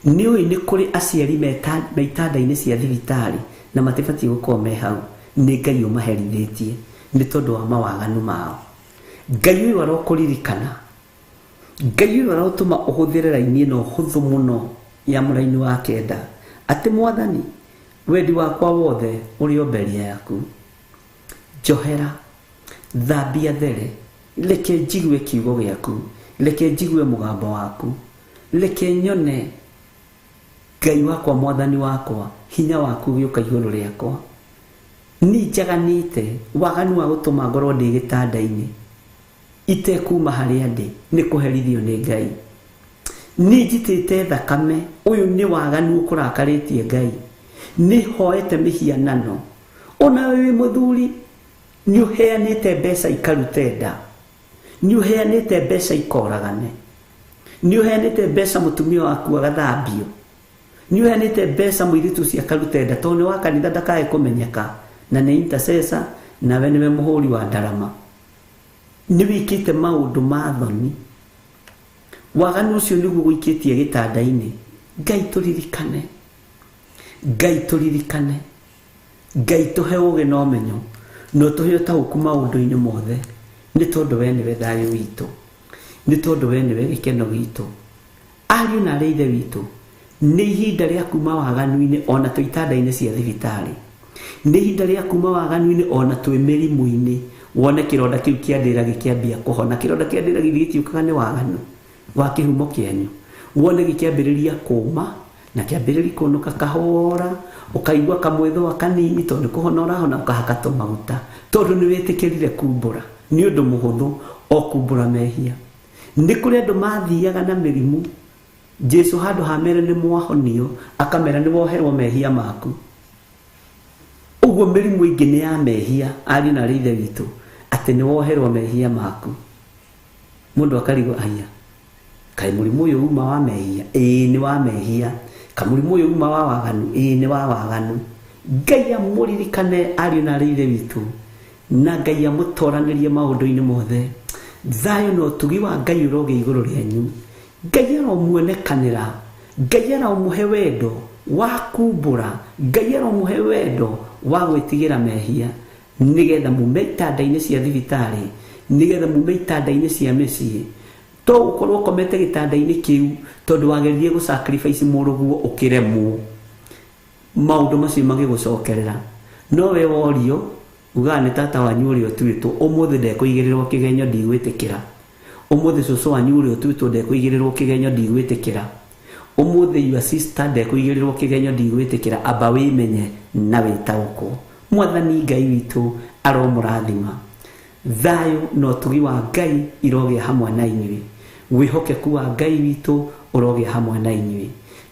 Speaker 2: Nĩ ũĩ nĩ kũrĩ aciari me itanda-inĩ cia thibitarĩ na matibatiĩ gũkorwo me hau, nĩ Ngai ũmaherithĩtie nĩ tondũ wa mawaganu mao. Ngai ũyũ arokũririkana, Ngai ũyũ arotũma ũhũthĩre raini ĩno hũthũ mũno ya mũraini wa 9, atĩ Mwathani, wendi wakwa wothe ũrĩ o mbere yaku. Njohera, thambia there, reke njigue kiugo gĩaku, reke njigue mũgambo waku, reke nyone Ngai wakwa, Mwathani wakwa, hinya waku gĩũka igũrũ rĩakwa. Ni njaganĩte waganu wa gũtũma ngorwo ndĩ gĩtanda-inĩ itekuma harĩa ndĩ, nĩ kũherithio nĩ Ngai. Ni njitĩte thakame, ũyũ nĩ waganu ũkũrakarĩtie Ngai. Nĩ hoete mĩhianano, ona wĩ mũthuri nĩ ũheanĩte mbeca ikarute nda, nĩ ũheanĩte mbeca ikoragane, nĩ ũheanĩte mbeca mũtumia waku agathambio, nĩ ũheanĩte mbeca mũirĩtu cia karute nda, tondũ nĩ wa kanitha ndakae kũmenyeka, na nĩ intercessor, nawe nĩwe mũhũri wa ndarama, nĩ wĩkĩte maũndũ ma thoni, waganu ũcio nĩguo gũikĩtie gĩtanda-inĩ. Ngai tũririkane, Ngai tũririkane, Ngai tũhe ũũgĩ na ũmenyo, no tũhe ũtaũku maũndũ-inĩ mothe, nĩ tondũ we nĩwe thayũ witũ, nĩ tondũ we nĩwe gĩkeno gitũ. Ariũ na arĩ ithe witũ, nĩ ihinda rĩa kuma waganu-inĩ ona twĩ itanda-inĩ cia thibitarĩ, nĩ ihinda rĩa kuma waganu-inĩ ona twĩ mĩrimũ-inĩ. Wone kĩronda kĩu kĩandĩra gĩkĩambia kũhona, kĩronda kĩandĩra gĩgĩtiũkaga nĩ waganu wa kĩhumo kĩanyu. Wone gĩkĩambĩrĩria kũũma na kĩambĩrĩria kũnũka kahora, ũkaigua kamwĩthũa kanini, tondũ kũhona ũrahona ũkahaka tũmaguta, tondũ nĩ wĩtĩkĩrire kumbũra. Nĩ ũndũ mũhũthũ o kumbũra mehia. Nĩ kũrĩ andũ mathiaga na mĩrimũ, Jesu handũ ha mere nĩ mwahonio, akamera nĩ woherwo mehia maku. Ũguo mĩrimũ ĩngĩ nĩ ya mehia, ariũ na arĩ ithe witũ, atĩ nĩ woherwo mehia maku. Mũndũ akarigwo, aya, kaĩ mũrimũ ũyũ uma wa mehia? Ĩĩ nĩ wa mehia. Ka mũrimũ ũyũ uma wa waganu? Ĩĩ nĩ wa waganu. Ngai amũririkane ariũ na arĩ ithe witũ, na Ngai amũtoranĩrie maũndũ-inĩ mothe. Thayũ na ũtugi wa Ngai ũrogĩa igũrũ rĩanyu. Ngai aromuonekanĩra, Ngai aromũhe wendo wa kumbũra, Ngai aromũhe wendo wa gwĩtigĩra mehia, nĩgetha mume itanda-inĩ cia thibitarĩ, nĩgetha mume itanda-inĩ cia mĩciĩ. To ũkorwo ũkomete gĩtanda-inĩ kĩu tondũ wageririe gũ-sacrifice mũrũguo ũkĩremwo, maũndũ macio magĩgũcokerera. No we worio, ugaga nĩ tata wanyu ũrĩa ũtuĩtwo, ũmũthĩ ndekũigĩrĩrwo kĩgenyo, ndigwĩtĩkĩra. Ũmũthĩ cũcũ wanyu ũrĩa ũtuĩtwo ndekũigĩrĩrwo kĩgenyo, ndigwĩtĩkĩra. Ũmũthĩ your sister ndekũigĩrĩrwo kĩgenyo, ndigwĩtĩkĩra. Amba wĩmenye na wĩtaũkwo. Mwathani Ngai witũ aromũrathima. Thayũ na ũtugi wa Ngai irogĩa hamwe na inyuĩ. Wĩhokeku wa Ngai witũ ũrogĩa hamwe na inyuĩ.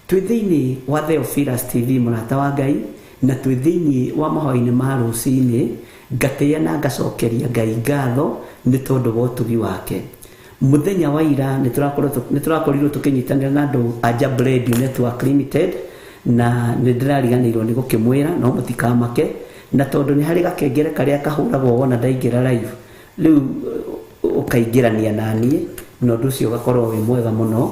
Speaker 2: Twĩ thĩinĩ wa Theophilus TV mũrata wa Ngai, na twĩ thĩinĩ wa mahoya-inĩ ma rũcinĩ, ngatĩĩa na ngacokeria Ngai ngatho nĩ tondũ wa ũtugi wake. Mũthenya wa ira nĩtũrakorirwo tũkĩnyitanĩra na andũ a Jab Radio Network Limited, na nĩndĩrariganĩirwo nĩ gũkĩmwĩra no mũtikamake, na tondũ nĩ harĩ gakengere karĩa kahũragwo wona ndaingĩra live, rĩu ũkaingĩrania naniĩ, na ũndũ ũcio ũgakorwo wĩ mwega mũno.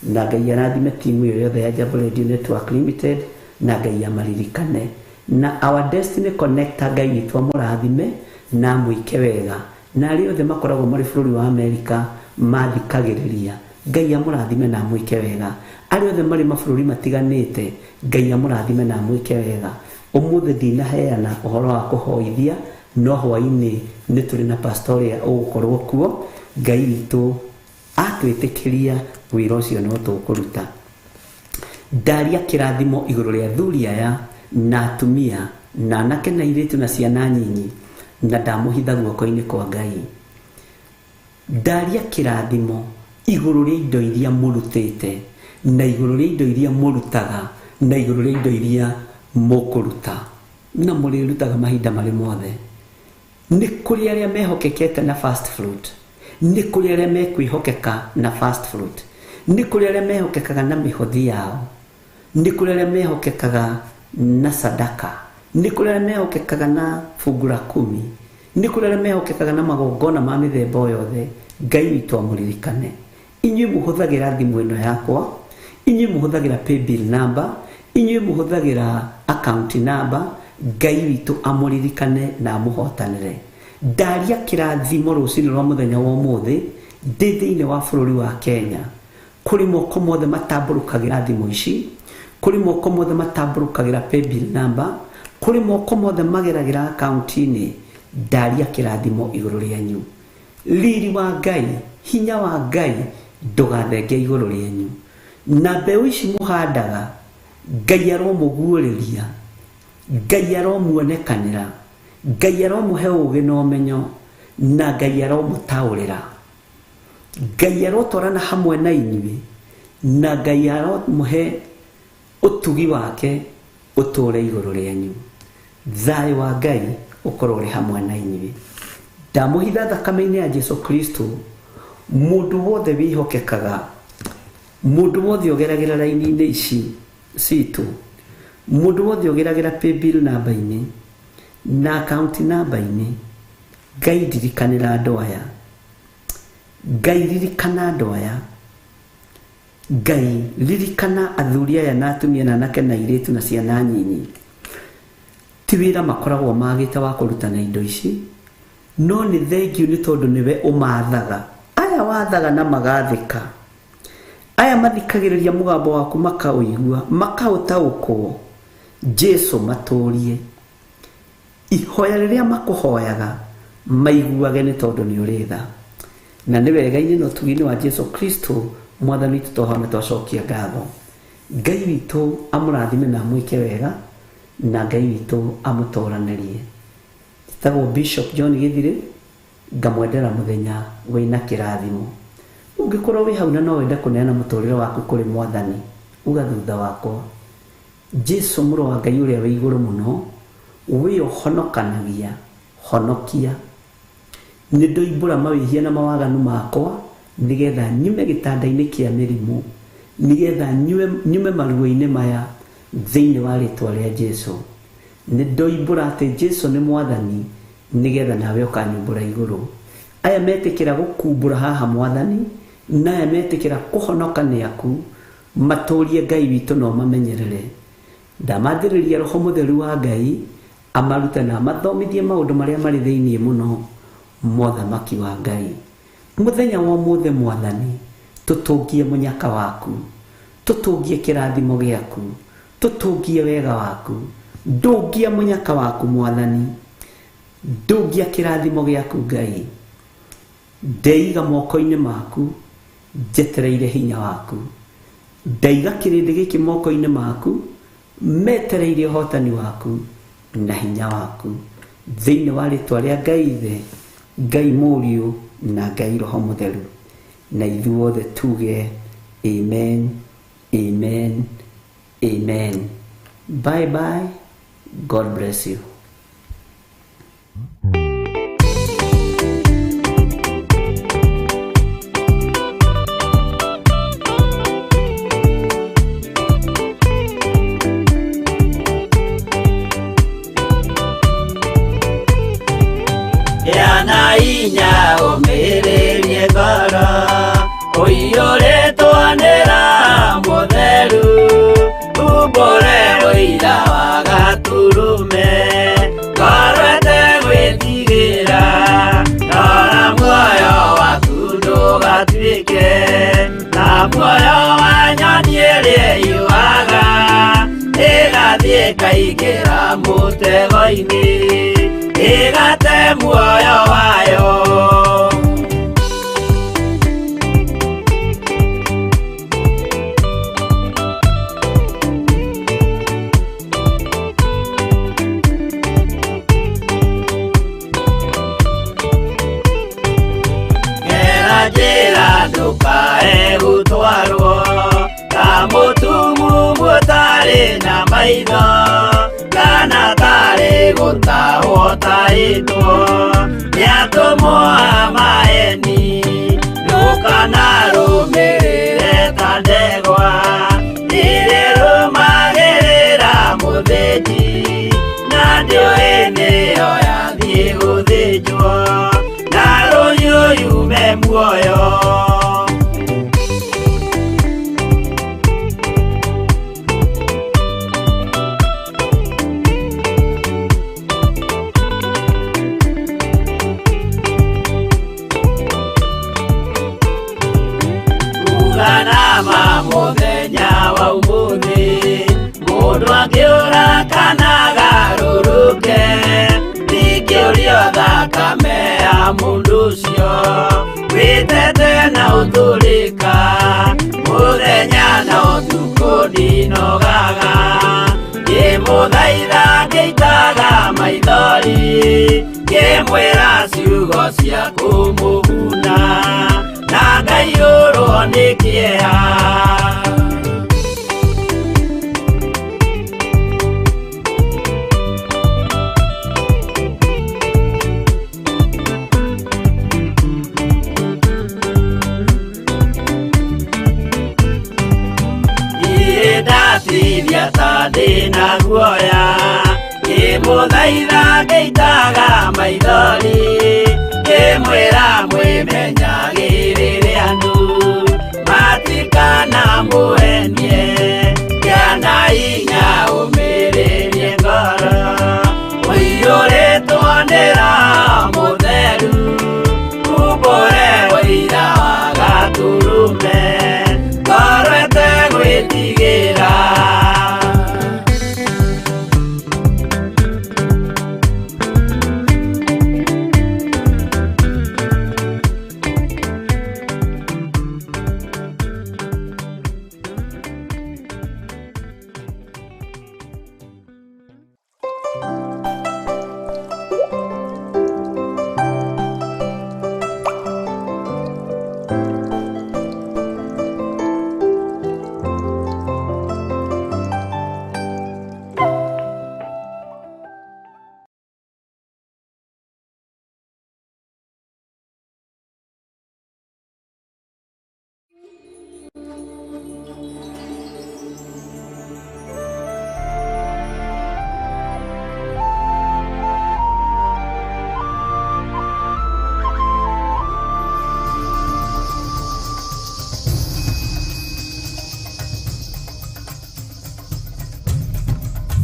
Speaker 2: Na Ngai arathime timu ĩyo yothe ya Jab Radio Network Limited, na Ngai amaririkane. Na our Destiny Connector, Ngai witũ amũrathime na mwĩke wega. Na arĩa othe makoragwo marĩ bũrũri wa Amerika mathikagĩrĩria, Ngai amũrathime na mwĩke wega. Arĩa othe marĩ mabũrũri matiganĩte, Ngai amũrathime na mwĩke wega. Ũmũthĩ ndinaheana ũhoro wa kũhoithia, no hwainĩ nĩ tũrĩ na pastor ũrĩa ũgũkorwo kuo. Ngai witũ atwĩtĩkĩria wĩra ũcio no tũkũruta. Ndaria kĩrathimo igũrũ rĩa athuri aya na atumia na anake na airĩtu na ciana nyinyi, na ndamũhitha guoko-inĩ kwa Ngai. Ndaria kĩrathimo igũrũ rĩa indo iria mũrutĩte, na igũrũ rĩa indo iria mũrutaga, na igũrũ rĩa indo iria mũkũruta, na mũrĩrutaga mahinda marĩ mothe. Nĩ kũrĩ arĩa mehokekete na fast fruit, nĩ kũrĩ arĩa mekwĩhokeka na fast fruit, nĩ kũrĩ arĩa mehokekaga na mĩhothi yao, nĩ kũrĩ arĩa mehokekaga na sadaka, nĩ kũrĩ arĩa mehokekaga na fungu la kumi, nĩ kũrĩ arĩa mehokekaga na magongona ma mĩthemba yothe. Ngai witũ amũririkane. Inyuĩ mũhũthagĩra thimũ ĩno yakwa, inyuĩ mũhũthagĩra paybill number, inyuĩ mũhũthagĩra account number, Ngai witũ amũririkane na amũhotanĩre. Ndaria kĩrathimo rũcinĩ rwa mũthenya wa ũmũthĩ ndĩ thĩinĩ wa bũrũri wa Kenya. Kũrĩ moko mothe matambũrũkagĩra thimũ ici, kũrĩ moko mothe matambũrũkagĩra paybill number, kũrĩ moko mothe mageragĩra account-inĩ. Ndaria kĩrathimo igũrũ rĩanyu. Riri wa Ngai, hinya wa Ngai ndũgathenge igũrũ rĩanyu. Na mbeũ ici mũhandaga, Ngai aromũguũrĩria, Ngai aromuonekanĩra, Ngai aromũhe ũũgĩ na ũmenyo, na Ngai aromũtaũrĩra. Ngai arotwarana hamwe na inyuĩ, na Ngai aromũhe ũtugi wake ũtũũre igũrũ rĩanyu. Thayũ wa Ngai ũkorwo ũrĩ hamwe na inyuĩ. Ndamũhitha thakame-inĩ ya Jesu Kristo, mũndũ wothe wĩhokekaga, mũndũ wothe ũgeragĩra raini-inĩ ici citũ, mũndũ wothe ũgeragĩra paybill number-inĩ, na account number ini Ngai ndirikanĩra andũ aya, Ngai ririkana andũ aya, Ngai ririkana athuri aya na atumia na anake na airĩtu na ciana nyinyi. Ti wĩra makoragwo magĩte wa kũrutana indo ici, no nĩ thengiũ nĩ tondũ nĩwe ũmathaga. Aya wathaga na magathĩka, aya mathikagĩrĩria mũgambo waku makaũigua, makaũtaũkwo. Jesu matũrie ihoya rĩrĩa makũhoyaga maiguage nĩ tondũ nĩ ũrĩ tha. Na nĩ wega-inĩ na ũtugi-inĩ wa Jesu Kristo Mwathani witũ tũhone twacokia ngatho. Ngai witũ amũrathime na amwĩke wega, na Ngai witũ amũtũranĩrie. Njĩtagwo Bishop John Gĩthirĩ, ngamwendera mũthenya wĩna kĩrathimo. Ũngĩkorwo wĩ hau na no wende kũneana mũtũrĩre waku kũrĩ Mwathani, uga thutha wakwa: Jesu mũrũ wa Ngai ũrĩa wĩ igũrũ mũno, wĩ ũhonokanagia, honokia. Nĩ ndoimbũra mawĩhia na mawaganu makwa, nĩgetha nyume gĩtanda-inĩ kĩa mĩrimũ, nĩgetha nyume maruo-inĩ maya thĩinĩ wa rĩtwa rĩa Jesu. Nĩ ndoimbũra atĩ Jesu nĩ Mwathani, nĩgetha nawe ũkanyumbũra igũrũ. Aya metĩkĩra gũkumbũra haha Mwathani, na aya metĩkĩra kũhonoka nĩ aku, matũrie Ngai witũ na ũmamenyerere. Ndamathĩrĩria Roho Mũtheru wa Ngai amarute na amathomithie maũndũ marĩa marĩ thĩinĩ mũno Mũthamaki wa Ngai. Mũthenya wa ũmũthĩ Mwathani, tũtũngie mũnyaka waku, tũtũngie kĩrathimo gĩaku, tũtũngie wega waku, ndũngia mũnyaka waku Mwathani, ndũngia kĩrathimo gĩaku Ngai. Ndeiga moko-inĩ maku, njetereire hinya waku. Ndaiga kĩrĩndĩ gĩkĩ moko-inĩ maku, metereire ũhotani waku na hinya waku, thĩinĩ wa rĩtwa rĩa Ngai Ithe, Ngai Mũriũ na Ngai Roho Mũtheru. Na ithuothe tuge amen, amen, amen. Bye bye. God bless you.
Speaker 5: Yana inya ũmĩrĩrie ngoro, ũiyũrĩtwo nĩ Roho Mũtheru, umbũre ũira wa Gaturume, ngoro ĩtegwĩtigĩra, rora muoyo waku ndũgatuĩke na muoyo wa nyoni ĩrĩa yuaga, ĩgathiĩ ĩkaingĩra mũtego-inĩ, ĩgate muoyo wayo. Gera njĩra ndũkae gũtwarwo ta mũtumumu ũtarĩ na maitho, kana tarĩ gũtahwo tahĩtwo nĩ atũmwo a maeni. Ndũkanarũmĩrĩre ta ndegwa irĩ rũmagĩrĩra mũthĩnji, na ndĩũĩ nĩyo yathiĩ gũthĩnjwo na rũhiũ yume muoyo. Nama mũthenya wa ũmũthĩ, mũndũ angĩũra kana agarũrũke, ndingĩũrio thakame ya mũndũ ũcio wĩtete na ũtũrĩka. Mũthenya na ũtukũ ndinogaga, ngĩmũthaitha ngĩitaga maithori, ngĩmwĩra ciugo cia kũmũguna, na ngaiyũrwo nĩ kĩeha. Niĩ ndatiria ta ndĩ na guoya, ngĩmwĩra Muthaitha ngeitaga maithori ngimwira mwimenyagirire andu matikana muenie yana inya umiririe ngoro uiyuritwo ni Roho Mutheru ubore wira wa gaturume ngoro itegwitigira.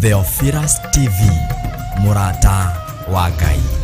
Speaker 1: Theophilus TV, Murata wa Ngai.